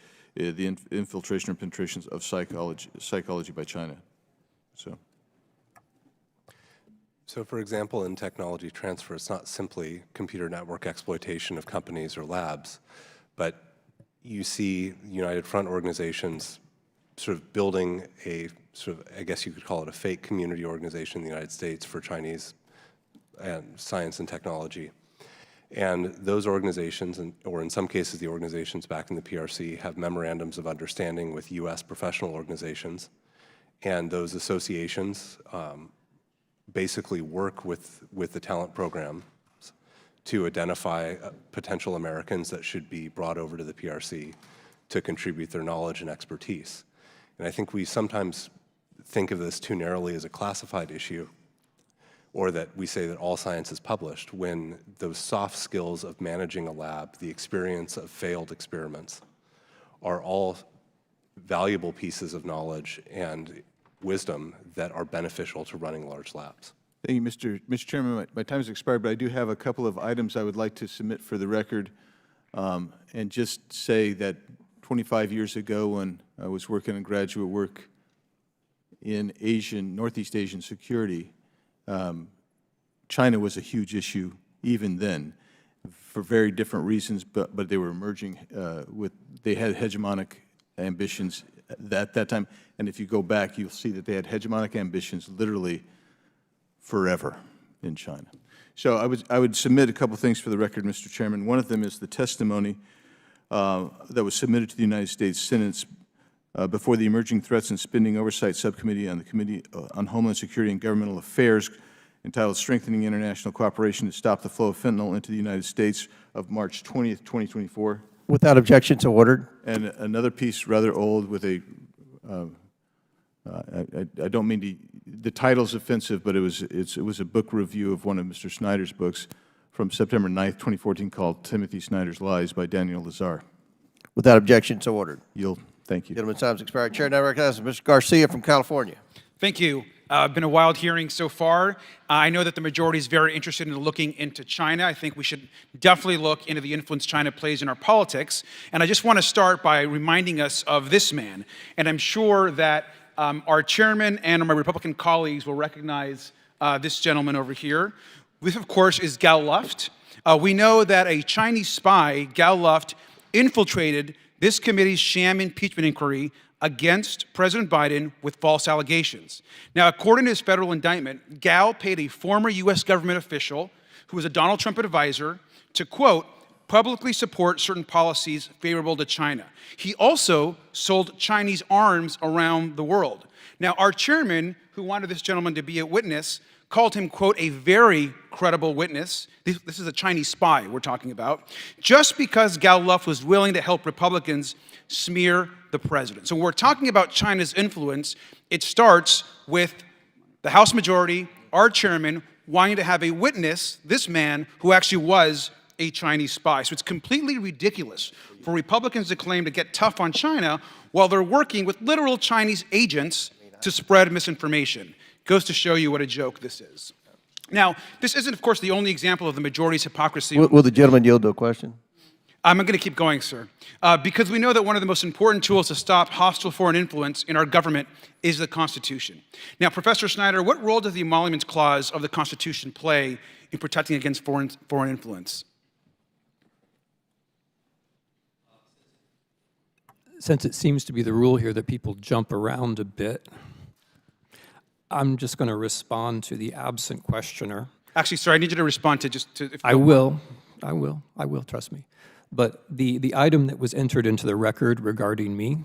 infiltration or penetrations of psychology by China. So for example, in technology transfer, it's not simply computer network exploitation of companies or labs, but you see United Front organizations sort of building a sort of, I guess you could call it a fake community organization in the United States for Chinese science and technology. And those organizations, or in some cases the organizations back in the PRC, have memorandums of understanding with U.S. professional organizations. And those associations basically work with the talent program to identify potential Americans that should be brought over to the PRC to contribute their knowledge and expertise. And I think we sometimes think of this too narrowly as a classified issue, or that we say that all science is published, when those soft skills of managing a lab, the experience of failed experiments, are all valuable pieces of knowledge and wisdom that are beneficial to running large labs. Thank you, Mr. Chairman. My time has expired, but I do have a couple of items I would like to submit for the record, and just say that 25 years ago, when I was working on graduate work in Northeast Asian security, China was a huge issue even then, for very different reasons, but they were emerging they had hegemonic ambitions at that time. And if you go back, you'll see that they had hegemonic ambitions literally forever in China. So I would submit a couple things for the record, Mr. Chairman. One of them is the testimony that was submitted to the United States Senate before the Emerging Threats and Spending Oversight Subcommittee on the Committee on Homeland Security and Governmental Affairs, entitled Strengthening International Cooperation to Stop the Flow of Fentanyl into the United States, of March 20th, 2024. Without objection, so ordered. And another piece, rather old, with a, I don't mean to, the title's offensive, but it was a book review of one of Mr. Snyder's books from September 9th, 2014, called Timothy Snyder's Lies by Daniel Lazar. Without objection, so ordered. Yield. Thank you. Gentleman's time's expired. Chair now recognizes Mr. Garcia from California. Thank you. Been a wild hearing so far. I know that the majority is very interested in looking into China. I think we should definitely look into the influence China plays in our politics. And I just want to start by reminding us of this man. And I'm sure that our chairman and my Republican colleagues will recognize this gentleman over here. This, of course, is Gao Luft. We know that a Chinese spy, Gao Luft, infiltrated this committee's sham impeachment inquiry against President Biden with false allegations. Now, according to his federal indictment, Gao paid a former U.S. government official who was a Donald Trump advisor to, quote, publicly support certain policies favorable to China. He also sold Chinese arms around the world. Now, our chairman, who wanted this gentleman to be a witness, called him, quote, a very credible witness. This is a Chinese spy we're talking about, just because Gao Luft was willing to help Republicans smear the president. So when we're talking about China's influence, it starts with the House majority, our chairman, wanting to have a witness, this man, who actually was a Chinese spy. So it's completely ridiculous for Republicans to claim to get tough on China while they're working with literal Chinese agents to spread misinformation. Goes to show you what a joke this is. Now, this isn't, of course, the only example of the majority's hypocrisy. Will the gentleman yield to a question? I'm going to keep going, sir, because we know that one of the most important tools to stop hostile foreign influence in our government is the Constitution. Now, Professor Snyder, what role does the Emoluments Clause of the Constitution play in protecting against foreign influence? Since it seems to be the rule here that people jump around a bit, I'm just going to respond to the absent questioner. Actually, sir, I need you to respond to just to... I will, trust me. But the item that was entered into the record regarding me,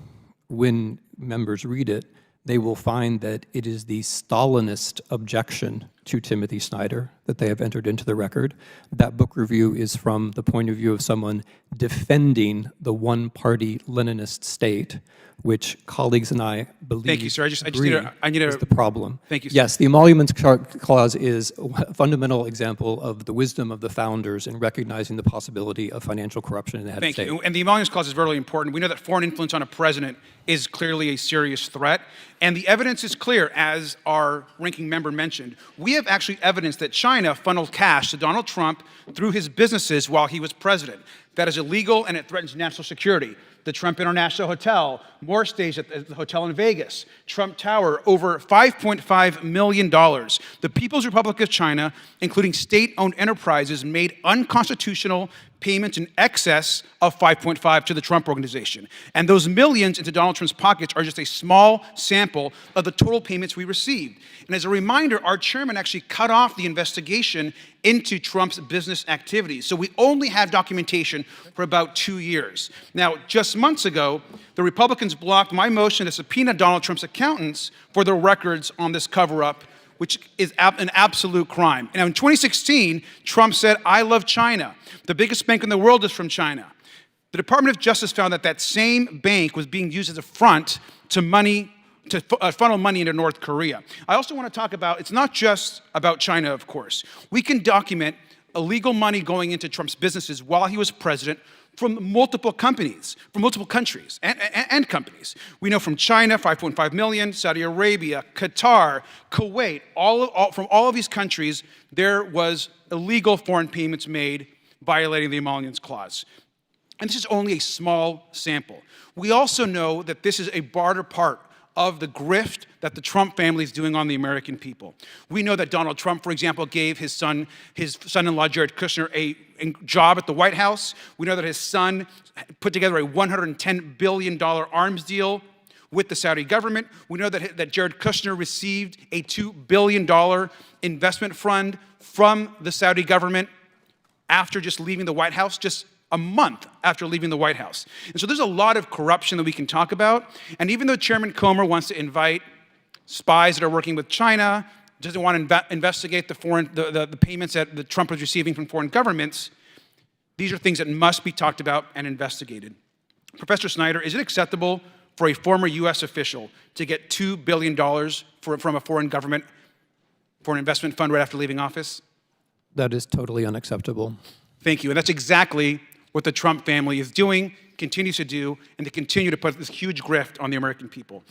when members read it, they will find that it is the Stalinist objection to Timothy Snyder that they have entered into the record. That book review is from the point of view of someone defending the one-party Leninist state, which colleagues and I believe Thank you, sir. I need is the problem. Thank you, sir. Yes, the Emoluments Clause is a fundamental example of the wisdom of the founders in recognizing the possibility of financial corruption in the head of state. Thank you. And the Emoluments Clause is very important. We know that foreign influence on a president is clearly a serious threat. And the evidence is clear, as our ranking member mentioned. We have actually evidence that China funneled cash to Donald Trump through his businesses while he was president. That is illegal, and it threatens national security. The Trump International Hotel, more stays at the hotel in Vegas, Trump Tower, over $5.5 million. The People's Republic of China, including state-owned enterprises, made unconstitutional payments in excess of 5.5 to the Trump Organization. And those millions into Donald Trump's pockets are just a small sample of the total payments we received. And as a reminder, our chairman actually cut off the investigation into Trump's business activities. So we only have documentation for about 2 years. Now, just months ago, the Republicans blocked my motion to subpoena Donald Trump's accountants for their records on this cover-up, which is an absolute crime. Now, in 2016, Trump said, "I love China. The biggest bank in the world is from China." The Department of Justice found that that same bank was being used as a front to funnel money into North Korea. I also want to talk about, it's not just about China, of course. We can document illegal money going into Trump's businesses while he was president from multiple companies, from multiple countries and companies. We know from China, 5.5 million, Saudi Arabia, Qatar, Kuwait, from all of these countries, there was illegal foreign payments made violating the Emoluments Clause. And this is only a small sample. We also know that this is a broader part of the grift that the Trump family is doing on the American people. We know that Donald Trump, for example, gave his son-in-law Jared Kushner a job at the White House. We know that his son put together a $110 billion arms deal. with the Saudi government. We know that Jared Kushner received a $2 billion investment fund from the Saudi government after just leaving the White House, just a month after leaving the White House. And so there's a lot of corruption that we can talk about. And even though Chairman Comer wants to invite spies that are working with China, doesn't want to investigate the payments that Trump was receiving from foreign governments, these are things that must be talked about and investigated. Professor Snyder, is it acceptable for a former U.S. official to get $2 billion from a foreign government for an investment fund right after leaving office? That is totally unacceptable. Thank you. And that's exactly what the Trump family is doing, continues to do, and to continue to put this huge grift on the American people.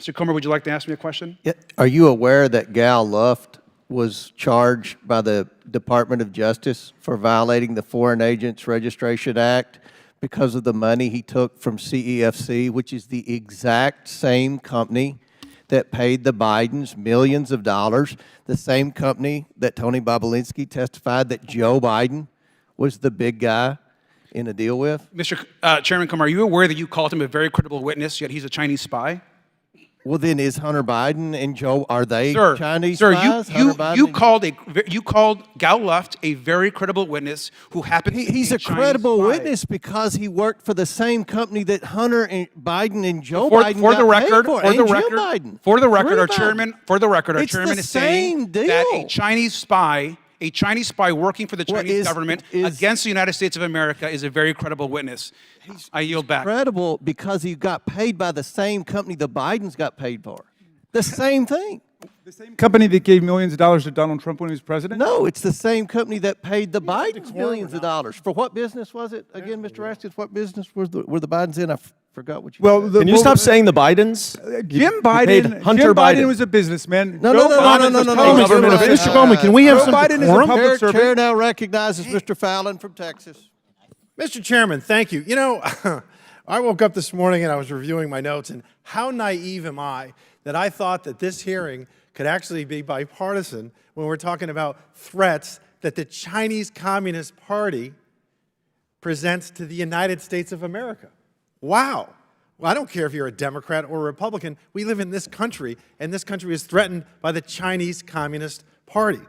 Mr. Comer, would you like to ask me a question? Yeah. Are you aware that Gal Luft was charged by the Department of Justice for violating the Foreign Agents Registration Act because of the money he took from CEFC, which is the exact same company that paid the Bidens millions of dollars, the same company that Tony Bobulinski testified that Joe Biden was the big guy in a deal with? Mr. Chairman Comer, are you aware that you called him a very credible witness, yet he's a Chinese spy? Well, then is Hunter Biden and Joe, are they Chinese sir, spies? you called Gal Luft a very credible witness who happens to be He's a Chinese credible spy. witness because he worked for the same company that Hunter and Biden and Joe For Biden the got record, paid for, for and the Jill record, Biden. for the record, Three our Biden. chairman, for the record, our It's chairman the is saying same deal. that a Chinese spy working for the Chinese government against the United States of America is a very credible witness. I yield back. Credible because he got paid by the same company the Bidens got paid for. The same thing. The same company that gave millions of dollars to Donald Trump when he was president? No, it's the same company that paid the Bidens millions of dollars. For what business was it? Again, Mr. Raskin, what business were the Bidens in? I forgot what you said. Can you stop saying the Bidens? Jim Biden. Hunter Jim Biden Biden was a businessman. No. Mr. Comer, can we have some Biden is a decorum? public servant. Chair now recognizes Mr. Fallon from Texas. Mr. Chairman, thank you. You know, I woke up this morning and I was reviewing my notes, and how naive am I that I thought that this hearing could actually be bipartisan when we're talking about threats that the Chinese Communist Party presents to the United States of America. Wow. Well, I don't care if you're a Democrat or a Republican. We live in this country, and this country is threatened by the Chinese Communist Party.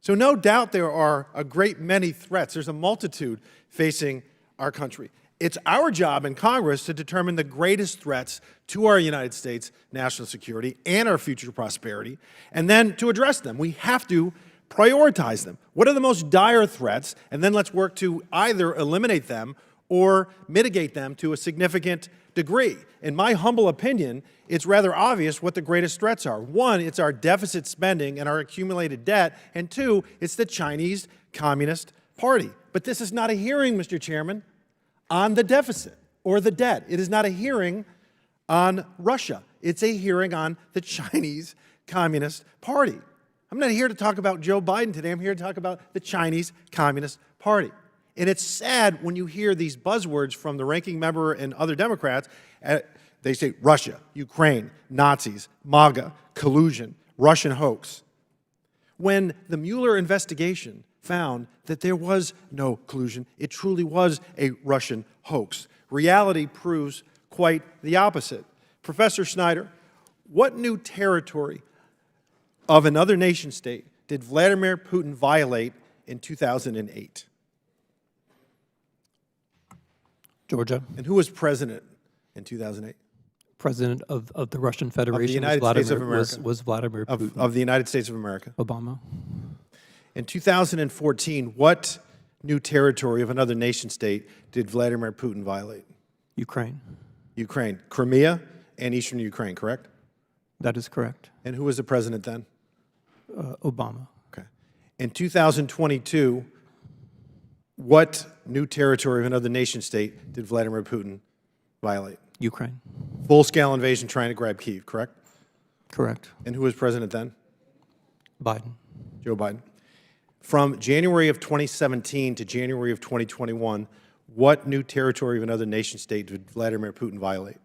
So no doubt there are a great many threats. There's a multitude facing our country. It's our job in Congress to determine the greatest threats to our United States national security and our future prosperity, and then to address them. We have to prioritize them. What are the most dire threats? And then let's work to either eliminate them or mitigate them to a significant degree. In my humble opinion, it's rather obvious what the greatest threats are. One, it's our deficit spending and our accumulated debt, and two, it's the Chinese Communist Party. But this is not a hearing, Mr. Chairman, on the deficit or the debt. It is not a hearing on Russia. It's a hearing on the Chinese Communist Party. I'm not here to talk about Joe Biden today. I'm here to talk about the Chinese Communist Party. And it's sad when you hear these buzzwords from the ranking member and other Democrats. They say Russia, Ukraine, Nazis, MAGA, collusion, Russian hoax. When the Mueller investigation found that there was no collusion, it truly was a Russian hoax. Reality proves quite the opposite. Professor Snyder, what new territory of another nation state did Vladimir Putin violate in 2008? Georgia. And who was president in 2008? President of the Russian Federation Of the United States of America. was Vladimir Putin. Of the United States of America. Obama. In 2014, what new territory of another nation state did Vladimir Putin violate? Ukraine. Ukraine. Crimea and eastern Ukraine, correct? That is correct. And who was the president then? Obama. Okay. In 2022, what new territory of another nation state did Vladimir Putin violate? Ukraine. Full-scale invasion trying to grab Kyiv, correct? Correct. And who was president then? Biden. Joe Biden. From January of 2017 to January of 2021, what new territory of another nation state did Vladimir Putin violate?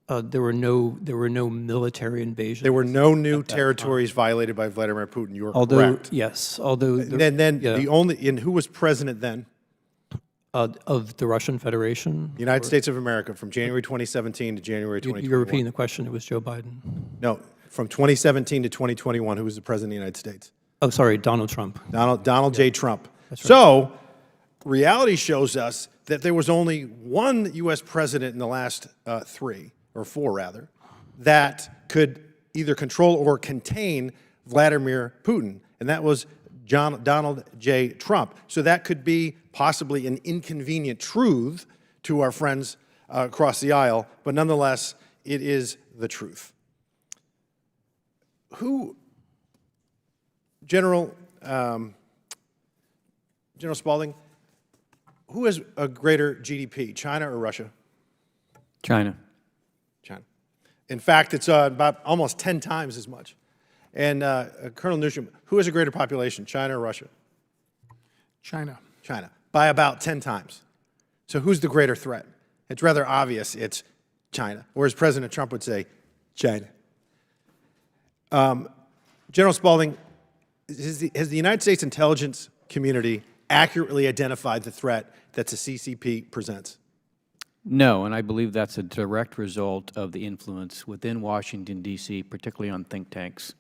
There were no military invasions. There were no new territories violated by Vladimir Putin. You are although, correct. Yes, although And who was president then? Of the Russian Federation? United States of America from January 2017 to January 2021. You're repeating the question. It was Joe Biden. No, from 2017 to 2021, who was the President of the United States? Oh, sorry, Donald Trump. Donald J. Trump. That's right. So, reality shows us that there was only one U.S. president in the last 3, or 4 rather, that could either control or contain Vladimir Putin, and that was Donald J. Trump. So that could be possibly an inconvenient truth to our friends across the aisle, but nonetheless, it is the truth. General Spalding, who has a greater GDP, China or Russia? China. China. In fact, it's about almost 10 times as much. And Colonel Newsham, who has a greater population, China or Russia? China. China, by about 10 times. So who's the greater threat? It's rather obvious it's China, whereas President Trump would say China. General Spalding, has the United States intelligence community accurately identified the threat that the CCP presents? No, and I believe that's a direct result of the influence within Washington, D.C., particularly on think tanks.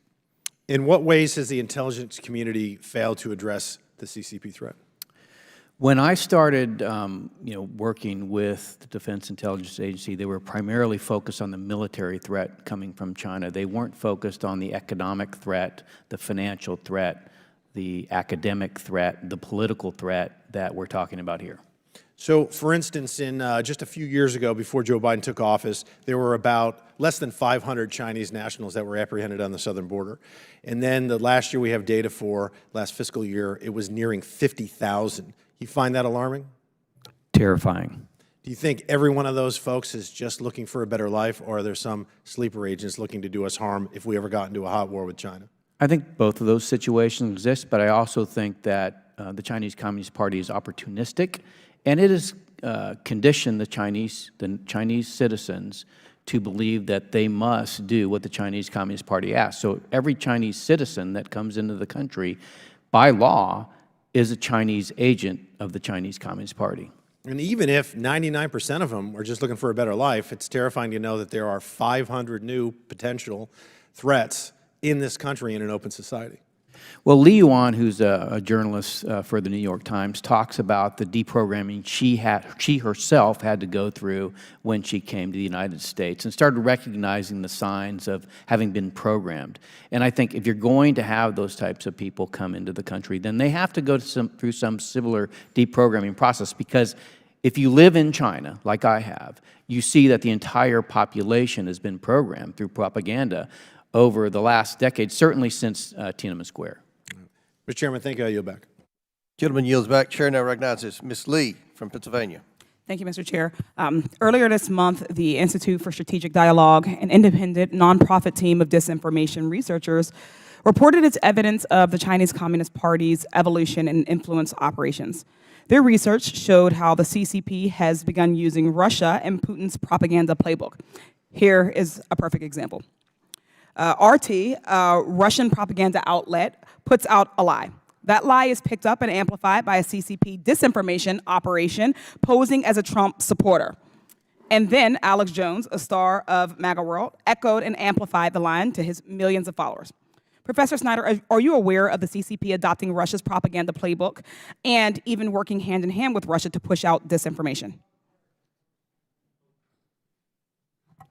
In what ways has the intelligence community failed to address the CCP threat? When I started working with the Defense Intelligence Agency, they were primarily focused on the military threat coming from China. They weren't focused on the economic threat, the financial threat, the academic threat, the political threat that we're talking about here. So, for instance, in just a few years ago, before Joe Biden took office, there were about less than 500 Chinese nationals that were apprehended on the southern border. And then the last year we have data for, last fiscal year, it was nearing 50,000. You find that alarming? Terrifying. Do you think every one of those folks is just looking for a better life, or are there some sleeper agents looking to do us harm if we ever got into a hot war with China? I think both of those situations exist, but I also think that the Chinese Communist Party is opportunistic, and it has conditioned the Chinese citizens to believe that they must do what the Chinese Communist Party asks. So every Chinese citizen that comes into the country, by law, is a Chinese agent of the Chinese Communist Party. And even if 99% of them are just looking for a better life, it's terrifying to know that there are 500 new potential threats in this country in an open society. Well, Li Yuan, who's a journalist for the New York Times, talks about the deprogramming she herself had to go through when she came to the United States and started recognizing the signs of having been programmed. And I think if you're going to have those types of people come into the country, then they have to go through some similar deprogramming process, because if you live in China, like I have, you see that the entire population has been programmed through propaganda over the last decade, certainly since Tiananmen Square. Mr. Chairman, thank you. I yield back. Gentleman yields back. Chair now recognizes Ms. Lee from Pennsylvania. Thank you, Mr. Chair. Earlier this month, the Institute for Strategic Dialogue, an independent nonprofit team of disinformation researchers, reported its evidence of the Chinese Communist Party's evolution and influence operations. Their research showed how the CCP has begun using Russia and Putin's propaganda playbook. Here is a perfect example. RT, a Russian propaganda outlet, puts out a lie. That lie is picked up and amplified by a CCP disinformation operation posing as a Trump supporter. And then Alex Jones, a star of MAGA World, echoed and amplified the line to his millions of followers. Professor Snyder, are you aware of the CCP adopting Russia's propaganda playbook and even working hand in hand with Russia to push out disinformation?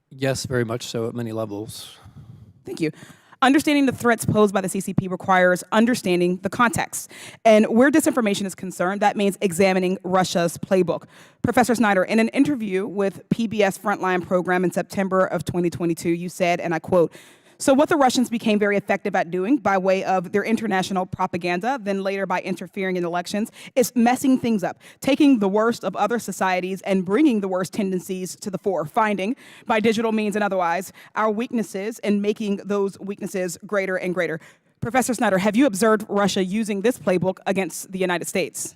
Yes, very much so at many levels. Thank you. Understanding the threats posed by the CCP requires understanding the context. And where disinformation is concerned, that means examining Russia's playbook. Professor Snyder, in an interview with PBS Frontline program in September of 2022, you said, and I quote, "So what the Russians became very effective at doing by way of their international propaganda, then later by interfering in elections, is messing things up, taking the worst of other societies and bringing the worst tendencies to the fore, finding, by digital means and otherwise, our weaknesses and making those weaknesses greater and greater." Professor Snyder, have you observed Russia using this playbook against the United States?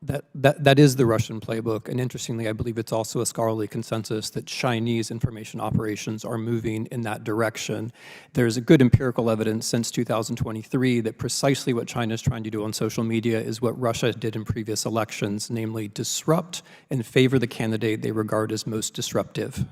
That is the Russian playbook, and interestingly, I believe it's also a scholarly consensus that Chinese information operations are moving in that direction. There's a good empirical evidence since 2023 that precisely what China is trying to do on social media is what Russia did in previous elections, namely disrupt and favor the candidate they regard as most disruptive.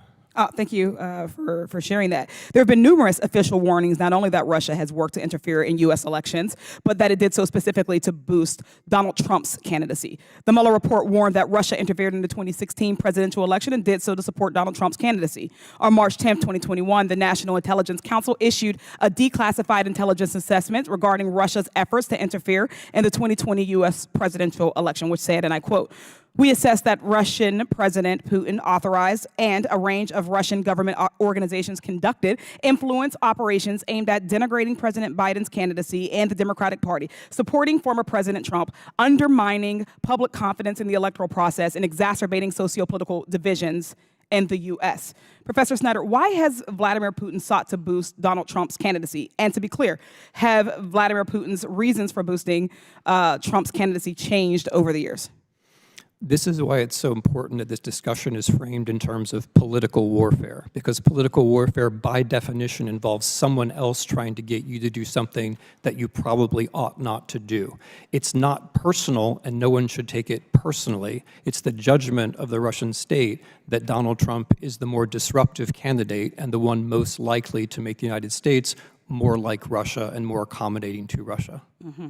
Thank you for sharing that. There have been numerous official warnings, not only that Russia has worked to interfere in U.S. elections, but that it did so specifically to boost Donald Trump's candidacy. The Mueller report warned that Russia interfered in the 2016 presidential election and did so to support Donald Trump's candidacy. On March 10, 2021, the National Intelligence Council issued a declassified intelligence assessment regarding Russia's efforts to interfere in the 2020 U.S. presidential election, which said, and I quote, "We assess that Russian President Putin authorized and a range of Russian government organizations conducted influence operations aimed at denigrating President Biden's candidacy and the Democratic Party, supporting former President Trump, undermining public confidence in the electoral process, and exacerbating sociopolitical divisions in the U.S." Professor Snyder, why has Vladimir Putin sought to boost Donald Trump's candidacy? And to be clear, have Vladimir Putin's reasons for boosting Trump's candidacy changed over the years? This is why it's so important that this discussion is framed in terms of political warfare, because political warfare by definition involves someone else trying to get you to do something that you probably ought not to do. It's not personal, and no one should take it personally. It's the judgment of the Russian state that Donald Trump is the more disruptive candidate and the one most likely to make the United States more like Russia and more accommodating to Russia. Mm-hmm.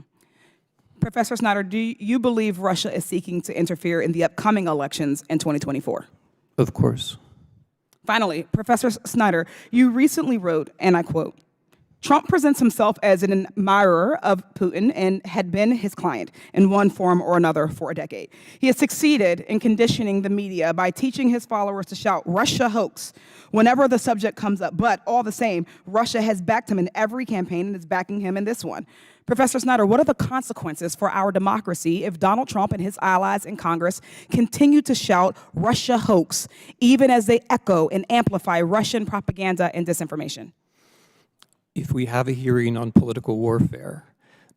Professor Snyder, do you believe Russia is seeking to interfere in the upcoming elections in 2024? Of course. Finally, Professor Snyder, you recently wrote, and I quote, "Trump presents himself as an admirer of Putin and had been his client in one form or another for a decade. He has succeeded in conditioning the media by teaching his followers to shout, 'Russia hoax,' whenever the subject comes up. But all the same, Russia has backed him in every campaign and is backing him in this one. Professor Snyder, what are the consequences for our democracy if Donald Trump and his allies in Congress continue to shout Russia hoax, even as they echo and amplify Russian propaganda and disinformation?" If we have a hearing on political warfare,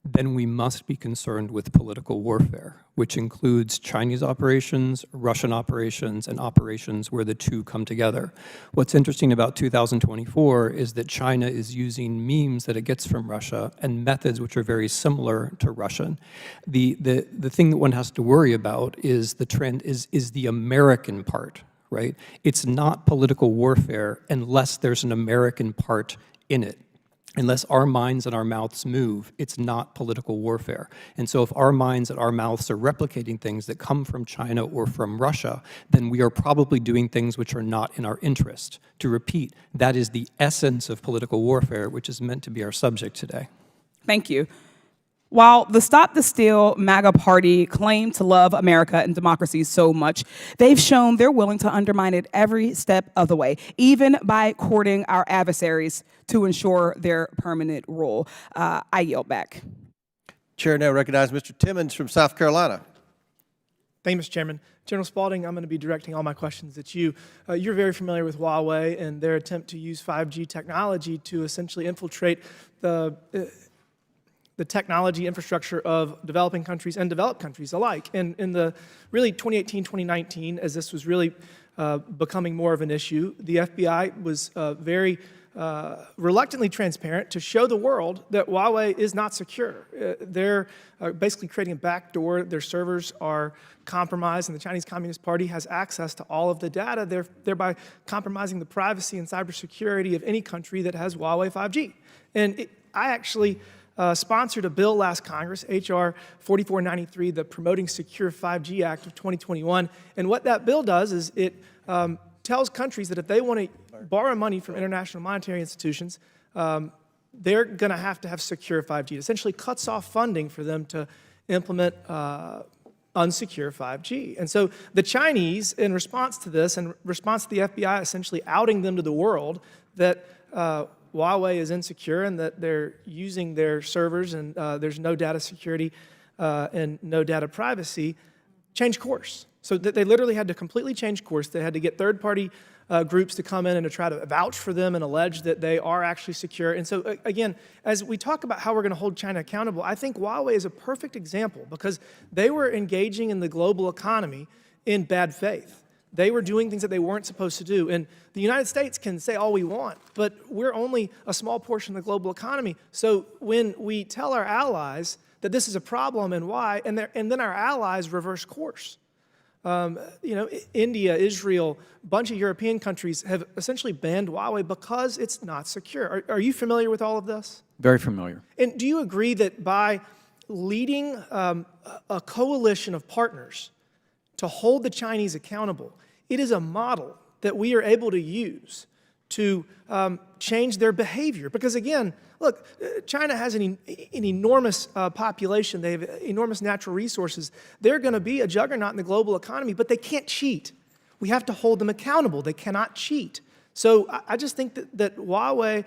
then we must be concerned with political warfare, which includes Chinese operations, Russian operations, and operations where the two come together. What's interesting about 2024 is that China is using memes that it gets from Russia and methods which are very similar to Russian. The thing that one has to worry about is the trend is the American part, right? It's not political warfare unless there's an American part in it. Unless our minds and our mouths move, it's not political warfare. And so if our minds and our mouths are replicating things that come from China or from Russia, then we are probably doing things which are not in our interest. To repeat, that is the essence of political warfare, which is meant to be our subject today. Thank you. While the Stop the Steal MAGA party claimed to love America and democracy so much, they've shown they're willing to undermine it every step of the way, even by courting our adversaries to ensure their permanent rule. I yield back. Chair now recognizes Mr. Timmons from South Carolina. Thank you, Mr. Chairman. General Spalding, I'm going to be directing all my questions at you. You're very familiar with Huawei and their attempt to use 5G technology to essentially infiltrate the technology infrastructure of developing countries and developed countries alike. And in the really 2018, 2019, as this was really becoming more of an issue, the FBI was very reluctantly transparent to show the world that Huawei is not secure. They're basically creating a backdoor. Their servers are compromised, and the Chinese Communist Party has access to all of the data, thereby compromising the privacy and cybersecurity of any country that has Huawei 5G. And I actually sponsored a bill last Congress, H.R. 4493, the Promoting Secure 5G Act of 2021. And what that bill does is it tells countries that if they want to borrow money from international monetary institutions, they're going to have secure 5G. It essentially cuts off funding for them to implement unsecure 5G. And so the Chinese, in response to this, in response to the FBI essentially outing them to the world that Huawei is insecure and that they're using their servers and there's no data security and no data privacy, changed course. So that they literally had to completely change course. They had to get third-party groups to come in and to try to vouch for them and allege that they are actually secure. And so, again, as we talk about how we're going to hold China accountable, I think Huawei is a perfect example because they were engaging in the global economy in bad faith. They were doing things that they weren't supposed to do. And the United States can say all we want, but we're only a small portion of the global economy. So when we tell our allies that this is a problem and why, and then our allies reverse course. India, Israel, a bunch of European countries have essentially banned Huawei because it's not secure. Are you familiar with all of this? Very familiar. And do you agree that by leading a coalition of partners to hold the Chinese accountable, it is a model that we are able to use to change their behavior? Because again, look, China has an enormous population. They have enormous natural resources. They're going to be a juggernaut in the global economy, but they can't cheat. We have to hold them accountable. They cannot cheat. So I just think that Huawei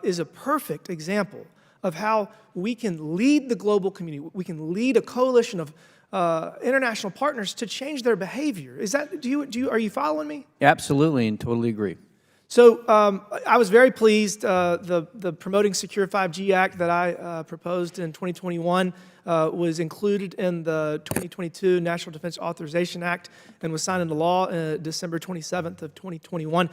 is a perfect example of how we can lead the global community. We can lead a coalition of international partners to change their behavior. Is that, are you following me? Absolutely, and totally agree. So I was very pleased. The Promoting Secure 5G Act that I proposed in 2021 was included in the 2022 National Defense Authorization Act and was signed into law December 27th of 2021.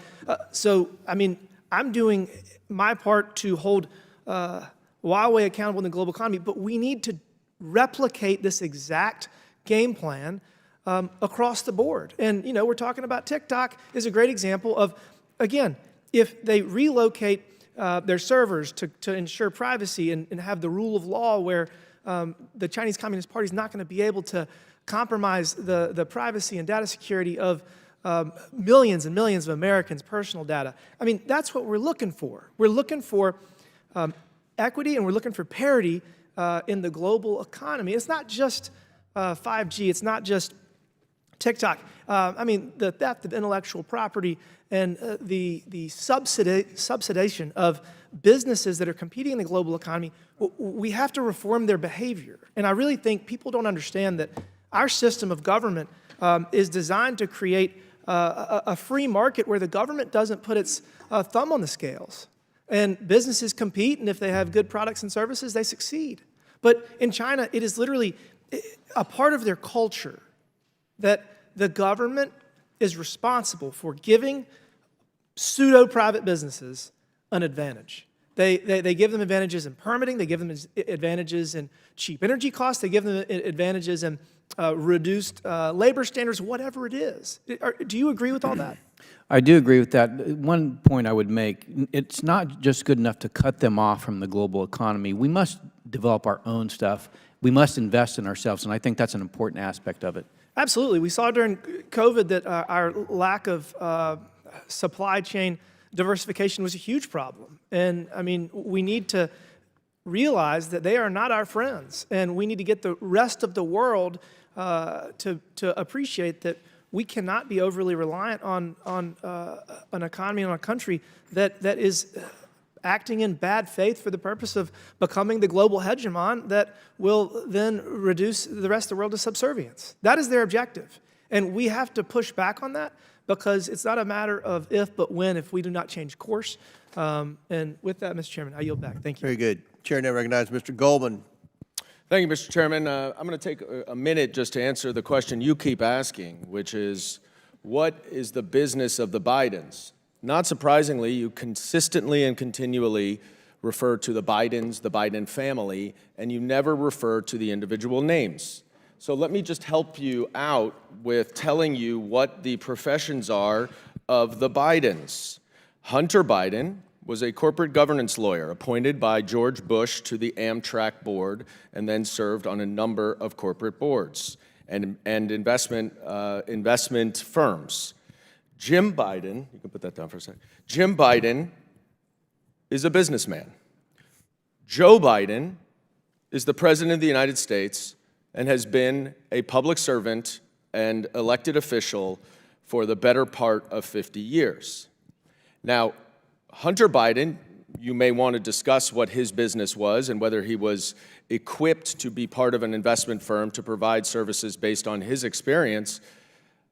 So, I mean, I'm doing my part to hold Huawei accountable in the global economy, but we need to replicate this exact game plan across the board. And, we're talking about TikTok is a great example of, again, if they relocate their servers to ensure privacy and have the rule of law where the Chinese Communist Party is not going to be able to compromise the privacy and data security of millions and millions of Americans' personal data. I mean, that's what we're looking for. We're looking for equity and we're looking for parity in the global economy. It's not just 5G. It's not just TikTok. I mean, the theft of intellectual property and the subsidization of businesses that are competing in the global economy, we have to reform their behavior. And I really think people don't understand that our system of government is designed to create a free market where the government doesn't put its thumb on the scales. And businesses compete, and if they have good products and services, they succeed. But in China, it is literally a part of their culture that the government is responsible for giving pseudo-private businesses an advantage. They give them advantages in permitting, they give them advantages in cheap energy costs, they give them advantages in reduced labor standards, whatever it is. Do you agree with all that? I do agree with that. One point I would make, it's not just good enough to cut them off from the global economy. We must develop our own stuff. We must invest in ourselves, and I think that's an important aspect of it. Absolutely. We saw during COVID that our lack of supply chain diversification was a huge problem. And, I mean, we need to realize that they are not our friends, and we need to get the rest of the world to appreciate that we cannot be overly reliant on an economy and on a country that is acting in bad faith for the purpose of becoming the global hegemon that will then reduce the rest of the world to subservience. That is their objective. And we have to push back on that because it's not a matter of if, but when, if we do not change course. And with that, Mr. Chairman, I yield back. Thank you. Very good. Chair now recognizes Mr. Goldman. Thank you, Mr. Chairman. I'm going to take a minute just to answer the question you keep asking, which is, what is the business of the Bidens? Not surprisingly, you consistently and continually refer to the Bidens, the Biden family, and you never refer to the individual names. So let me just help you out with telling you what the professions are of the Bidens. Hunter Biden was a corporate governance lawyer appointed by George Bush to the Amtrak board and then served on a number of corporate boards and investment firms. Jim Biden, you can put that down for a second. Jim Biden is a businessman. Joe Biden is the President of the United States and has been a public servant and elected official for the better part of 50 years. Now, Hunter Biden, you may want to discuss what his business was and whether he was equipped to be part of an investment firm to provide services based on his experience.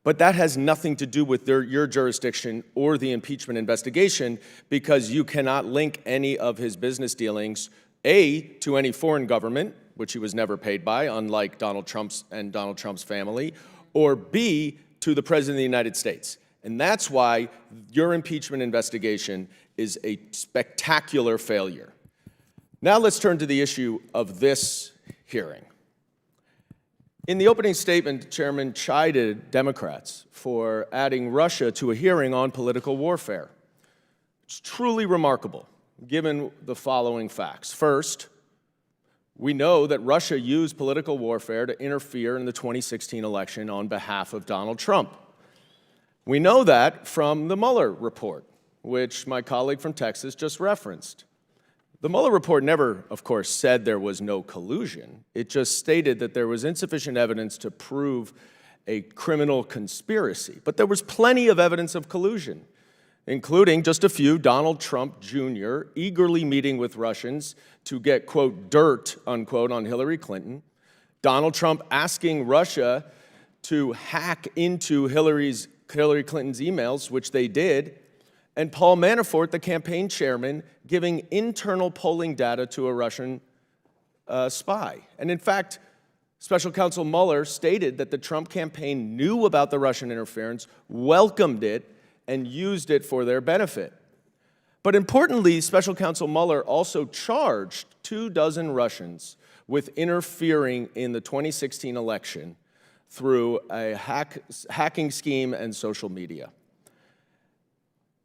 But that has nothing to do with your jurisdiction or the impeachment investigation, because you cannot link any of his business dealings, A, to any foreign government, which he was never paid by, unlike Donald Trump's and Donald Trump's family, or B, to the President of the United States. And that's why your impeachment investigation is a spectacular failure. Now let's turn to the issue of this hearing. In the opening statement, the chairman chided Democrats for adding Russia to a hearing on political warfare. It's truly remarkable, given the following facts. First, we know that Russia used political warfare to interfere in the 2016 election on behalf of Donald Trump. We know that from the Mueller report, which my colleague from Texas just referenced. The Mueller report never, of course, said there was no collusion. It just stated that there was insufficient evidence to prove a criminal conspiracy. But there was plenty of evidence of collusion, including just a few, Donald Trump Jr. eagerly meeting with Russians to get, quote, dirt, unquote, on Hillary Clinton, Donald Trump asking Russia to hack into Hillary Clinton's emails, which they did, and Paul Manafort, the campaign chairman, giving internal polling data to a Russian spy. And in fact, Special Counsel Mueller stated that the Trump campaign knew about the Russian interference, welcomed it, and used it for their benefit. But importantly, Special Counsel Mueller also charged 24 Russians with interfering in the 2016 election through a hacking scheme and social media.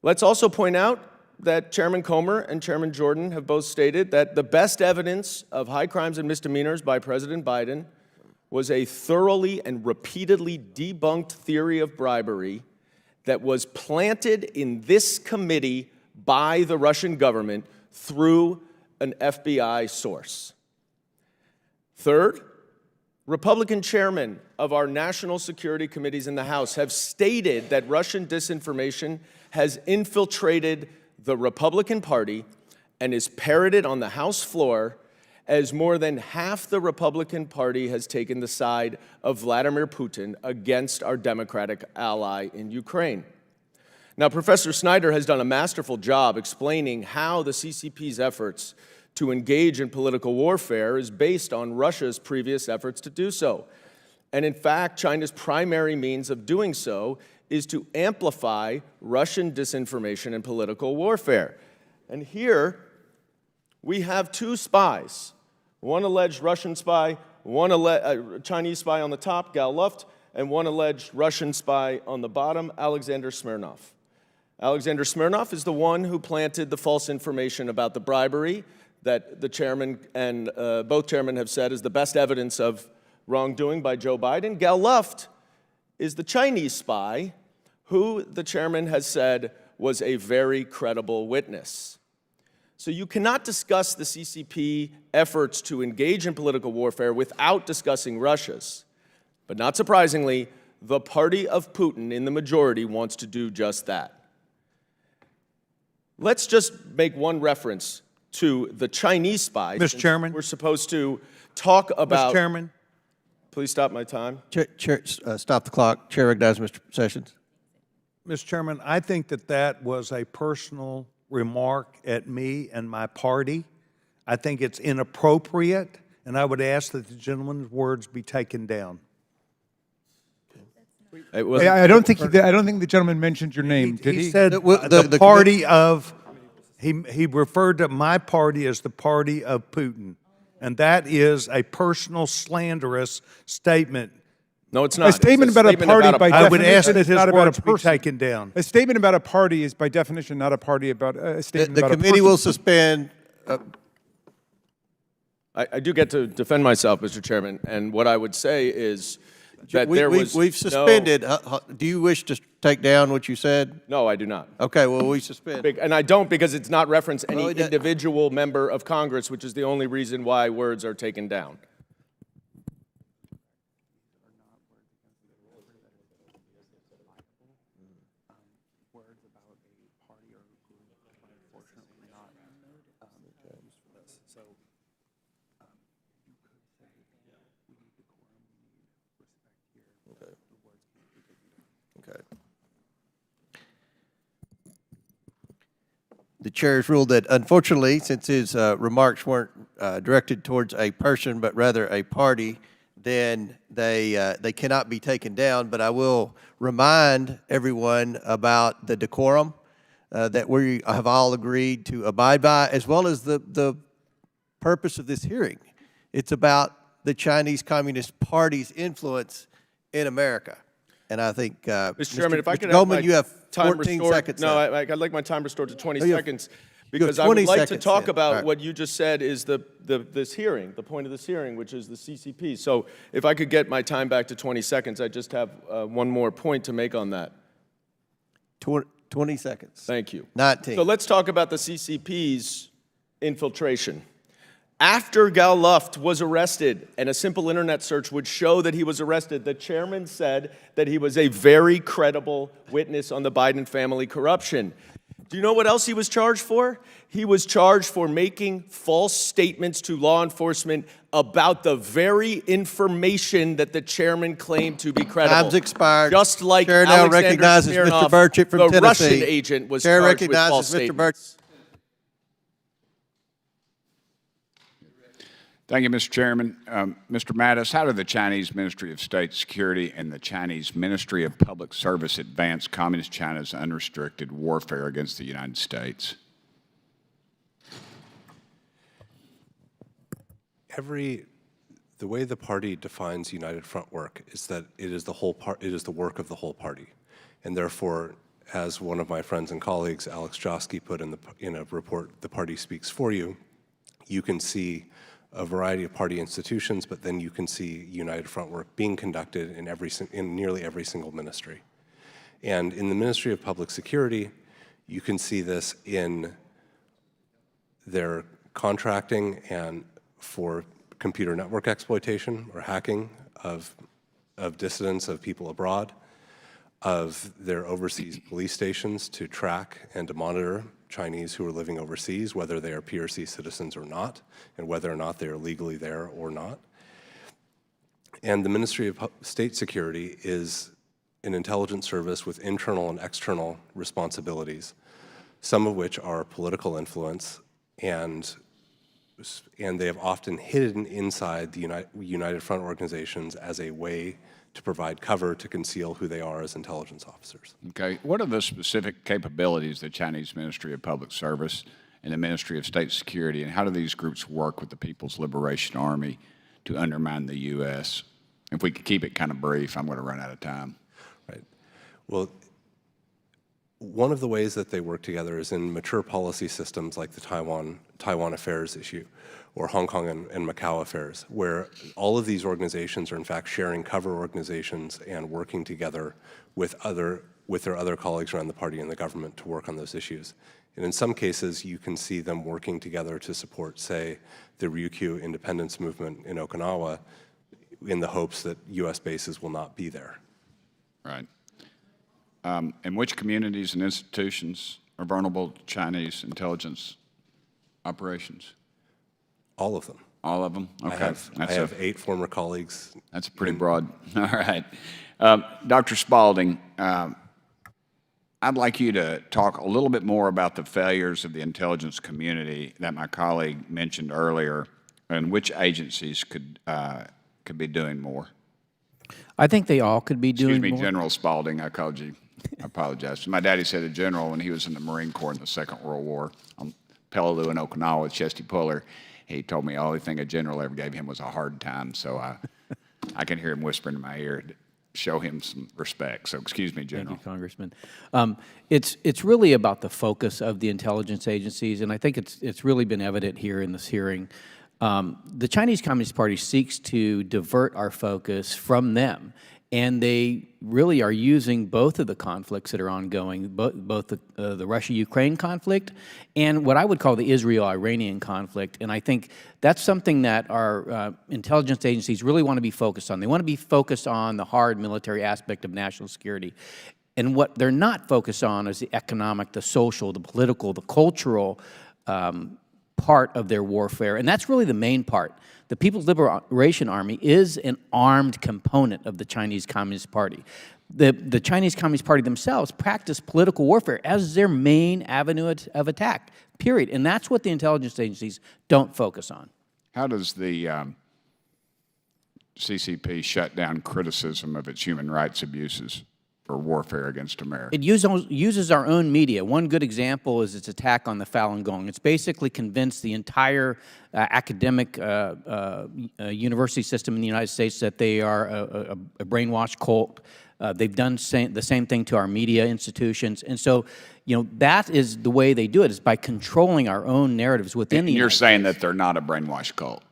Let's also point out that Chairman Comer and Chairman Jordan have both stated that the best evidence of high crimes and misdemeanors by President Biden was a thoroughly and repeatedly debunked theory of bribery that was planted in this committee by the Russian government through an FBI source. Third, Republican chairmen of our national security committees in the House have stated that Russian disinformation has infiltrated the Republican Party and is parroted on the House floor, as more than half the Republican Party has taken the side of Vladimir Putin against our Democratic ally in Ukraine. Now, Professor Snyder has done a masterful job explaining how the CCP's efforts to engage in political warfare is based on Russia's previous efforts to do so. And in fact, China's primary means of doing so is to amplify Russian disinformation and political warfare. And here we have two spies, one alleged Russian spy, one Chinese spy on the top, Gal Luft, and one alleged Russian spy on the bottom, Alexander Smirnov. Alexander Smirnov is the one who planted the false information about the bribery that the chairman and both chairmen have said is the best evidence of wrongdoing by Joe Biden. Gal Luft is the Chinese spy who the chairman has said was a very credible witness. So you cannot discuss the CCP efforts to engage in political warfare without discussing Russia's. But not surprisingly, the party of Putin in the majority wants to do just that. Let's just make one reference to the Chinese spy. Mr. Chairman. We're supposed to talk about... Mr. Chairman. Please stop my time. Chair, stop the clock. Chair recognizes Mr. Sessions. Mr. Chairman, I think that that was a personal remark at me and my party. I think it's inappropriate, and I would ask that the gentleman's words be taken down. I don't think the gentleman mentioned your name, did he? He said the party of, he referred to my party as the party of Putin, and that is a personal slanderous statement. No, it's not. A statement about a party by definition I would ask that his not about words a be person. taken down. A statement about a party is by definition not a party about a statement about a person. The committee will suspend. I do get to defend myself, Mr. Chairman, and what I would say is that We've suspended. Do you wish to take down what you said? No, I do not. Okay, well, we suspend. And I don't, because it's not referenced any individual member of Congress, which is the only reason why words are taken down. the chair has ruled that unfortunately, since his remarks weren't directed towards a person but rather a party, then they cannot be taken down. But I will remind everyone about the decorum that we have all agreed to abide by, as well as the purpose of this hearing. It's about the Chinese Communist Party's influence in America. And I think, Mr. Chairman, if I could Goldman, have you have time 14 restored. seconds. No, I'd like my time restored to 20 No, you have- seconds you have because I would 20 like to seconds talk then. about All right. what you just said is this hearing, the point of this hearing, which is the CCP. So if I could get my time back to 20 seconds, I just have one more point to make on that. 20 seconds. Thank you. 19. So let's talk about the CCP's infiltration. After Gal Luft was arrested, and a simple internet search would show that he was arrested, the chairman said that he was a very credible witness on the Biden family corruption. Do you know what else he was charged for? He was charged for making false statements to law enforcement about the very information that the chairman claimed to be credible. Time's expired. Just like Chair now Alexander recognizes Mr. Smirnov, Burchett from the Tennessee. Russian agent was Chair charged with recognizes false Mr. statements. Thank you, Mr. Chairman. Mr. Mattis, how do the Chinese Ministry of State Security and the Chinese Ministry of Public Service advance Communist China's unrestricted warfare against the United States? The way the party defines United Front work is that it is the whole it is the work of the whole party, and therefore, as one of my friends and colleagues, Alex Josky, put in a report, "The Party Speaks for You," you can see a variety of party institutions, but then you can see United Front work being conducted in nearly every single ministry. And in the Ministry of Public Security, you can see this in their contracting and for computer network exploitation or hacking of dissidents, of people abroad, of their overseas police stations to track and to monitor Chinese who are living overseas, whether they are PRC citizens or not, and whether or not they are legally there or not. And the Ministry of State Security is an intelligence service with internal and external responsibilities, some of which are political influence, and they have often hidden inside the United Front organizations as a way to provide cover to conceal who they are as intelligence officers. Okay. What are the specific capabilities of the Chinese Ministry of Public Service and the Ministry of State Security, and how do these groups work with the People's Liberation Army to undermine the U.S.? If we could keep it kind of brief, I'm going to run out of time. Right. Well, one of the ways that they work together is in mature policy systems like the Taiwan affairs issue, or Hong Kong and Macau affairs, where all of these organizations are in fact sharing cover organizations and working together with their other colleagues around the party and the government to work on those issues. And in some cases, you can see them working together to support, say, the Ryukyu independence movement in Okinawa in the hopes that U.S. bases will not be there. Right. And which communities and institutions are vulnerable to Chinese intelligence operations? All of them. All of them? Okay. I have 8 former colleagues. That's pretty broad. All right. Dr. Spalding, I'd like you to talk a little bit more about the failures of the intelligence community that my colleague mentioned earlier, and which agencies could be doing more. I think they all could be doing more. Excuse me, General Spalding, I called you. I apologize. My daddy said a general when he was in the Marine Corps in the Second World War on Peleliu in Okinawa with Chesty Puller. He told me the only thing a general ever gave him was a hard time, so I can hear him whispering in my ear to show him some respect. So excuse me, General. Thank you, Congressman. It's really about the focus of the intelligence agencies, and I think it's really been evident here in this hearing. The Chinese Communist Party seeks to divert our focus from them, and they really are using both of the conflicts that are ongoing, both the Russia-Ukraine conflict and what I would call the Israel-Iranian conflict. And I think that's something that our intelligence agencies really want to be focused on. They want to be focused on the hard military aspect of national security. And what they're not focused on is the economic, the social, the political, the cultural part of their warfare. And that's really the main part. The People's Liberation Army is an armed component of the Chinese Communist Party. The Chinese Communist Party themselves practice political warfare as their main avenue of attack, period. And that's what the intelligence agencies don't focus on. How does the CCP shut down criticism of its human rights abuses or warfare against America? It uses our own media. One good example is its attack on the Falun Gong. It's basically convinced the entire academic university system in the United States that they are a brainwashed cult. They've done the same thing to our media institutions. And so, you know, that is the way they do it, is by controlling our own narratives within the United States. You're saying that they're not a brainwashed cult?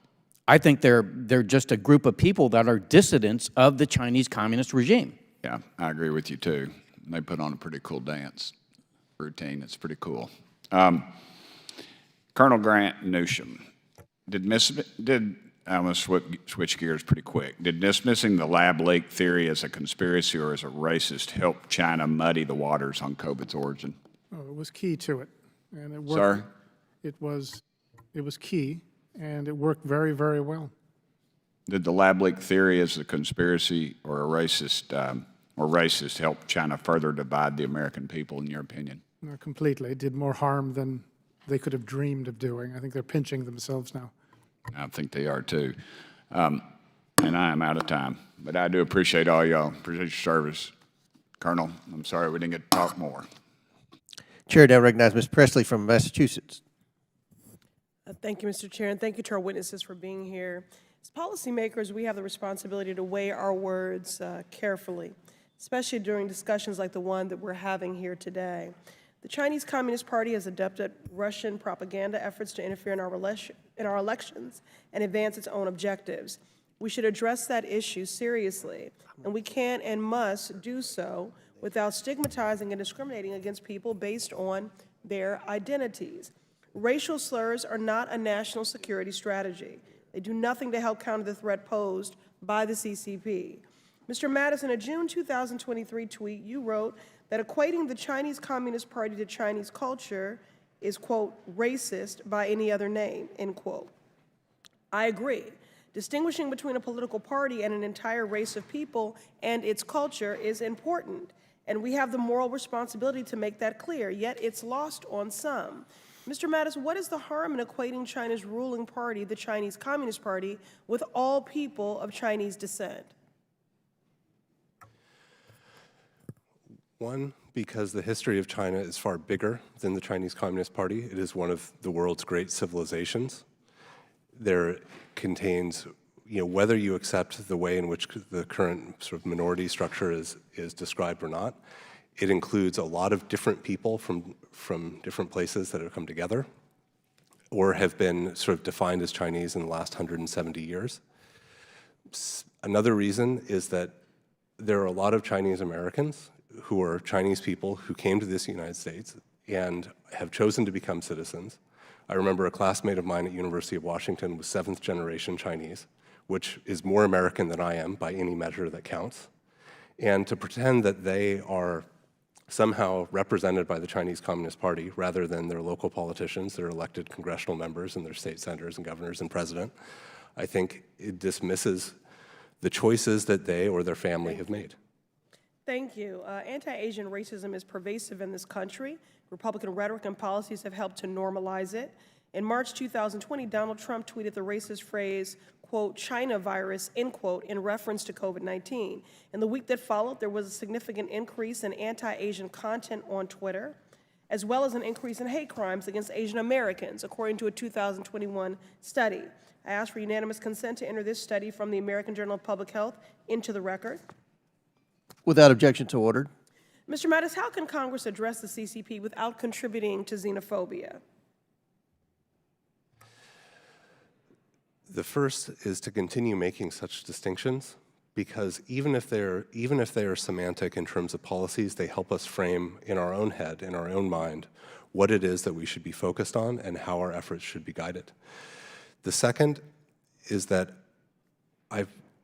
I think they're just a group of people that are dissidents of the Chinese Communist regime. Yeah, I agree with you too. They put on a pretty cool dance routine. It's pretty cool. Colonel Grant Newsham, I'm going to switch gears pretty quick. Did dismissing the lab leak theory as a conspiracy or as a racist help China muddy the waters on COVID's origin? Oh, it was key to it, and it worked. Sir? It was key, and it worked very, very well. Did the lab leak theory as a conspiracy or a racist help China further divide the American people, in your opinion? No, completely. It did more harm than they could have dreamed of doing. I think they're pinching themselves now. I think they are too. And I am out of time, but I do appreciate all y'all. Appreciate your service. Colonel, I'm sorry we didn't get to talk more. Chair now recognizes Ms. Presley from Massachusetts. Thank you, Mr. Chair, and thank you to our witnesses for being here. As policymakers, we have the responsibility to weigh our words carefully, especially during discussions like the one that we're having here today. The Chinese Communist Party has adopted Russian propaganda efforts to interfere in our elections and advance its own objectives. We should address that issue seriously, and we can and must do so without stigmatizing and discriminating against people based on their identities. Racial slurs are not a national security strategy. They do nothing to help counter the threat posed by the CCP. Mr. Mattis, in a June 2023 tweet, you wrote that equating the Chinese Communist Party to Chinese culture is, quote, racist by any other name, end quote. I agree. Distinguishing between a political party and an entire race of people and its culture is important, and we have the moral responsibility to make that clear, yet it's lost on some. Mr. Mattis, what is the harm in equating China's ruling party, the Chinese Communist Party, with all people of Chinese descent? One, because the history of China is far bigger than the Chinese Communist Party. It is one of the world's great civilizations. There contains, whether you accept the way in which the current sort of minority structure is described or not, it includes a lot of different people from different places that have come together or have been sort of defined as Chinese in the last 170 years. Another reason is that there are a lot of Chinese Americans who are Chinese people who came to this United States and have chosen to become citizens. I remember a classmate of mine at University of Washington was 7th generation Chinese, which is more American than I am by any measure that counts. And to pretend that they are somehow represented by the Chinese Communist Party rather than their local politicians, their elected congressional members and their state senators and governors and president, I think it dismisses the choices that they or their family have made. Thank you. Anti-Asian racism is pervasive in this country. Republican rhetoric and policies have helped to normalize it. In March 2020, Donald Trump tweeted the racist phrase, quote, China virus, end quote, in reference to COVID-19. In the week that followed, there was a significant increase in anti-Asian content on Twitter, as well as an increase in hate crimes against Asian Americans, according to a 2021 study. I ask for unanimous consent to enter this study from the American Journal of Public Health into the record. Without objection to ordered. Mr. Mattis, how can Congress address the CCP without contributing to xenophobia? The first is to continue making such distinctions, because even if they are semantic in terms of policies, they help us frame in our own head, in our own mind, what it is that we should be focused on and how our efforts should be guided. The second is that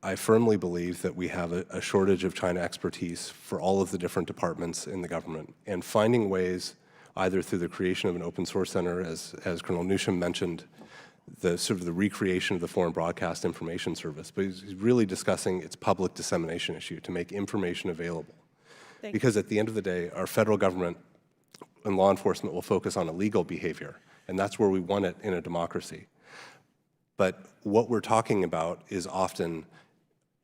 I firmly believe that we have a shortage of China expertise for all of the different departments in the government, and finding ways, either through the creation of an open source center, as Colonel Newsham mentioned, the sort of the recreation of the Foreign Broadcast Information Service, but he's really discussing its public dissemination issue to make information available. Because at the end of the day, our federal government and law enforcement will focus on illegal behavior, and that's where we want it in a democracy. But what we're talking about is often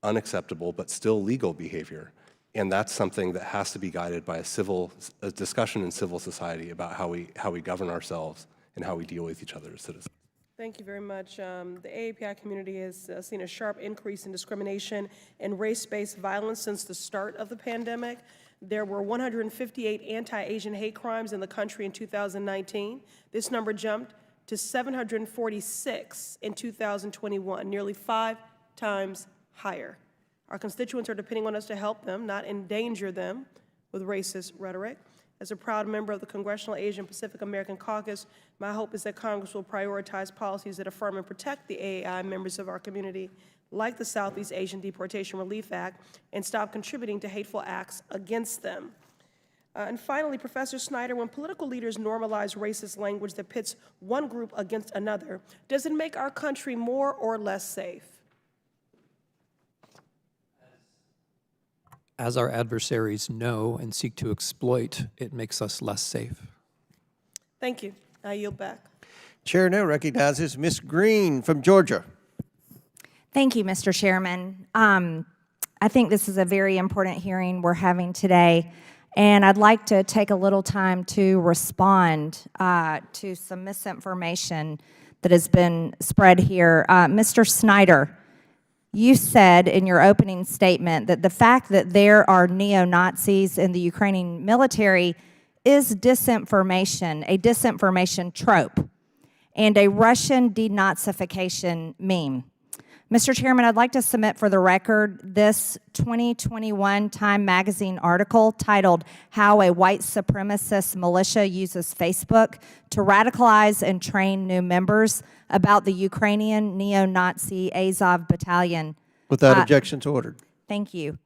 unacceptable but still legal behavior, and that's something that has to be guided by a discussion in civil society about how we govern ourselves and how we deal with each other as citizens. Thank you very much. The AAPI community has seen a sharp increase in discrimination and race-based violence since the start of the pandemic. There were 158 anti-Asian hate crimes in the country in 2019. This number jumped to 746 in 2021, nearly 5 times higher. Our constituents are depending on us to help them, not endanger them with racist rhetoric. As a proud member of the Congressional Asian Pacific American Caucus, my hope is that Congress will prioritize policies that affirm and protect the AAI members of our community, like the Southeast Asian Deportation Relief Act, and stop contributing to hateful acts against them. And finally, Professor Snyder, when political leaders normalize racist language that pits one group against another, does it make our country more or less safe? As our adversaries know and seek to exploit, it makes us less safe. Thank you. I yield back. Chair now recognizes Ms. Green from Georgia. Thank you, Mr. Chairman. I think this is a very important hearing we're having today, and I'd like to take a little time to respond to some misinformation that has been spread here. Mr. Snyder, you said in your opening statement that the fact that there are neo-Nazis in the Ukrainian military is disinformation, a disinformation trope, and a Russian denazification meme. Mr. Chairman, I'd like to submit for the record this 2021 Time magazine article titled "How a White Supremacist Militia Uses Facebook to Radicalize and Train New Members" about the Ukrainian neo-Nazi Azov Battalion. Without objection to ordered. Thank you.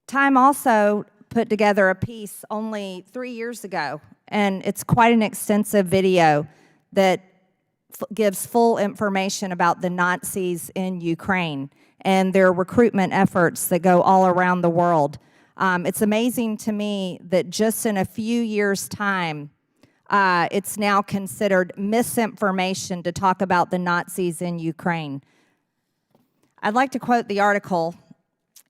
Time also put together a piece only 3 years ago, and it's quite an extensive video that gives full information about the Nazis in Ukraine and their recruitment efforts that go all around the world. It's amazing to me that just in a few years' time, it's now considered misinformation to talk about the Nazis in Ukraine. I'd like to quote the article.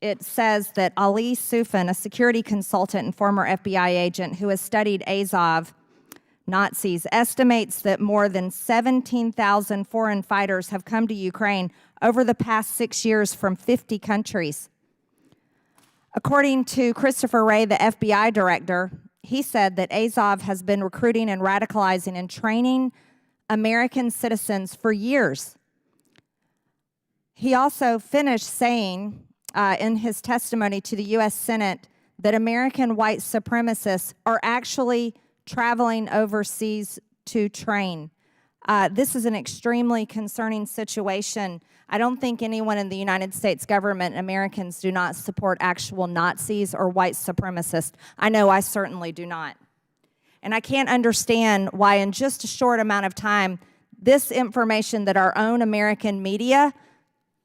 It says that Ali Sufan, a security consultant and former FBI agent who has studied Azov Nazis, estimates that more than 17,000 foreign fighters have come to Ukraine over the past 6 years from 50 countries. According to Christopher Wray, the FBI director, he said that Azov has been recruiting and radicalizing and training American citizens for years. He also finished saying in his testimony to the U.S. Senate that American white supremacists are actually traveling overseas to train. This is an extremely concerning situation. I don't think anyone in the United States government, Americans, do not support actual Nazis or white supremacists. I know I certainly do not. And I can't understand why in just a short amount of time, this information that our own American media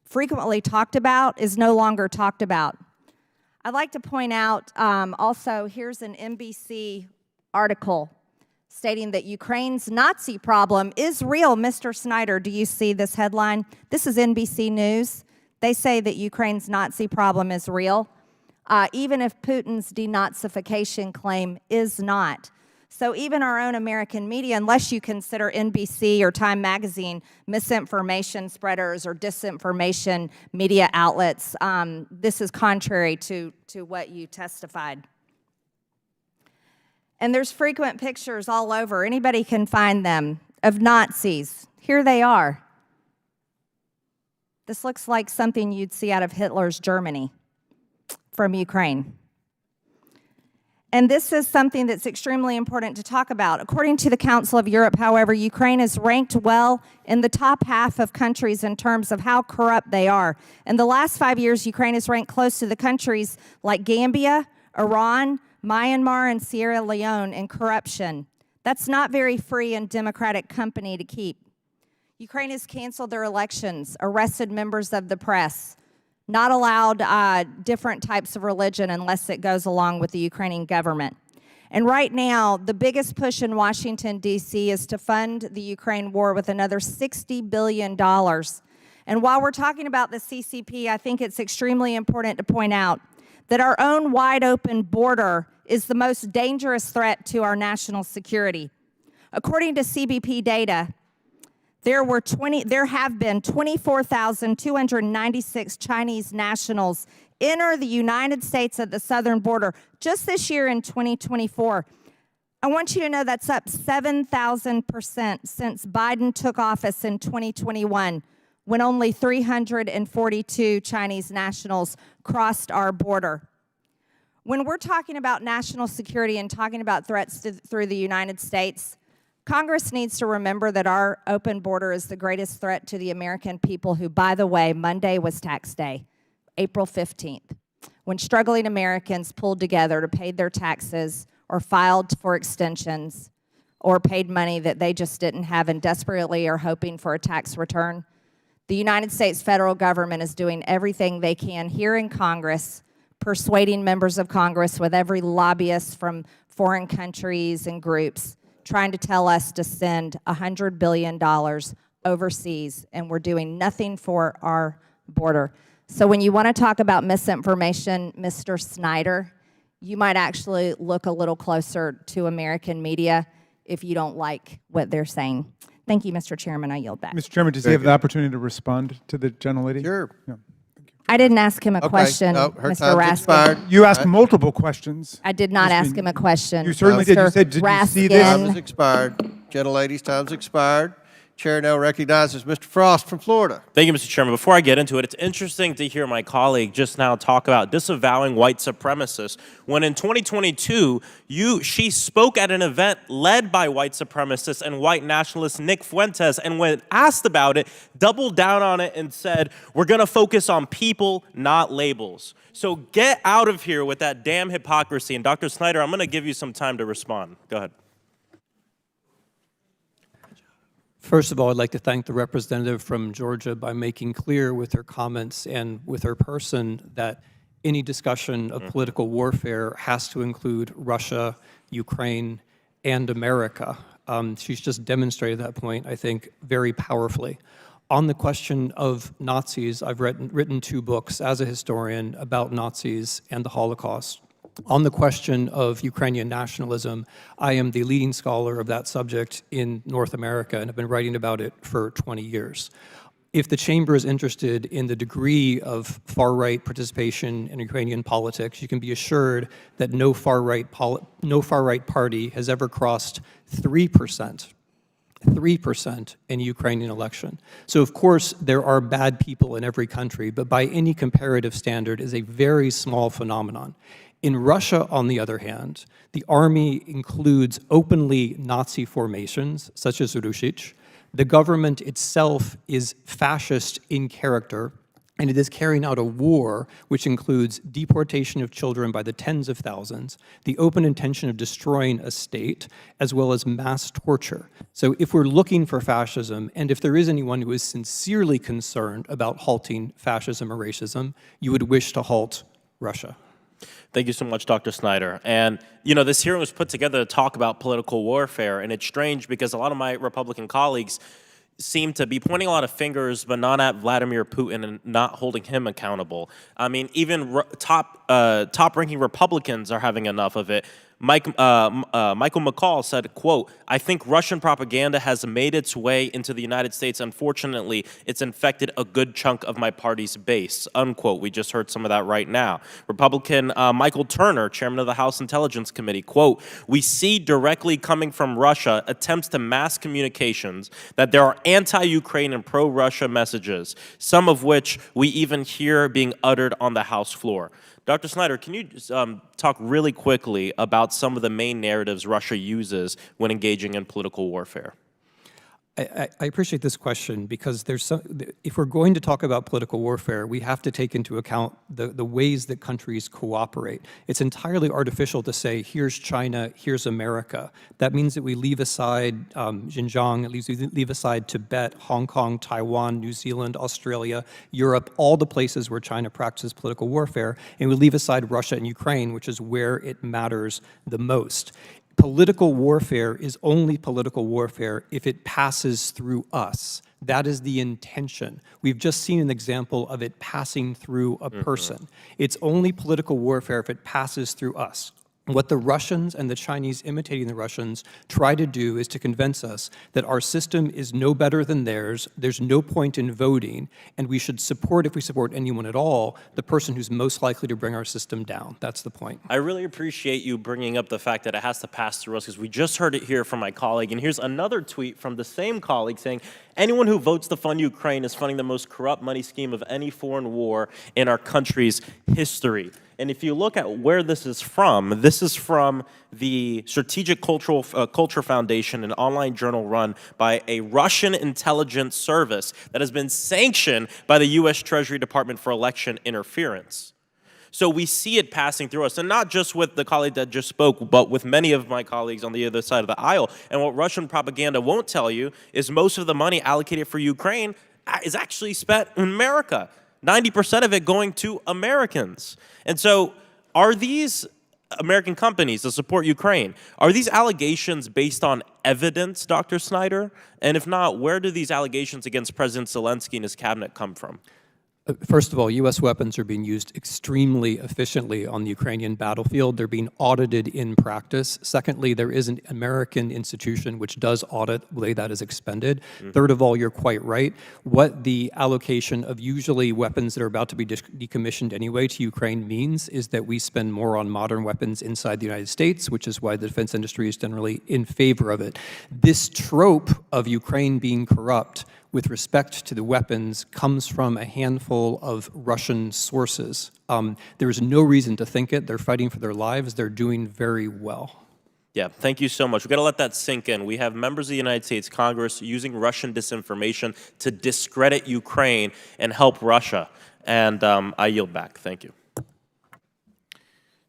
frequently talked about is no longer talked about. I'd like to point out also, here's an NBC article stating that Ukraine's Nazi problem is real. Mr. Snyder, do you see this headline? This is NBC News. They say that Ukraine's Nazi problem is real, even if Putin's denazification claim is not. So even our own American media, unless you consider NBC or Time Magazine misinformation spreaders or disinformation media outlets, this is contrary to what you testified. And there's frequent pictures all over. Anybody can find them of Nazis. Here they are. This looks like something you'd see out of Hitler's Germany from Ukraine. And this is something that's extremely important to talk about. According to the Council of Europe, however, Ukraine is ranked well in the top half of countries in terms of how corrupt they are. In the last 5 years, Ukraine is ranked close to the countries like Gambia, Iran, Myanmar, and Sierra Leone in corruption. That's not very free and democratic company to keep. Ukraine has canceled their elections, arrested members of the press, not allowed different types of religion unless it goes along with the Ukrainian government. And right now, the biggest push in Washington, D.C. is to fund the Ukraine war with another $60 billion. And while we're talking about the CCP, I think it's extremely important to point out that our own wide open border is the most dangerous threat to our national security. According to CBP data, there have been 24,296 Chinese nationals enter the United States at the southern border just this year in 2024. I want you to know that's up 7,000% since Biden took office in 2021, when only 342 Chinese nationals crossed our border. When we're talking about national security and talking about threats through the United States, Congress needs to remember that our open border is the greatest threat to the American people who, by the way, Monday was tax day, April 15th, when struggling Americans pulled together to pay their taxes or filed for extensions or paid money that they just didn't have and desperately are hoping for a tax return. The United States federal government is doing everything they can here in Congress, persuading members of Congress with every lobbyist from foreign countries and groups, trying to tell us to send $100 billion overseas, and we're doing nothing for our border. So when you want to talk about misinformation, Mr. Snyder, you might actually look a little closer to American media if you don't like what they're saying. Thank you, Mr. Chairman. I yield back. Mr. Chairman, does he have the opportunity to respond to the gentlelady? Sure. Yeah. I didn't ask him a question, No, her Mr. time's Raskin. expired. You asked multiple questions. I did not ask him a question. You certainly did. You said, did you see this? Time has expired. Gentlelady's time's expired. Chair now recognizes Mr. Frost from Florida. Thank you, Mr. Chairman. Before I get into it, it's interesting to hear my colleague just now talk about disavowing white supremacists when in 2022, she spoke at an event led by white supremacists and white nationalist Nick Fuentes, and when asked about it, doubled down on it and said, we're going to focus on people, not labels. So get out of here with that damn hypocrisy. And Dr. Snyder, I'm going to give you some time to respond. Go ahead. First of all, I'd like to thank the representative from Georgia by making clear with her comments and with her person that any discussion of political warfare has to include Russia, Ukraine, and America. She's just demonstrated that point, I think, very powerfully. On the question of Nazis, I've written 2 books as a historian about Nazis and the Holocaust. On the question of Ukrainian nationalism, I am the leading scholar of that subject in North America and have been writing about it for 20 years. If the chamber is interested in the degree of far-right participation in Ukrainian politics, you can be assured that no far-right party has ever crossed 3% in a Ukrainian election. So of course there are bad people in every country, but by any comparative standard is a very small phenomenon. In Russia, on the other hand, the army includes openly Nazi formations, such as Rushich. The government itself is fascist in character, and it is carrying out a war which includes deportation of children by the tens of thousands, the open intention of destroying a state, as well as mass torture. So if we're looking for fascism, and if there is anyone who is sincerely concerned about halting fascism or racism, you would wish to halt Russia. Thank you so much, Dr. Snyder. And, you know, this hearing was put together to talk about political warfare, and it's strange because a lot of my Republican colleagues seem to be pointing a lot of fingers, but not at Vladimir Putin and not holding him accountable. I mean, even top-ranking Republicans are having enough of it. Michael McCall said, quote, I think Russian propaganda has made its way into the United States. Unfortunately, it's infected a good chunk of my party's base, unquote. We just heard some of that right now. Republican Michael Turner, chairman of the House Intelligence Committee, quote, we see directly coming from Russia attempts to mass communications that there are anti-Ukraine and pro-Russia messages, some of which we even hear being uttered on the House floor. Dr. Snyder, can you talk really quickly about some of the main narratives Russia uses when engaging in political warfare? I appreciate this question because if we're going to talk about political warfare, we have to take into account the ways that countries cooperate. It's entirely artificial to say, here's China, here's America. That means that we leave aside Xinjiang, at least we leave aside Tibet, Hong Kong, Taiwan, New Zealand, Australia, Europe, all the places where China practices political warfare, and we leave aside Russia and Ukraine, which is where it matters the most. Political warfare is only political warfare if it passes through us. That is the intention. We've just seen an example of it passing through a person. It's only political warfare if it passes through us. What the Russians and the Chinese imitating the Russians try to do is to convince us that our system is no better than theirs, there's no point in voting, and we should support, if we support anyone at all, the person who's most likely to bring our system down. That's the point. I really appreciate you bringing up the fact that it has to pass through us, because we just heard it here from my colleague, and here's another tweet from the same colleague saying, anyone who votes to fund Ukraine is funding the most corrupt money scheme of any foreign war in our country's history. And if you look at where this is from the Strategic Culture Foundation, an online journal run by a Russian intelligence service that has been sanctioned by the U.S. Treasury Department for election interference. So we see it passing through us, and not just with the colleague that just spoke, but with many of my colleagues on the other side of the aisle. And what Russian propaganda won't tell you is most of the money allocated for Ukraine is actually spent in America. 90% of it going to Americans. And so are these American companies that support Ukraine, are these allegations based on evidence, Dr. Snyder? And if not, where do these allegations against President Zelensky and his cabinet come from? First of all, U.S. weapons are being used extremely efficiently on the Ukrainian battlefield. They're being audited in practice. Secondly, there is an American institution which does audit the way that is expended. Third of all, you're quite right. What the allocation of usually weapons that are about to be decommissioned anyway to Ukraine means is that we spend more on modern weapons inside the United States, which is why the defense industry is generally in favor of it. This trope of Ukraine being corrupt with respect to the weapons comes from a handful of Russian sources. There is no reason to think it. They're fighting for their lives. They're doing very well. Yeah, thank you so much. We've got to let that sink in. We have members of the United States Congress using Russian disinformation to discredit Ukraine and help Russia. And I yield back. Thank you.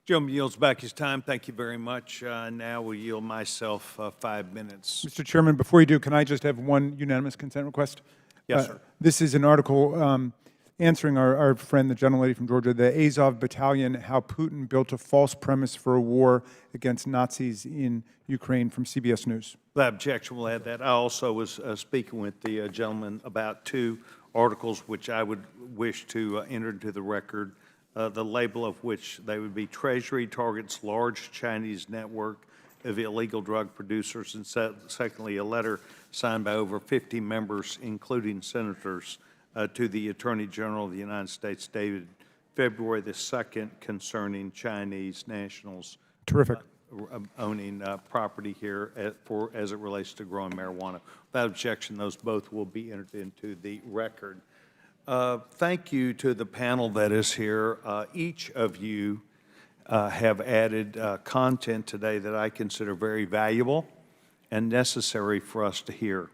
Gentleman yields back his time. Thank you very much. Now we'll yield myself 5 minutes. Mr. Chairman, before you do, can I just have one unanimous consent request? Yes, sir. This is an article answering our friend, the gentlelady from Georgia, the Azov Battalion, how Putin built a false premise for a war against Nazis in Ukraine, from CBS News. Without objection, we'll add that. I also was speaking with the gentleman about two articles which I would wish to enter into the record, the label of which they would be Treasury targets large Chinese network of illegal drug producers, and secondly, a letter signed by over 50 members, including senators, to the Attorney General of the United States, dated February the 2nd, concerning Chinese nationals Terrific. Owning property here as it relates to growing marijuana. Without objection, those both will be entered into the record. Thank you to the panel that is here. Each of you have added content today that I consider very valuable and necessary for us to hear.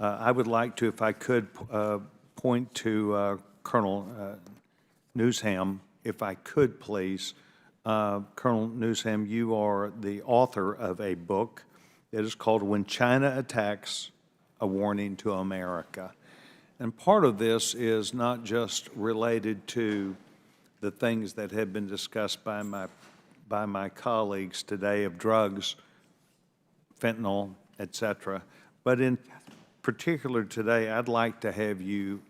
I would like to, if I could, point to Colonel Newsham, if I could, please. Colonel Newsham, you are the author of a book that is called When China Attacks, A Warning to America. And part of this is not just related to the things that have been discussed by my colleagues today of drugs, fentanyl, et cetera, but in particular today, I'd like to have you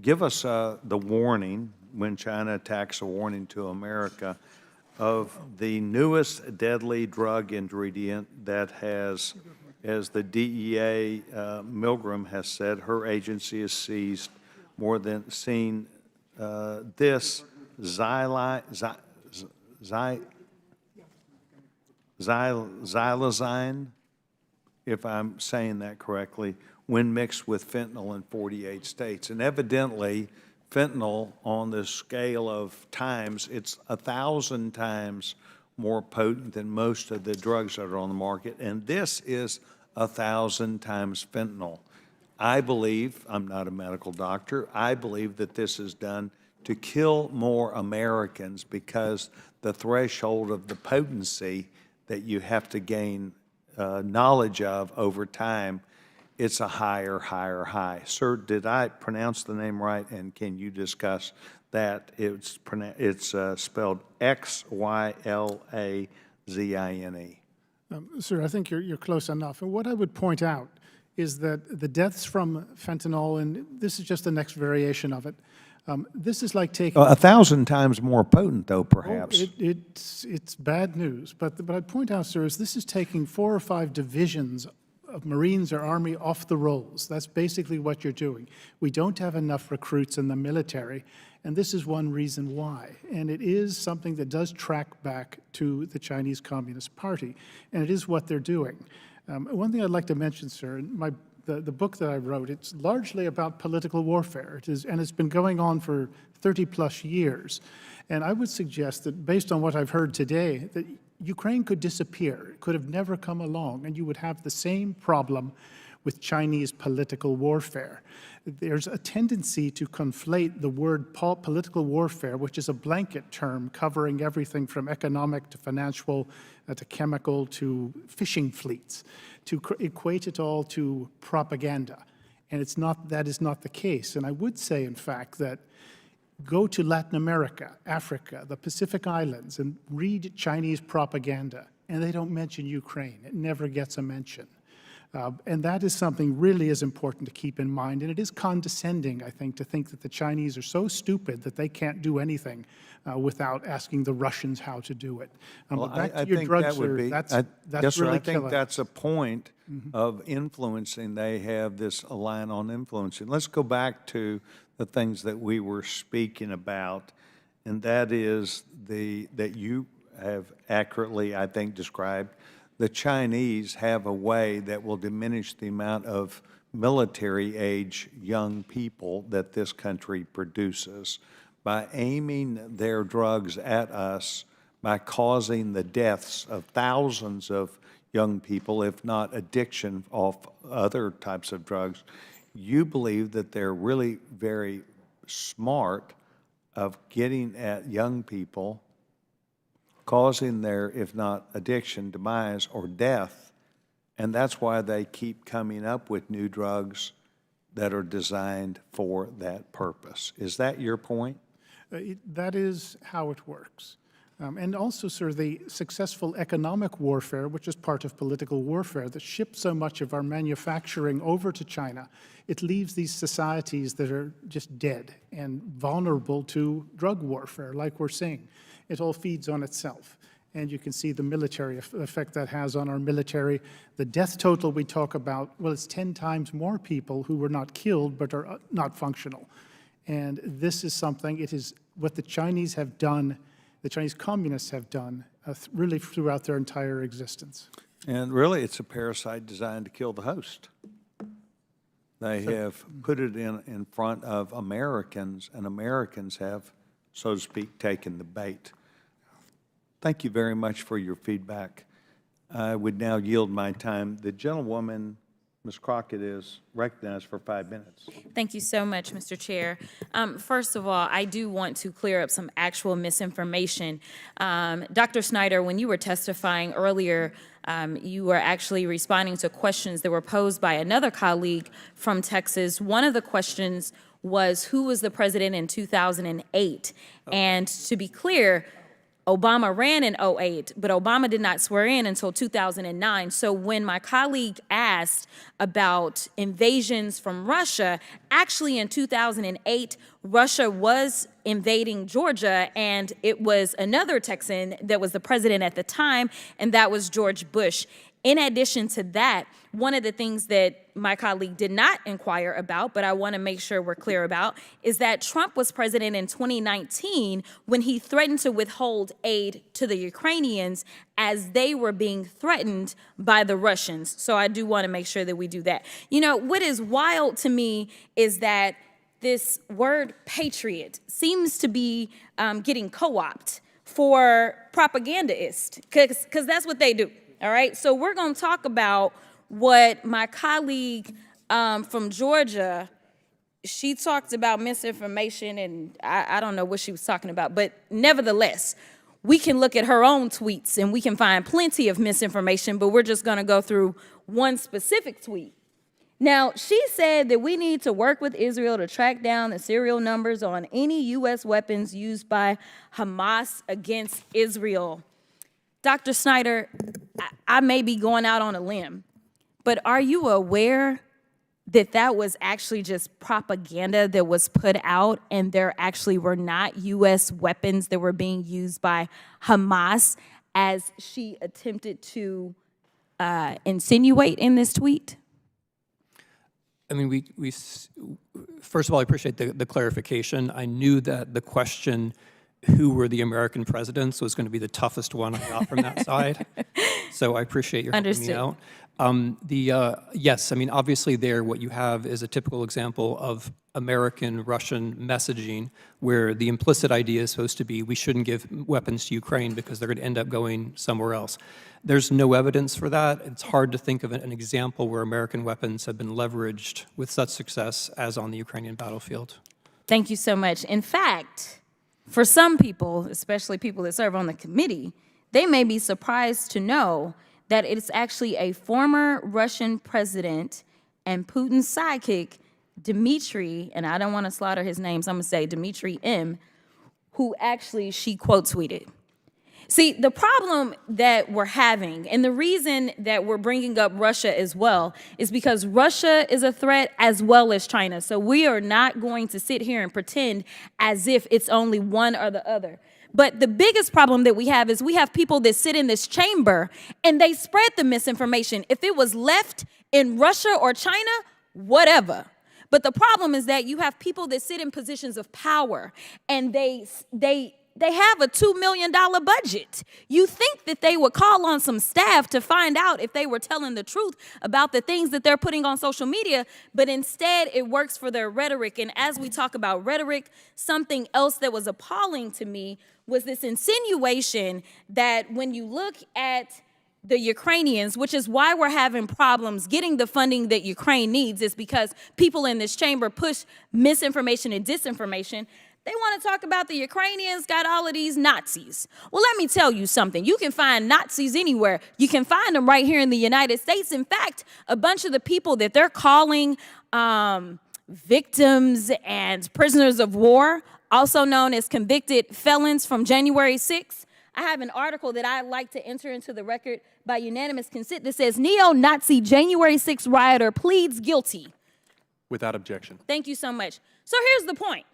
give us the warning, when China attacks, a warning to America, of the newest deadly drug ingredient that has, as the DEA, Milgram has said, her agency has seized more than seen this xylazine, if I'm saying that correctly, when mixed with fentanyl in 48 states. And evidently, fentanyl, on the scale of times, it's 1,000 times more potent than most of the drugs that are on the market. And this is 1,000 times fentanyl. I believe, I'm not a medical doctor, I believe that this is done to kill more Americans because the threshold of the potency that you have to gain knowledge of over time, it's a higher high. Sir, did I pronounce the name right, and can you discuss that? It's spelled Xylazine. Sir, I think you're close enough. And what I would point out is that the deaths from fentanyl, and this is just the next variation of it, this is like taking 1,000 times more potent, though, perhaps. It's bad news. But I'd point out, sir, is this is taking 4 or 5 divisions of Marines or Army off the rolls. That's basically what you're doing. We don't have enough recruits in the military, and this is one reason why. And it is something that does track back to the Chinese Communist Party, and it is what they're doing. One thing I'd like to mention, sir, the book that I wrote, it's largely about political warfare. And it's been going on for 30-plus years. And I would suggest that, based on what I've heard today, that Ukraine could disappear. It could have never come along, and you would have the same problem with Chinese political warfare. There's a tendency to conflate the word political warfare, which is a blanket term covering everything from economic to financial to chemical to fishing fleets, to equate it all to propaganda. And that is not the case. And I would say, in fact, that go to Latin America, Africa, the Pacific Islands, and read Chinese propaganda, and they don't mention Ukraine. It never gets a mention. And that is something really is important to keep in mind. And it is condescending, I think, to think that the Chinese are so stupid that they can't do anything without asking the Russians how to do it. Well, but back I to your think drugs, that would sir, be, that's yes, sir, really I think killing. that's a point of influencing. They have this line on influencing. Let's go back to the things that we were speaking about, and that is that you have accurately, I think, described. The Chinese have a way that will diminish the amount of military-age young people that this country produces by aiming their drugs at us, by causing the deaths of thousands of young people, if not addiction of other types of drugs. You believe that they're really very smart of getting at young people, causing their, if not addiction, demise, or death, and that's why they keep coming up with new drugs that are designed for that purpose. Is that your point? That is how it works. And also, sir, the successful economic warfare, which is part of political warfare, that ships so much of our manufacturing over to China, it leaves these societies that are just dead and vulnerable to drug warfare, like we're seeing. It all feeds on itself. And you can see the military effect that has on our military. The death total we talk about, well, it's 10 times more people who were not killed but are not functional. And this is something, it is what the Chinese have done, the Chinese communists have done really throughout their entire existence. And really, it's a parasite designed to kill the host. They have put it in front of Americans, and Americans have, so to speak, taken the bait. Thank you very much for your feedback. I would now yield my time. The gentlewoman, Ms. Crockett, is recognized for 5 minutes. Thank you so much, Mr. Chair. First of all, I do want to clear up some actual misinformation. Dr. Snyder, when you were testifying earlier, you were actually responding to questions that were posed by another colleague from Texas. One of the questions was, who was the president in 2008? And to be clear, Obama ran in 2008, but Obama did not swear in until 2009. So when my colleague asked about invasions from Russia, actually in 2008, Russia was invading Georgia, and it was another Texan that was the president at the time, and that was George Bush. In addition to that, one of the things that my colleague did not inquire about, but I want to make sure we're clear about, is that Trump was president in 2019 when he threatened to withhold aid to the Ukrainians as they were being threatened by the Russians. So I do want to make sure that we do that. You know, what is wild to me is that this word patriot seems to be getting co-opted for propagandists, because that's what they do. All right, so we're going to talk about what my colleague from Georgia, she talked about misinformation, and I don't know what she was talking about, but nevertheless, we can look at her own tweets and we can find plenty of misinformation, but we're just gonna go through one specific tweet. Now, she said that we need to work with Israel to track down the serial numbers on any U.S. weapons used by Hamas against Israel. Dr. Snyder, I may be going out on a limb, but are you aware that that was actually just propaganda that was put out and there actually were not U.S. weapons that were being used by Hamas as she attempted to insinuate in this tweet? I mean, first of all, I appreciate the clarification. I knew that the question, who were the American presidents, was going to be the toughest one I got from that side. So I appreciate your helping me out. Yes, I mean, obviously there what you have is a typical example of American-Russian messaging where the implicit idea is supposed to be we shouldn't give weapons to Ukraine because they're going to end up going somewhere else. There's no evidence for that. It's hard to think of an example where American weapons have been leveraged with such success as on the Ukrainian battlefield. Thank you so much. In fact, for some people, especially people that serve on the committee, they may be surprised to know that it's actually a former Russian president and Putin's sidekick, Dmitry, and I don't want to slaughter his name, so I'm going to say Dmitry M., who actually she quote tweeted. See, the problem that we're having, and the reason that we're bringing up Russia as well, is because Russia is a threat as well as China. So we are not going to sit here and pretend as if it's only one or the other. But the biggest problem that we have is we have people that sit in this chamber and they spread the misinformation. If it was left in Russia or China, whatever. But the problem is that you have people that sit in positions of power and they have a $2 million budget. You think that they would call on some staff to find out if they were telling the truth about the things that they're putting on social media, but instead it works for their rhetoric. And as we talk about rhetoric, something else that was appalling to me was this insinuation that when you look at the Ukrainians, which is why we're having problems getting the funding that Ukraine needs, is because people in this chamber push misinformation and disinformation. They want to talk about the Ukrainians got all of these Nazis. Well, let me tell you something. You can find Nazis anywhere. You can find them right here in the United States. In fact, a bunch of the people that they're calling victims and prisoners of war, also known as convicted felons from January 6th, I have an article that I'd like to enter into the record by unanimous consent that says neo-Nazi January 6th rioter pleads guilty. Without objection. Thank you so much. So here's the point.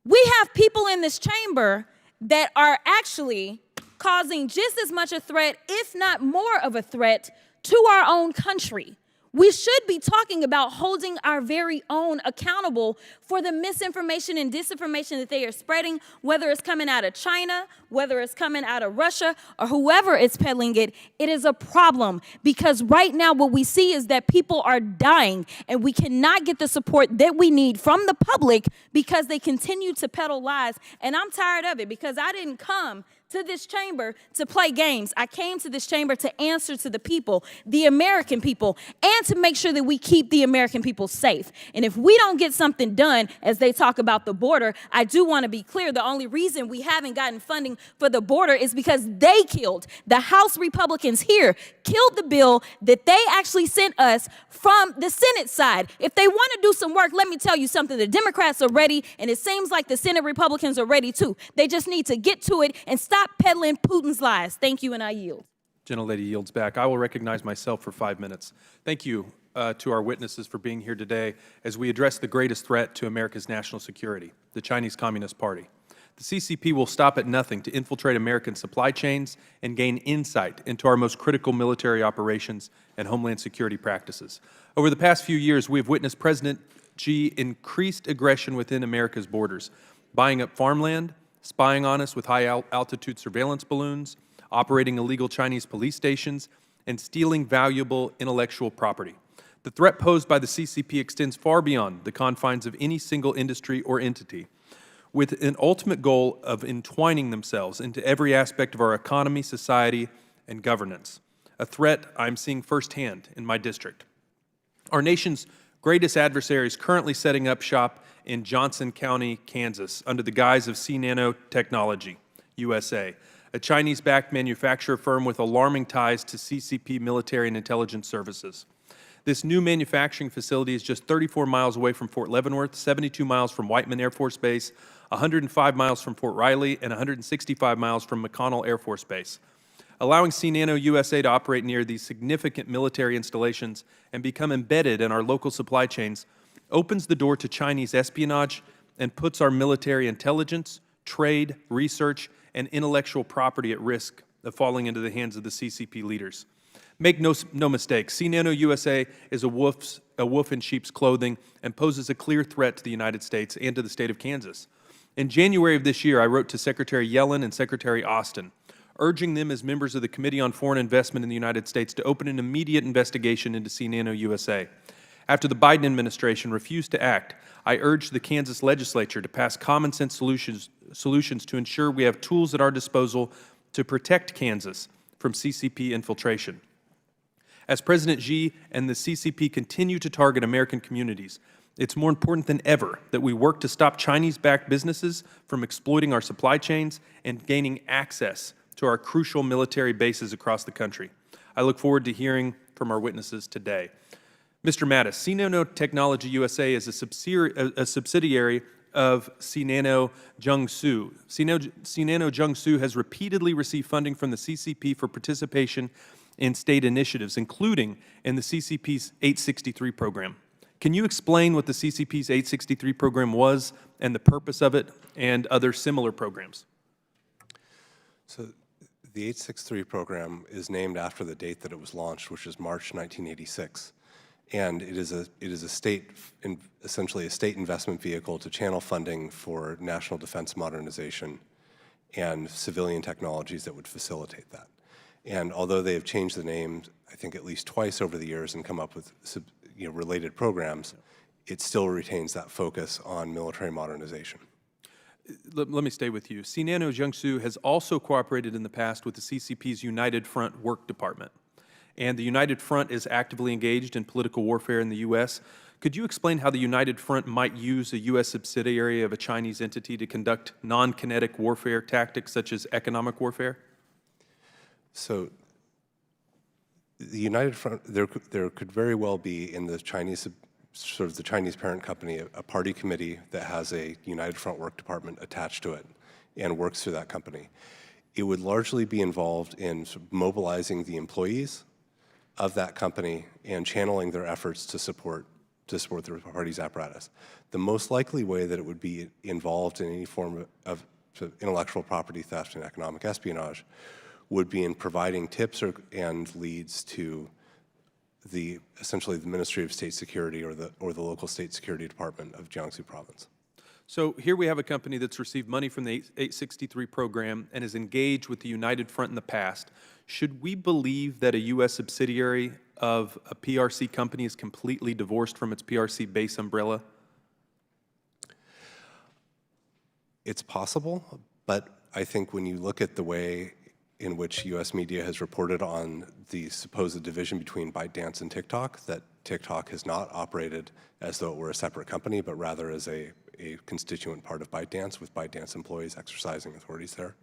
We have people in this chamber that are actually causing just as much a threat, if not more of a threat, to our own country. We should be talking about holding our very own accountable for the misinformation and disinformation that they are spreading, whether it's coming out of China, whether it's coming out of Russia, or whoever is peddling it. It is a problem because right now what we see is that people are dying and we cannot get the support that we need from the public because they continue to peddle lies. And I'm tired of it because I didn't come to this chamber to play games. I came to this chamber to answer to the people, the American people, and to make sure that we keep the American people safe. And if we don't get something done, as they talk about the border, I do want to be clear, the only reason we haven't gotten funding for the border is because they killed, the House Republicans here, killed the bill that they actually sent us from the Senate side. If they want to do some work, let me tell you something, the Democrats are ready, and it seems like the Senate Republicans are ready too. They just need to get to it and stop peddling Putin's lies. Thank you, and I yield. Gentlelady yields back. I will recognize myself for 5 minutes. Thank you to our witnesses for being here today as we address the greatest threat to America's national security, the Chinese Communist Party. The CCP will stop at nothing to infiltrate American supply chains and gain insight into our most critical military operations and homeland security practices. Over the past few years, we have witnessed President Xi increased aggression within America's borders, buying up farmland, spying on us with high-altitude surveillance balloons, operating illegal Chinese police stations, and stealing valuable intellectual property. The threat posed by the CCP extends far beyond the confines of any single industry or entity, with an ultimate goal of entwining themselves into every aspect of our economy, society, and governance. a threat I'm seeing firsthand in my district. Our nation's greatest adversary is currently setting up shop in Johnson County, Kansas, under the guise of Nanotechnology USA, a Chinese-backed manufacturer firm with alarming ties to CCP military and intelligence services. This new manufacturing facility is just 34 miles away from Fort Leavenworth, 72 miles from Whiteman Air Force Base, 105 miles from Fort Riley, and 165 miles from McConnell Air Force Base. Allowing Nano USA to operate near these significant military installations and become embedded in our local supply chains opens the door to Chinese espionage and puts our military intelligence, trade, research, and intellectual property at risk of falling into the hands of the CCP leaders. Make no mistake, Nano USA is a wolf in sheep's clothing and poses a clear threat to the United States and to the state of Kansas. In January of this year, I wrote to Secretary Yellen and Secretary Austin, urging them as members of the Committee on Foreign Investment in the United States to open an immediate investigation into Nano USA. After the Biden administration refused to act, I urged the Kansas legislature to pass common-sense solutions to ensure we have tools at our disposal to protect Kansas from CCP infiltration. As President Xi and the CCP continue to target American communities, it's more important than ever that we work to stop Chinese-backed businesses from exploiting our supply chains and gaining access to our crucial military bases across the country. I look forward to hearing from our witnesses today. Mr. Mattis, Nanotechnology USA is a subsidiary of Nano Jiangsu. Nano Jiangsu has repeatedly received funding from the CCP for participation in state initiatives, including in the CCP's 863 program. Can you explain what the CCP's 863 program was and the purpose of it and other similar programs? So the 863 program is named after the date that it was launched, which is March 1986. And it is essentially a state investment vehicle to channel funding for national defense modernization and civilian technologies that would facilitate that. And although they have changed the name, I think at least twice over the years and come up with related programs, it still retains that focus on military modernization. Let me stay with you. Nano Jiangsu has also cooperated in the past with the CCP's United Front Work Department. And the United Front is actively engaged in political warfare in the U.S. Could you explain how the United Front might use a U.S. subsidiary of a Chinese entity to conduct non-kinetic warfare tactics such as economic warfare? So the United Front, there could very well be in the Chinese, sort of the Chinese parent company, a party committee that has a United Front Work Department attached to it and works through that company. It would largely be involved in sort of mobilizing the employees of that company and channeling their efforts to support the party's apparatus. The most likely way that it would be involved in any form of sort of intellectual property theft and economic espionage would be in providing tips and leads to essentially the Ministry of State Security or the local state security department of Jiangsu province. So here we have a company that's received money from the 863 program and is engaged with the United Front in the past. Should we believe that a U.S. subsidiary of a PRC company is completely divorced from its PRC base umbrella? It's possible, but I think when you look at the way in which U.S. media has reported on the supposed division between ByteDance and TikTok, that TikTok has not operated as though it were a separate company, but rather as a constituent part of ByteDance, with ByteDance employees exercising authorities there.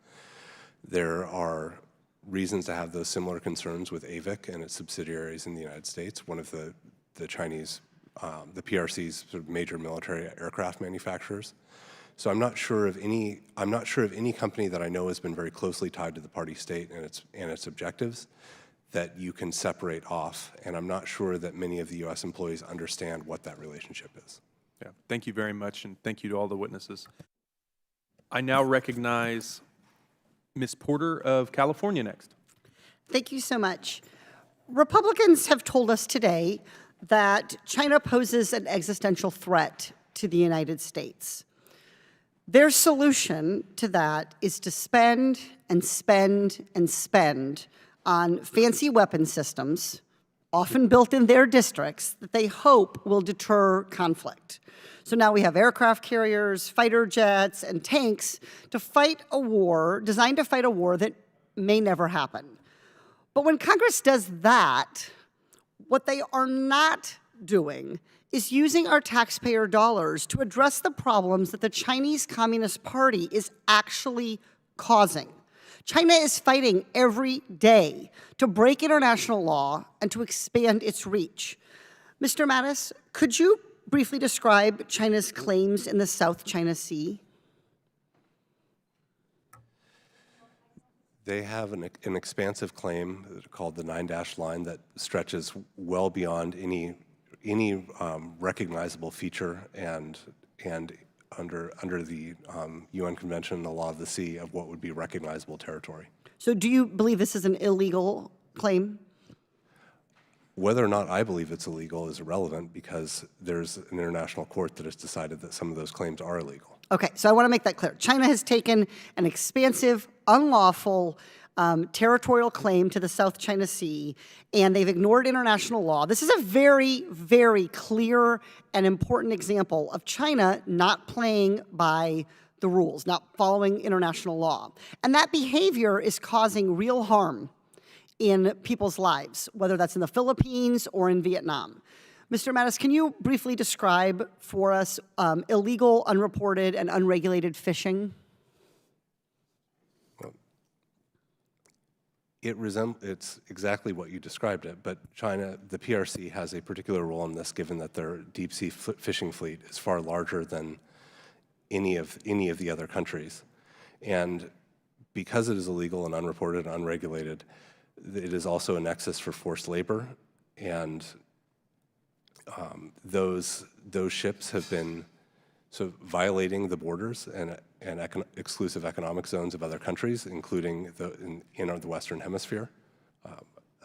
There are reasons to have those similar concerns with AVIC and its subsidiaries in the United States, one of the Chinese, the PRC's sort of major military aircraft manufacturers. So I'm not sure of any company that I know has been very closely tied to the party state and its objectives that you can separate off. And I'm not sure that many of the U.S. employees understand what that relationship is. Yeah, thank you very much, and thank you to all the witnesses. I now recognize Ms. Porter of California next. Thank you so much. Republicans have told us today that China poses an existential threat to the United States. Their solution to that is to spend and spend and spend on fancy weapon systems, often built in their districts, that they hope will deter conflict. So now we have aircraft carriers, fighter jets, and tanks to fight a war, designed to fight a war that may never happen. But when Congress does that, what they are not doing is using our taxpayer dollars to address the problems that the Chinese Communist Party is actually causing. China is fighting every day to break international law and to expand its reach. Mr. Mattis, could you briefly describe China's claims in the South China Sea? They have an expansive claim called the 9-dash line that stretches well beyond any recognizable feature and under the UN Convention and the Law of the Sea of what would be recognizable territory. So do you believe this is an illegal claim? Whether or not I believe it's illegal is irrelevant because there's an international court that has decided that some of those claims are illegal. Okay, so I want to make that clear. China has taken an expansive, unlawful territorial claim to the South China Sea, and they've ignored international law. This is a very, very clear and important example of China not playing by the rules, not following international law. And that behavior is causing real harm in people's lives, whether that's in the Philippines or in Vietnam. Mr. Mattis, can you briefly describe for us illegal, unreported, and unregulated fishing? It's exactly what you described it, but China, the PRC has a particular role in this given that their deep sea fishing fleet is far larger than any of the other countries. And because it is illegal and unreported and unregulated, it is also a nexus for forced labor, and those ships have been violating the borders and exclusive economic zones of other countries, including in the Western Hemisphere.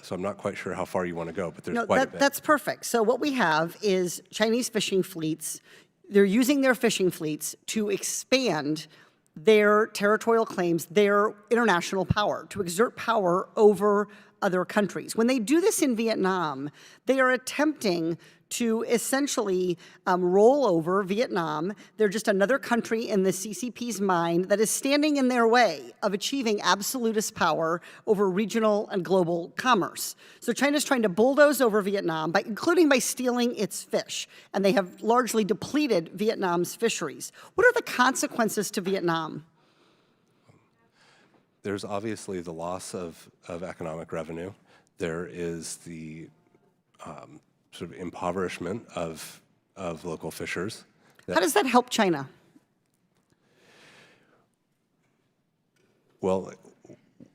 So I'm not quite sure how far you want to go, but there's quite a bit. That's perfect. So what we have is Chinese fishing fleets. They're using their fishing fleets to expand their territorial claims, their international power, to exert power over other countries. When they do this in Vietnam, they are attempting to essentially roll over Vietnam. They're just another country in the CCP's mind that is standing in their way of achieving absolutist power over regional and global commerce. So China's trying to bulldoze over Vietnam, including by stealing its fish, and they have largely depleted Vietnam's fisheries. What are the consequences to Vietnam? There's obviously the loss of economic revenue. There is the sort of impoverishment of local fishers. How does that help China? Well,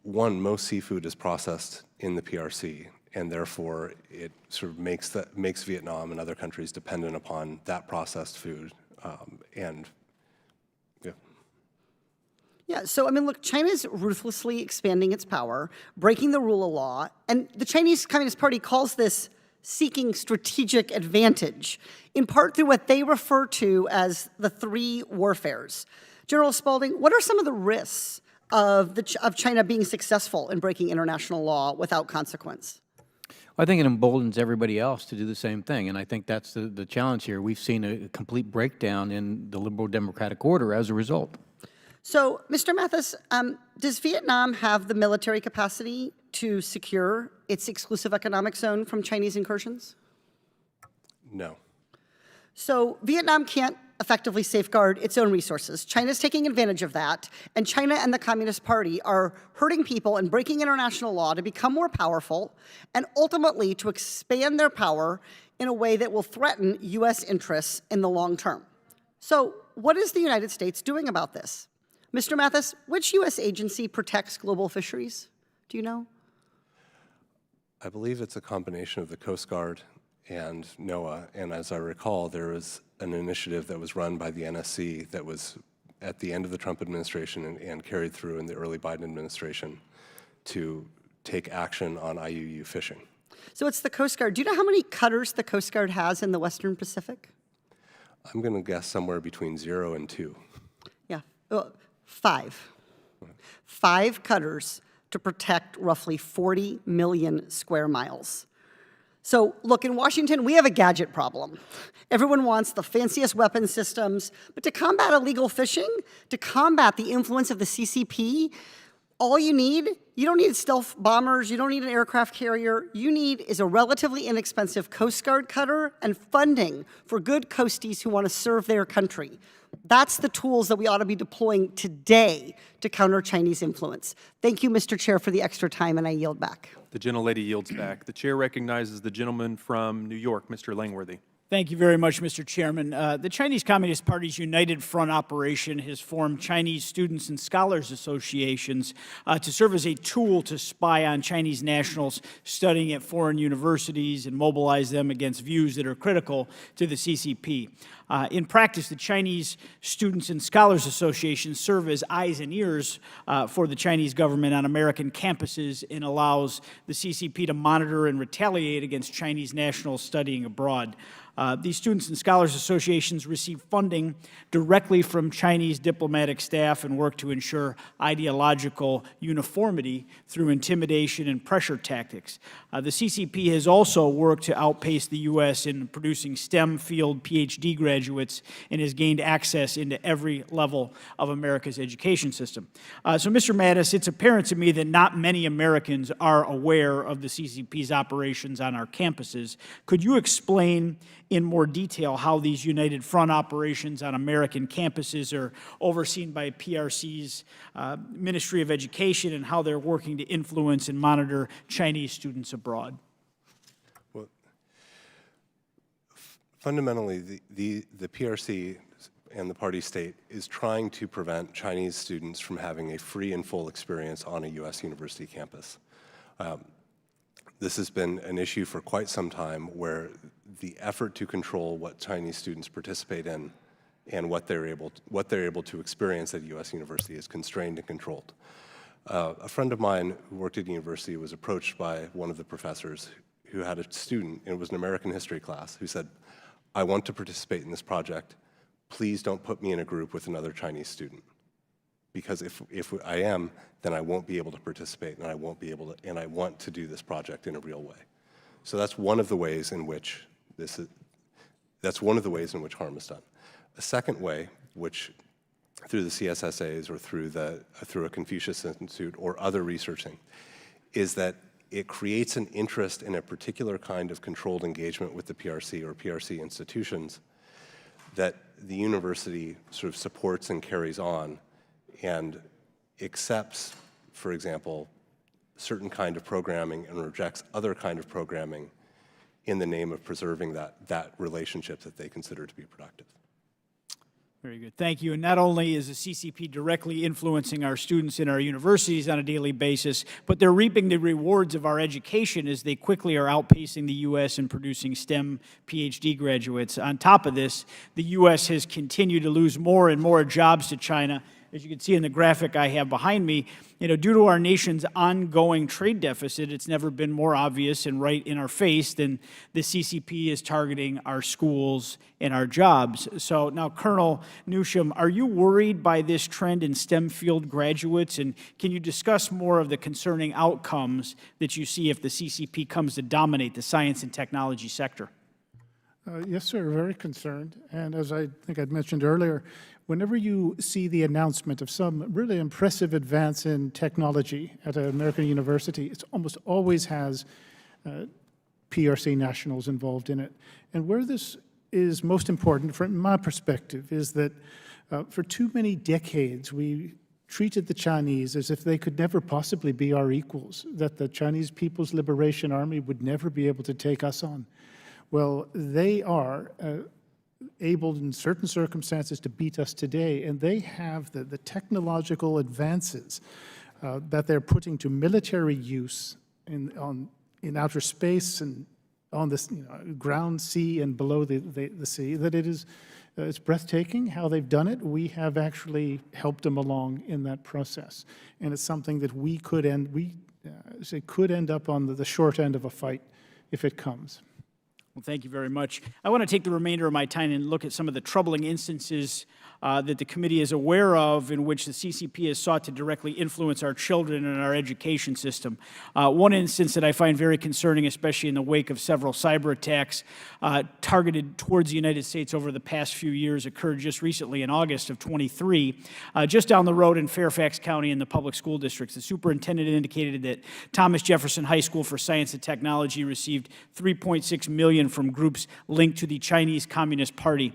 one, most seafood is processed in the PRC, and therefore it sort of makes Vietnam and other countries dependent upon that processed food. Yeah, so I mean, look, China's ruthlessly expanding its power, breaking the rule of law, and the Chinese Communist Party calls this seeking strategic advantage, in part through what they refer to as the three warfares. General Spalding, what are some of the risks of China being successful in breaking international law without consequence? I think it emboldens everybody else to do the same thing, and I think that's the challenge here. We've seen a complete breakdown in the liberal democratic order as a result. So, Mr. Mattis, does Vietnam have the military capacity to secure its exclusive economic zone from Chinese incursions? No. So Vietnam can't effectively safeguard its own resources. China's taking advantage of that, and China and the Communist Party are hurting people and breaking international law to become more powerful and ultimately to expand their power in a way that will threaten U.S. interests in the long term. So what is the United States doing about this? Mr. Mattis, which U.S. agency protects global fisheries? Do you know? I believe it's a combination of the Coast Guard and NOAA, and as I recall, there was an initiative that was run by the NSC that was at the end of the Trump administration and carried through in the early Biden administration to take action on IUU fishing. So it's the Coast Guard. Do you know how many cutters the Coast Guard has in the Western Pacific? I'm going to guess somewhere between 0 and 2. Yeah, 5. 5 cutters to protect roughly 40 million square miles. So look, in Washington, we have a gadget problem. Everyone wants the fanciest weapon systems, but to combat illegal fishing, to combat the influence of the CCP, All you don't need stealth bombers, you don't need an aircraft carrier. You need is a relatively inexpensive Coast Guard cutter and funding for good coasties who want to serve their country. That's the tools that we ought to be deploying today to counter Chinese influence. Thank you, Mr. Chair, for the extra time, and I yield back. The gentlelady yields back. The chair recognizes the gentleman from New York, Mr. Langworthy. Thank you very much, Mr. Chairman. The Chinese Communist Party's United Front operation has formed Chinese students and scholars associations to serve as a tool to spy on Chinese nationals studying at foreign universities and mobilize them against views that are critical to the CCP. In practice, the Chinese Students and Scholars Association serve as eyes and ears for the Chinese government on American campuses and allows the CCP to monitor and retaliate against Chinese nationals studying abroad. These Students and Scholars Associations receive funding directly from Chinese diplomatic staff and work to ensure ideological uniformity through intimidation and pressure tactics. The CCP has also worked to outpace the U.S. in producing STEM field PhD graduates and has gained access into every level of America's education system. So, Mr. Mattis, it's apparent to me that not many Americans are aware of the CCP's operations on our campuses. Could you explain in more detail how these United Front operations on American campuses are overseen by PRC's Ministry of Education and how they're working to influence and monitor Chinese students abroad? Well, fundamentally, the PRC and the party state is trying to prevent Chinese students from having a free and full experience on a U.S. university campus. This has been an issue for quite some time, where the effort to control what Chinese students participate in and what they're able to experience at a U.S. university is constrained and controlled. A friend of mine who worked at a university was approached by one of the professors who had a student, and it was an American history class, who said, "I want to participate in this project. Please don't put me in a group with another Chinese student, because if I am, then I won't be able to participate, and I won't be able to, and I want to do this project in a real way." So that's one of the ways in which harm is done. A second way, which through the CSSAs or through a Confucius Institute or other researching, is that it creates an interest in a particular kind of controlled engagement with the PRC or PRC institutions that the university sort of supports and carries on and accepts, for example, certain kind of programming and rejects other kind of programming in the name of preserving that relationship that they consider to be productive. Very good. Thank you. And not only is the CCP directly influencing our students in our universities on a daily basis, but they're reaping the rewards of our education as they quickly are outpacing the U.S. in producing STEM PhD graduates. On top of this, the U.S. has continued to lose more and more jobs to China. As you can see in the graphic I have behind me, due to our nation's ongoing trade deficit, it's never been more obvious and right in our face than the CCP is targeting our schools and our jobs. So now, Colonel Newsham, are you worried by this trend in STEM field graduates? And can you discuss more of the concerning outcomes that you see if the CCP comes to dominate the science and technology sector? Yes, sir, very concerned. And as I think I'd mentioned earlier, whenever you see the announcement of some really impressive advance in technology at an American university, it almost always has PRC nationals involved in it. And where this is most important, from my perspective, is that for too many decades, we treated the Chinese as if they could never possibly be our equals, that the Chinese People's Liberation Army would never be able to take us on. Well, they are able in certain circumstances to beat us today, and they have the technological advances that they're putting to military use in outer space and on this ground, sea, and below the sea, that it's breathtaking how they've done it. We have actually helped them along in that process, and it's something that we could end up on the short end of a fight if it comes. Well, thank you very much. I want to take the remainder of my time and look at some of the troubling instances that the committee is aware of in which the CCP has sought to directly influence our children and our education system. One instance that I find very concerning, especially in the wake of several cyber attacks targeted towards the United States over the past few years, occurred just recently in August of 23, just down the road in Fairfax County in the public school districts. The superintendent indicated that Thomas Jefferson High School for Science and Technology received $3.6 million from groups linked to the Chinese Communist Party.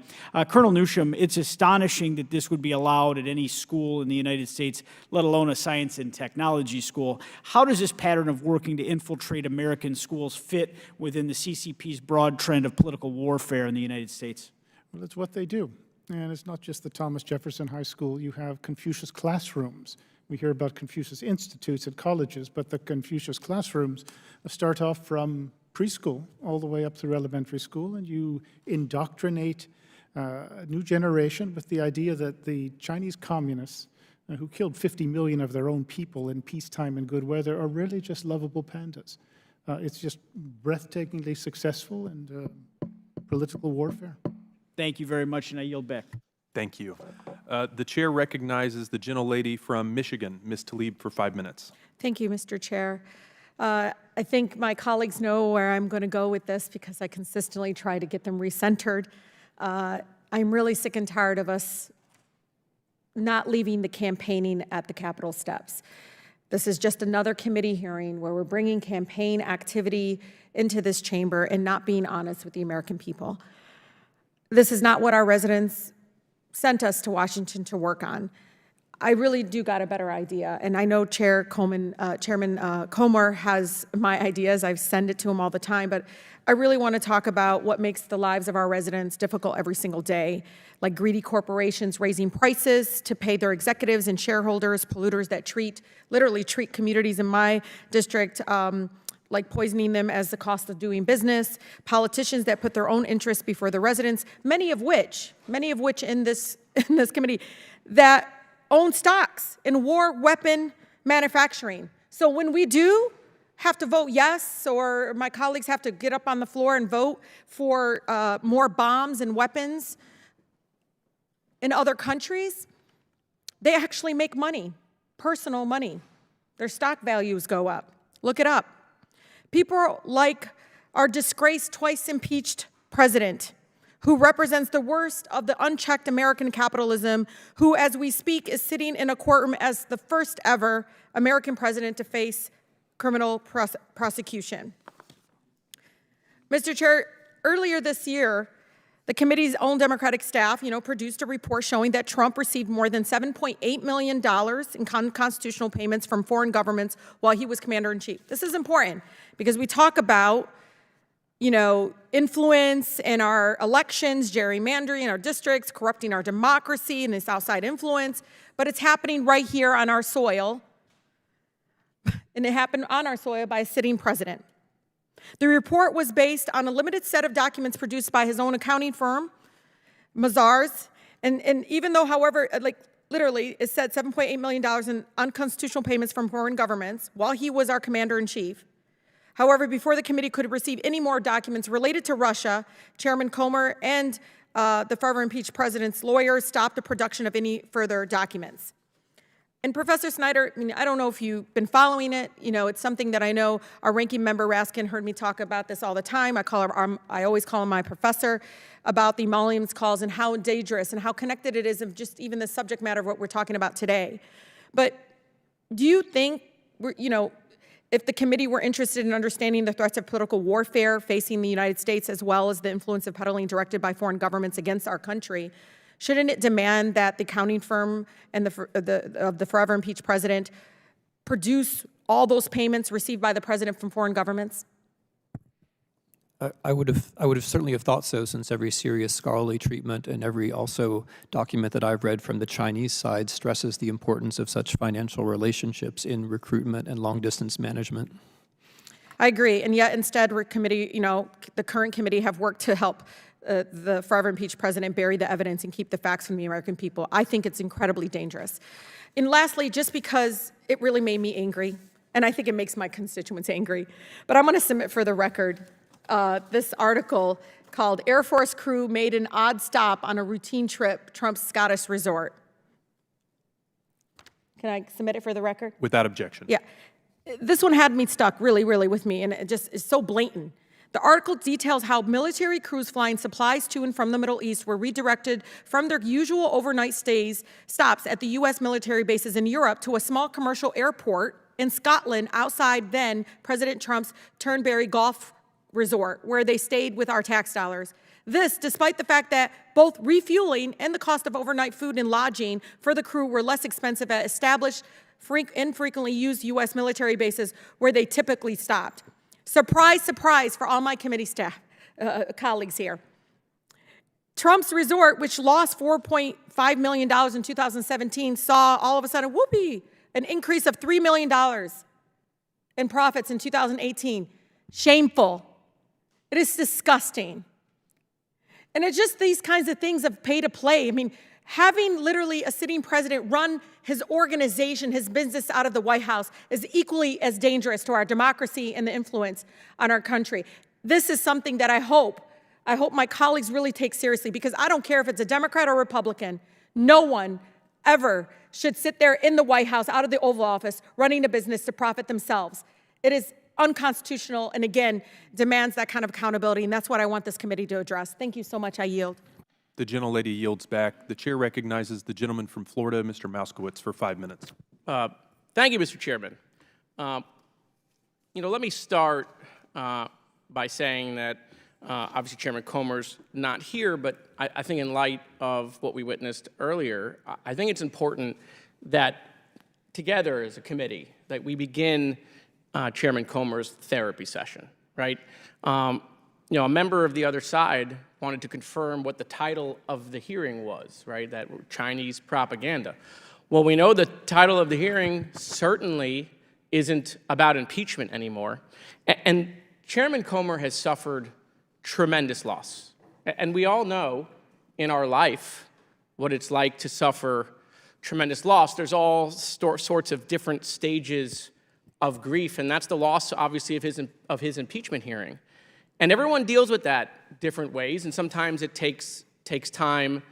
Colonel Newsham, it's astonishing that this would be allowed at any school in the United States, let alone a science and technology school. How does this pattern of working to infiltrate American schools fit within the CCP's broad trend of political warfare in the United States? Well, it's what they do. And it's not just the Thomas Jefferson High School. You have Confucius classrooms. We hear about Confucius institutes at colleges, but the Confucius classrooms start off from preschool all the way up through elementary school, and you indoctrinate a new generation with the idea that the Chinese communists, who killed 50 million of their own people in peacetime and good weather, are really just lovable pandas. It's just breathtakingly successful and political warfare. Thank you very much, and I yield back. Thank you. The chair recognizes the gentlelady from Michigan, Ms. Tlaib, for 5 minutes. Thank you, Mr. Chair. I think my colleagues know where I'm going to go with this because I consistently try to get them recentered. I'm really sick and tired of us not leaving the campaigning at the Capitol steps. This is just another committee hearing where we're bringing campaign activity into this chamber and not being honest with the American people. This is not what our residents sent us to Washington to work on. I really do got a better idea, and I know Chairman Comer has my ideas. I send it to him all the time, but I really want to talk about what makes the lives of our residents difficult every single day, like greedy corporations raising prices to pay their executives and shareholders, polluters that literally treat communities in my district like poisoning them as the cost of doing business, politicians that put their own interests before the residents, many of which in this committee that own stocks in war weapon manufacturing. So when we do have to vote yes, or my colleagues have to get up on the floor and vote for more bombs and weapons in other countries, they actually make money, personal money. Their stock values go up. Look it up. People like our disgraced, twice impeached president, who represents the worst of the unchecked American capitalism, who, as we speak, is sitting in a courtroom as the first ever American president to face criminal prosecution. Mr. Chair, earlier this year, the committee's own Democratic staff, produced a report showing that Trump received more than $7.8 million in unconstitutional payments from foreign governments while he was commander-in-chief. This is important because we talk about influence in our elections, gerrymandering in our districts, corrupting our democracy, and this outside influence, but it's happening right here on our soil, and it happened on our soil by a sitting president. The report was based on a limited set of documents produced by his own accounting firm, Mazars, and even though, however, literally, it said $7.8 million in unconstitutional payments from foreign governments while he was our commander-in-chief. However, before the committee could receive any more documents related to Russia, Chairman Comer and the forever impeached president's lawyers stopped the production of any further documents. And Professor Snyder, I don't know if you've been following it. It's something that I know our ranking member Raskin heard me talk about this all the time. I always call him my professor about the Mulliams calls and how dangerous and how connected it is of just even the subject matter of what we're talking about today. But do you think, if the committee were interested in understanding the threats of political warfare facing the United States as well as the influence of peddling directed by foreign governments against our country, shouldn't it demand that the accounting firm and the forever impeached president produce all those payments received by the president from foreign governments? I would have certainly have thought so, since every serious scholarly treatment and every also document that I've read from the Chinese side stresses the importance of such financial relationships in recruitment and long-distance management. I agree, and yet instead, the current committee have worked to help the forever impeached president bury the evidence and keep the facts from the American people. I think it's incredibly dangerous. And lastly, just because it really made me angry, and I think it makes my constituents angry, but I'm going to submit for the record this article called Air Force Crew Made an Odd Stop on a Routine Trip, Trump's Scottish Resort. Can I submit it for the record? Without objection. Yeah. This one had me stuck really, really with me, and it just is so blatant. The article details how military crews flying supplies to and from the Middle East were redirected from their usual overnight stops at the U.S. military bases in Europe to a small commercial airport in Scotland outside then President Trump's Turnberry Golf Resort, where they stayed with our tax dollars. This, despite the fact that both refueling and the cost of overnight food and lodging for the crew were less expensive at established, infrequently used U.S. military bases where they typically stopped. Surprise, surprise for all my committee staff, colleagues here. Trump's resort, which lost $4.5 million in 2017, saw all of a sudden, whoopee, an increase of $3 million in profits in 2018. Shameful. It is disgusting. And it's just these kinds of things of pay to play. I mean, having literally a sitting president run his organization, his business out of the White House is equally as dangerous to our democracy and the influence on our country. This is something that I hope my colleagues really take seriously, because I don't care if it's a Democrat or Republican, no one ever should sit there in the White House, out of the Oval Office, running a business to profit themselves. It is unconstitutional and, again, demands that kind of accountability, and that's what I want this committee to address. Thank you so much. I yield. The gentlelady yields back. The chair recognizes the gentleman from Florida, Mr. Mouskowitz, for 5 minutes. Thank you, Mr. Chairman. Let me start by saying that obviously Chairman Comer's not here, but I think in light of what we witnessed earlier, I think it's important that together as a committee that we begin Chairman Comer's therapy session, right? A member of the other side wanted to confirm what the title of the hearing was, right? That Chinese propaganda. Well, we know the title of the hearing certainly isn't about impeachment anymore. And Chairman Comer has suffered tremendous loss. And we all know in our life what it's like to suffer tremendous loss. There's all sorts of different stages of grief, and that's the loss, obviously, of his impeachment hearing. And everyone deals with that different ways, and sometimes it takes time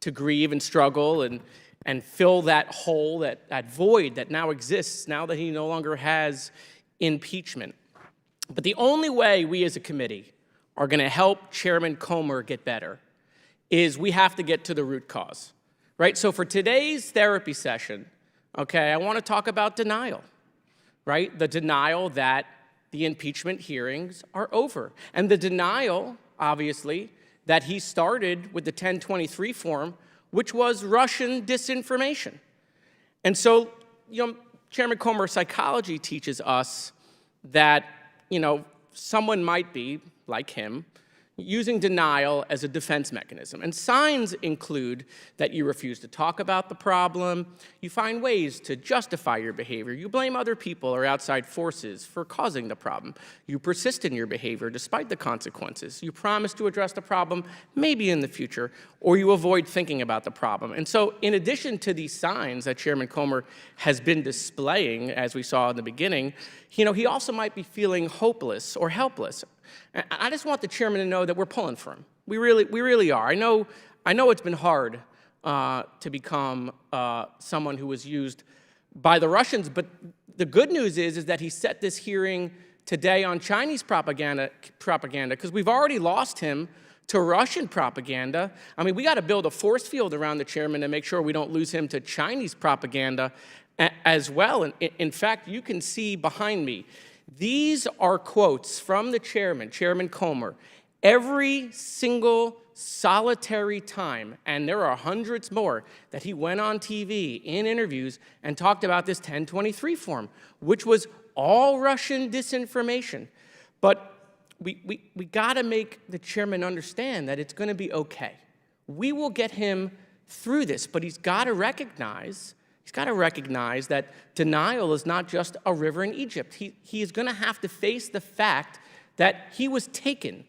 to grieve and struggle and fill that hole, that void that now exists now that he no longer has impeachment. But the only way we as a committee are going to help Chairman Comer get better is we have to get to the root cause, right? So for today's therapy session, okay, I want to talk about denial, right? The denial that the impeachment hearings are over. And the denial, obviously, that he started with the 1023 form, which was Russian disinformation. And so, Chairman Comer, psychology teaches us that, someone might be, like him, using denial as a defense mechanism. And signs include that you refuse to talk about the problem, you find ways to justify your behavior, you blame other people or outside forces for causing the problem, you persist in your behavior despite the consequences, you promise to address the problem maybe in the future, or you avoid thinking about the problem. And so in addition to these signs that Chairman Comer has been displaying, as we saw in the beginning, he also might be feeling hopeless or helpless. I just want the chairman to know that we're pulling for him. We really are. I know it's been hard to become someone who was used by the Russians, but the good news is that he set this hearing today on Chinese propaganda, because we've already lost him to Russian propaganda. I mean, we got to build a force field around the chairman to make sure we don't lose him to Chinese propaganda as well. And in fact, you can see behind me, these are quotes from the chairman, Chairman Comer, every single solitary time, and there are hundreds more, that he went on TV in interviews and talked about this 1023 form, which was all Russian disinformation. But we got to make the chairman understand that it's going to be okay. We will get him through this, but he's got to recognize that denial is not just a river in Egypt. He is going to have to face the fact that he was taken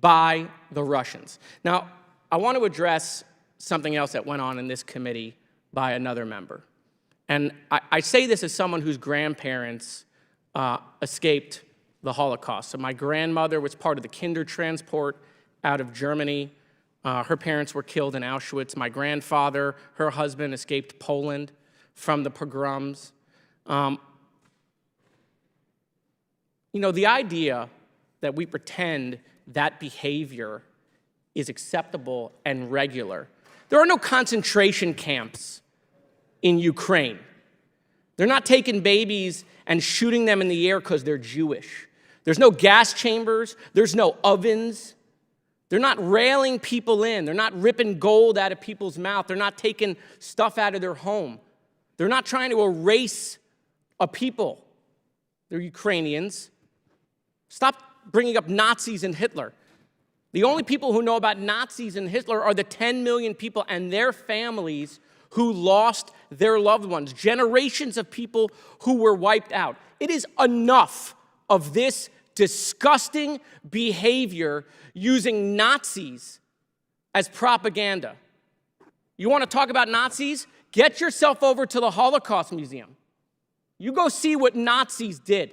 by the Russians. Now, I want to address something else that went on in this committee by another member. And I say this as someone whose grandparents escaped the Holocaust. So my grandmother was part of the Kindertransport out of Germany. Her parents were killed in Auschwitz. My grandfather, her husband, escaped Poland from the pogroms. You know, the idea that we pretend that behavior is acceptable and regular. There are no concentration camps in Ukraine. They're not taking babies and shooting them in the air because they're Jewish. There's no gas chambers. There's no ovens. They're not railing people in. They're not ripping gold out of people's mouth. They're not taking stuff out of their home. They're not trying to erase a people. They're Ukrainians. Stop bringing up Nazis and Hitler. The only people who know about Nazis and Hitler are the 10 million people and their families who lost their loved ones, generations of people who were wiped out. It is enough of this disgusting behavior using Nazis as propaganda. You want to talk about Nazis? Get yourself over to the Holocaust Museum. You go see what Nazis did.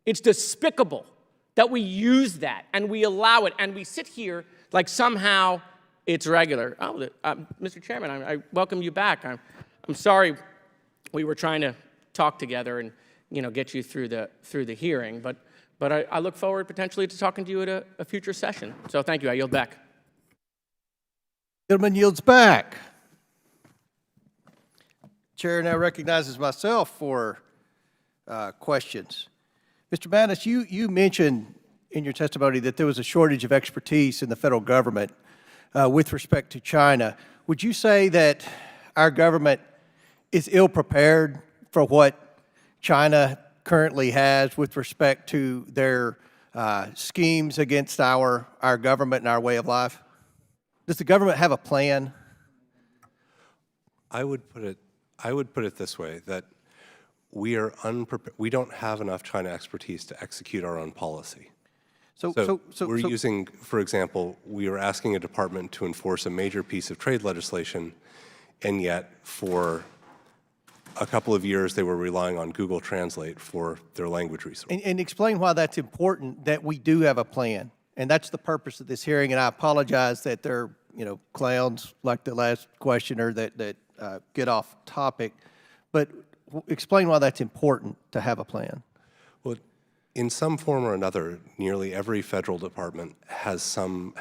It's despicable that we use that and we allow it and we sit here like somehow it's regular. Oh, Mr. Chairman, I welcome you back. I'm sorry we were trying to talk together and get you through the hearing, but I look forward potentially to talking to you at a future session. So thank you. I yield back. Gentleman yields back. Chair now recognizes myself for questions. Mr. Mattis, you mentioned in your testimony that there was a shortage of expertise in the federal government with respect to China. Would you say that our government is ill-prepared for what China currently has with respect to their schemes against our government and our way of life? Does the government have a plan? I would put it this way, that we are unprepared. We don't have enough China expertise to execute our own policy. So we're using, for example, we are asking a department to enforce a major piece of trade legislation, and yet for a couple of years they were relying on Google Translate for their language resources. And explain why that's important, that we do have a plan. And that's the purpose of this hearing, and I apologize that there are, clowns like the last questioner that get off topic, but explain why that's important to have a plan. Well, in some form or another, nearly every federal department has some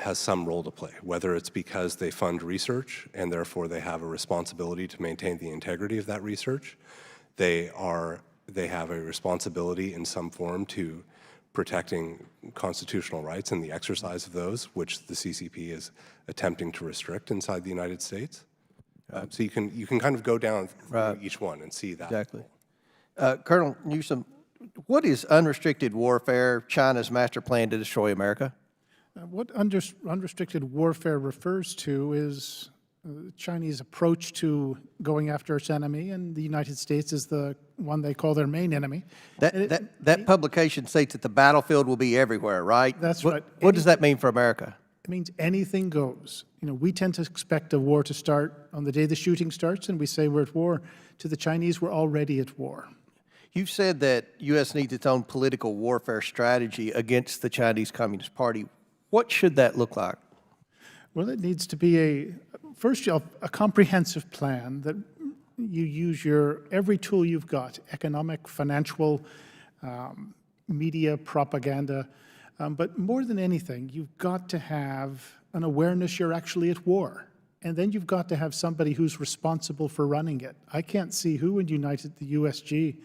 role to play, whether it's because they fund research and therefore they have a responsibility to maintain the integrity of that research. They have a responsibility in some form to protecting constitutional rights and the exercise of those, which the CCP is attempting to restrict inside the United States. So you can kind of go down each one and see that. Exactly. Colonel Newsham, what is unrestricted warfare, China's master plan to destroy America? What unrestricted warfare refers to is the Chinese approach to going after its enemy, and the United States is the one they call their main enemy. That publication states that the battlefield will be everywhere, right? That's right. What does that mean for America? It means anything goes. We tend to expect a war to start on the day the shooting starts, and we say we're at war. To the Chinese, we're already at war. You've said that U.S. needs its own political warfare strategy against the Chinese Communist Party. What should that look like? Well, it needs to be first a comprehensive plan that you use every tool you've got, economic, financial, media, propaganda. But more than anything, you've got to have an awareness you're actually at war. And then you've got to have somebody who's responsible for running it. I can't see who in the USG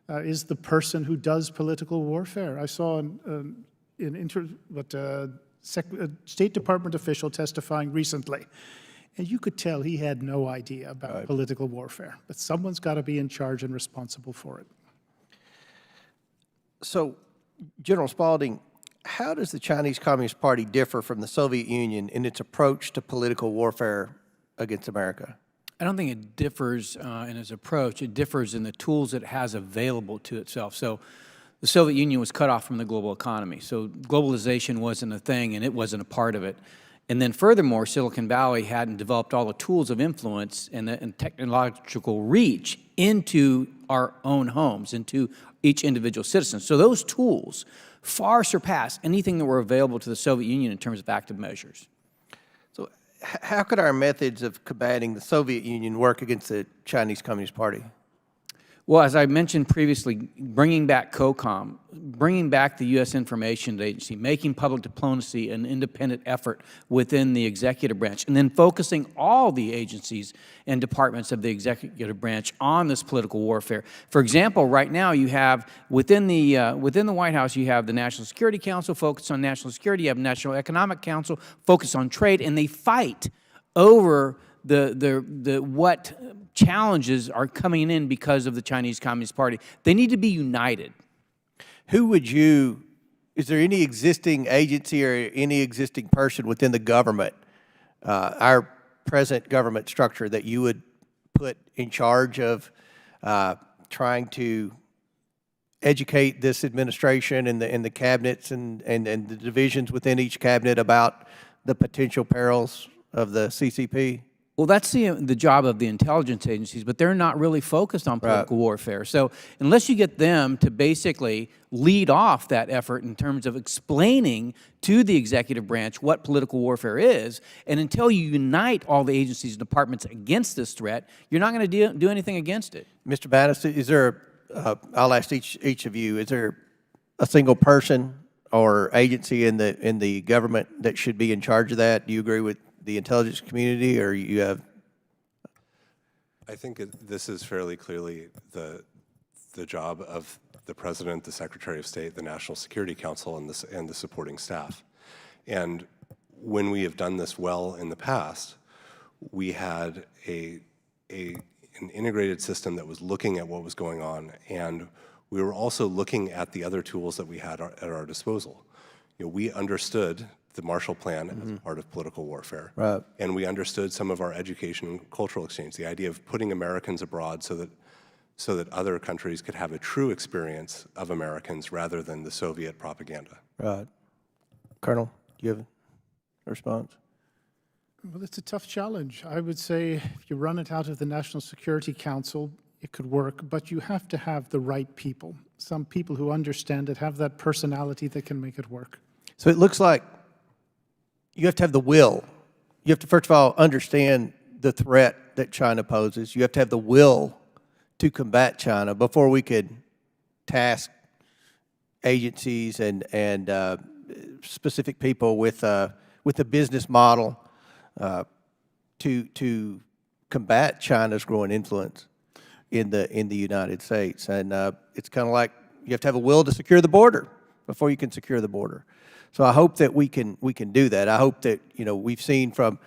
is the person who does political warfare. I saw a State Department official testifying recently, and you could tell he had no idea about political warfare. But someone's got to be in charge and responsible for it. So, General Spalding, how does the Chinese Communist Party differ from the Soviet Union in its approach to political warfare against America? I don't think it differs in its approach. It differs in the tools it has available to itself. So the Soviet Union was cut off from the global economy. So globalization wasn't a thing, and it wasn't a part of it. And then furthermore, Silicon Valley hadn't developed all the tools of influence and technological reach into our own homes and to each individual citizen. So those tools far surpass anything that were available to the Soviet Union in terms of active measures. So how could our methods of combating the Soviet Union work against the Chinese Communist Party? Well, as I mentioned previously, bringing back COCOM, bringing back the U.S. Information Agency, making public diplomacy an independent effort within the executive branch, and then focusing all the agencies and departments of the executive branch on this political warfare. For example, right now you have, within the White House, you have the National Security Council focused on national security, you have National Economic Council focused on trade, and they fight over what challenges are coming in because of the Chinese Communist Party. They need to be united. Is there any existing agency or any existing person within the government, our present government structure, that you would put in charge of trying to educate this administration and the cabinets and the divisions within each cabinet about the potential perils of the CCP? Well, that's the job of the intelligence agencies, but they're not really focused on political warfare. So unless you get them to basically lead off that effort in terms of explaining to the executive branch what political warfare is, and until you unite all the agencies and departments against this threat, you're not going to do anything against it. Mr. Mattis, is there, I'll ask each of you, is there a single person or agency in the government that should be in charge of that? Do you agree with the intelligence community, or you have? I think this is fairly clearly the job of the President, the Secretary of State, the National Security Council, and the supporting staff. And when we have done this well in the past, we had an integrated system that was looking at what was going on, and we were also looking at the other tools that we had at our disposal. We understood the Marshall Plan as part of political warfare. Right. And we understood some of our education and cultural exchange, the idea of putting Americans abroad so that other countries could have a true experience of Americans rather than the Soviet propaganda. Right. Colonel, do you have a response? Well, it's a tough challenge. I would say if you run it out of the National Security Council, it could work, but you have to have the right people, some people who understand it, have that personality that can make it work. So it looks like you have to have the will. You have to, first of all, understand the threat that China poses. You have to have the will to combat China before we could task agencies and specific people with a business model to combat China's growing influence in the United States. And it's kind of like you have to have a will to secure the border before you can secure the border. So I hope that we can do that. I hope that, we've seen from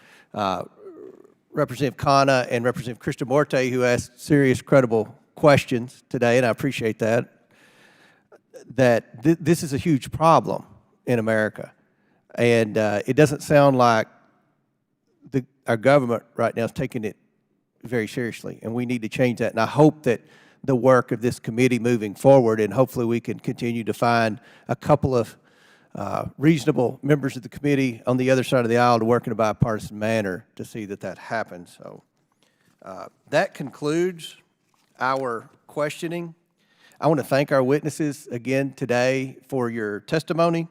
Representative Khanna and Representative Krishnamurti, who asked serious, credible questions today, and I appreciate that, this is a huge problem in America. And it doesn't sound like our government right now is taking it very seriously, and we need to change that. And I hope that the work of this committee moving forward, and hopefully we can continue to find a couple of reasonable members of the committee on the other side of the aisle to work in a bipartisan manner to see that happens. So that concludes our questioning. I want to thank our witnesses again today for your testimony.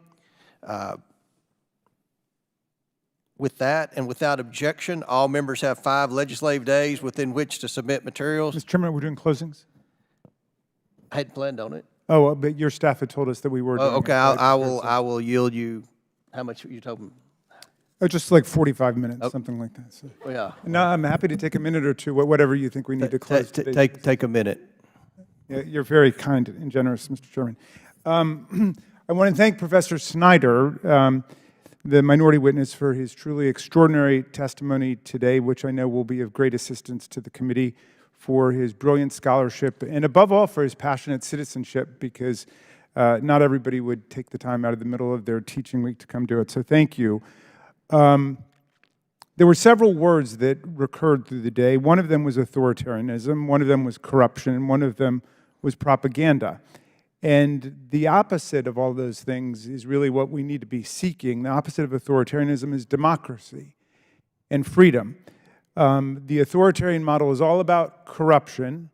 With that and without objection, all members have 5 legislative days within which to submit materials. Mr. Chairman, we're doing closings? I hadn't planned on it. Oh, but your staff had told us that we were doing okay, it. I will yield you, how much you told them? Oh, just like 45 minutes, something like that. So. Oh, yeah. No, I'm happy to take a minute or two, whatever you think we need to close. Take a minute. Yeah, you're very kind and generous, Mr. Chairman. I want to thank Professor Snyder, the minority witness, for his truly extraordinary testimony today, which I know will be of great assistance to the committee, for his brilliant scholarship, and above all, for his passionate citizenship, because not everybody would take the time out of the middle of their teaching week to come do it. So thank you. There were several words that recurred through the day. One of them was authoritarianism, one of them was corruption, and one of them was propaganda. And the opposite of all those things is really what we need to be seeking. The opposite of authoritarianism is democracy and freedom. The authoritarian model is all about corruption,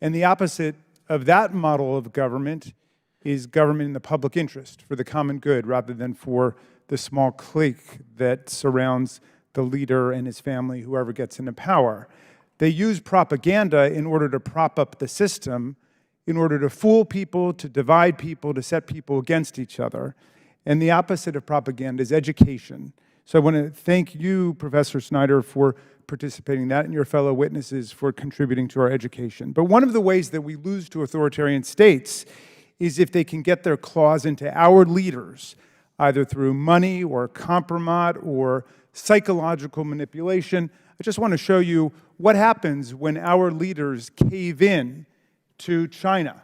And the opposite of that model of government is government in the public interest, for the common good, rather than for the small clique that surrounds the leader and his family, whoever gets into power. They use propaganda in order to prop up the system, in order to fool people, to divide people, to set people against each other. And the opposite of propaganda is education. So I want to thank you, Professor Snyder, for participating in that, and your fellow witnesses for contributing to our education. But one of the ways that we lose to authoritarian states is if they can get their claws into our leaders, either through money or compromise or psychological manipulation. I just want to show you what happens when our leaders cave in to China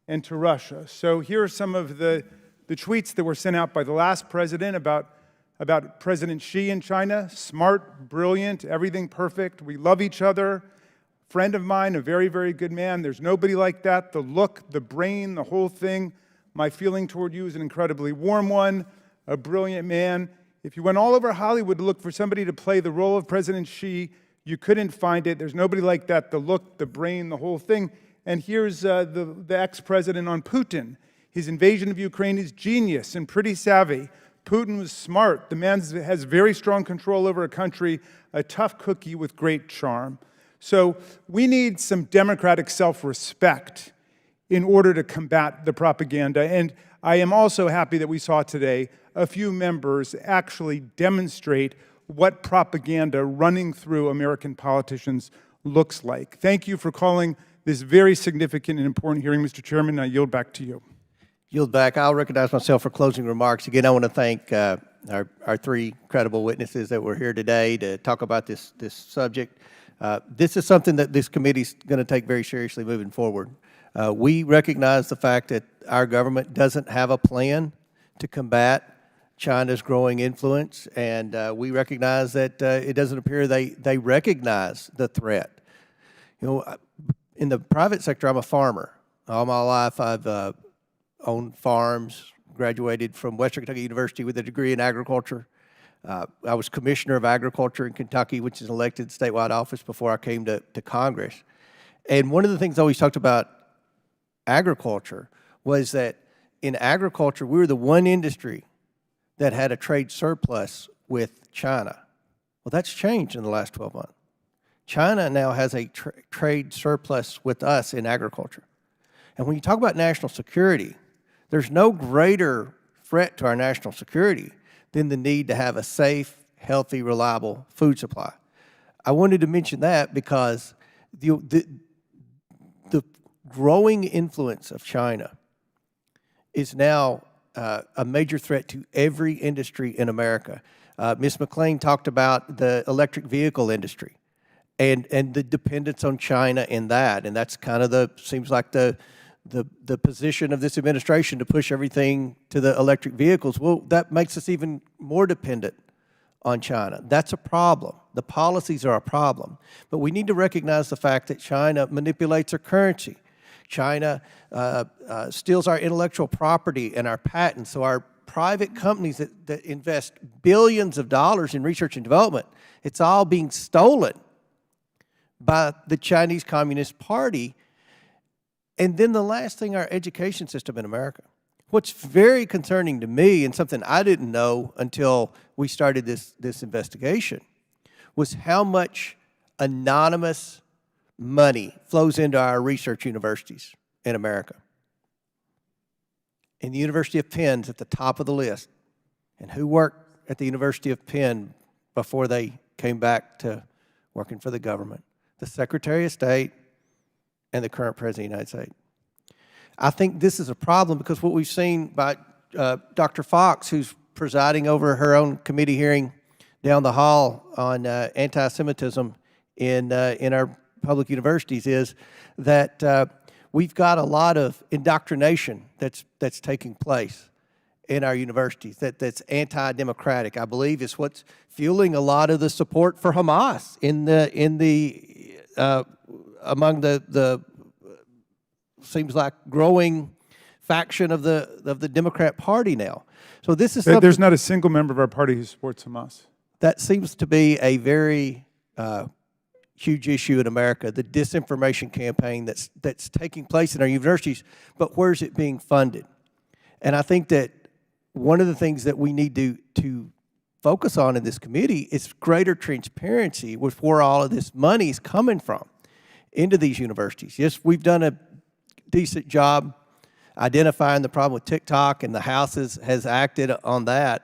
and to Russia. So here are some of the tweets that were sent out by the last president about President Xi in China. Smart, brilliant, everything perfect. We love each other. Friend of mine, a very, very good man. There's nobody like that. The look, the brain, the whole thing. My feeling toward you is an incredibly warm one, a brilliant man. If you went all over Hollywood to look for somebody to play the role of President Xi, you couldn't find it. There's nobody like that. The look, the brain, the whole thing. And here's the ex-president on Putin. His invasion of Ukraine is genius and pretty savvy. Putin was smart. The man has very strong control over a country, a tough cookie with great charm. So we need some democratic self-respect in order to combat the propaganda. And I am also happy that we saw today a few members actually demonstrate what propaganda running through American politicians looks like. Thank you for calling this very significant and important hearing, Mr. Chairman. I yield back to you. Yield back. I'll recognize myself for closing remarks. Again, I want to thank our three credible witnesses that were here today to talk about this subject. This is something that this committee is going to take very seriously moving forward. We recognize the fact that our government doesn't have a plan to combat China's growing influence, and we recognize that it doesn't appear they recognize the threat. You know, in the private sector, I'm a farmer. All my life, I've owned farms, graduated from Western Kentucky University with a degree in agriculture. I was commissioner of agriculture in Kentucky, which is an elected statewide office before I came to Congress. And one of the things I always talked about agriculture was that in agriculture, we were the one industry that had a trade surplus with China. Well, that's changed in the last 12 months. China now has a trade surplus with us in agriculture. And when you talk about national security, there's no greater threat to our national security than the need to have a safe, healthy, reliable food supply. I wanted to mention that because the growing influence of China is now a major threat to every industry in America. Ms. McClain talked about the electric vehicle industry and the dependence on China in that, and that's kind of seems like the position of this administration to push everything to the electric vehicles. Well, that makes us even more dependent on China. That's a problem. The policies are a problem. But we need to recognize the fact that China manipulates our currency. China steals our intellectual property and our patents. So our private companies that invest billions of dollars in research and development, it's all being stolen by the Chinese Communist Party. And then the last thing, our education system in America. What's very concerning to me, and something I didn't know until we started this investigation, was how much anonymous money flows into our research universities in America. And the University of Penn's at the top of the list. And who worked at the University of Penn before they came back to working for the government? The Secretary of State and the current President of the United States. I think this is a problem because what we've seen by Dr. Fox, who's presiding over her own committee hearing down the hall on anti-Semitism in our public universities, is that we've got a lot of indoctrination that's taking place in our universities that's anti-democratic. I believe is what's fueling a lot of the support for Hamas among the seems like growing faction of the Democrat Party now. So this is something, there's not a single member of our party who supports Hamas. That seems to be a very huge issue in America, the disinformation campaign that's taking place in our universities, but where's it being funded? And I think that one of the things that we need to focus on in this committee is greater transparency with where all of this money is coming from into these universities. Yes, we've done a decent job identifying the problem with TikTok, and the House has acted on that.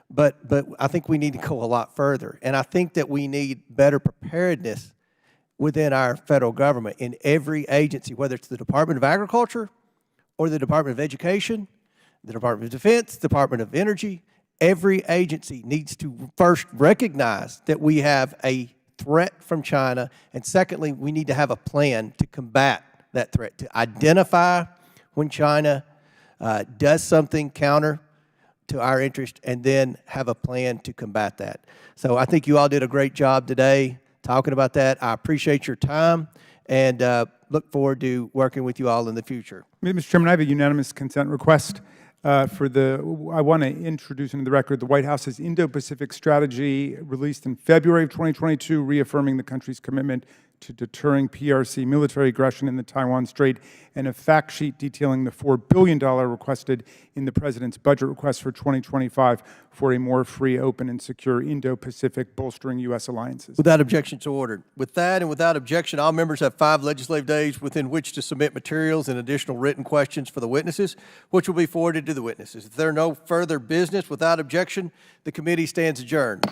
But I think we need to go a lot further. And I think that we need better preparedness within our federal government in every agency, whether it's the Department of Agriculture or the Department of Education, the Department of Defense, Department of Energy. Every agency needs to first recognize that we have a threat from China, and secondly, we need to have a plan to combat that threat, to identify when China does something counter to our interest, and then have a plan to combat that. So I think you all did a great job today talking about that. I appreciate your time, and look forward to working with you all in the future. Mr. Chairman, I have a unanimous consent request. I want to introduce into the record the White House's Indo-Pacific strategy released in February of 2022, reaffirming the country's commitment to deterring PRC military aggression in the Taiwan Strait, and a fact sheet detailing the $4 billion requested in the President's budget request for 2025 for a more free, open, and secure Indo-Pacific, bolstering U.S. alliances. Without objection, so ordered. With that and without objection, all members have 5 legislative days within which to submit materials and additional written questions for the witnesses, which will be forwarded to the witnesses. If there are no further business, without objection, the committee stands adjourned.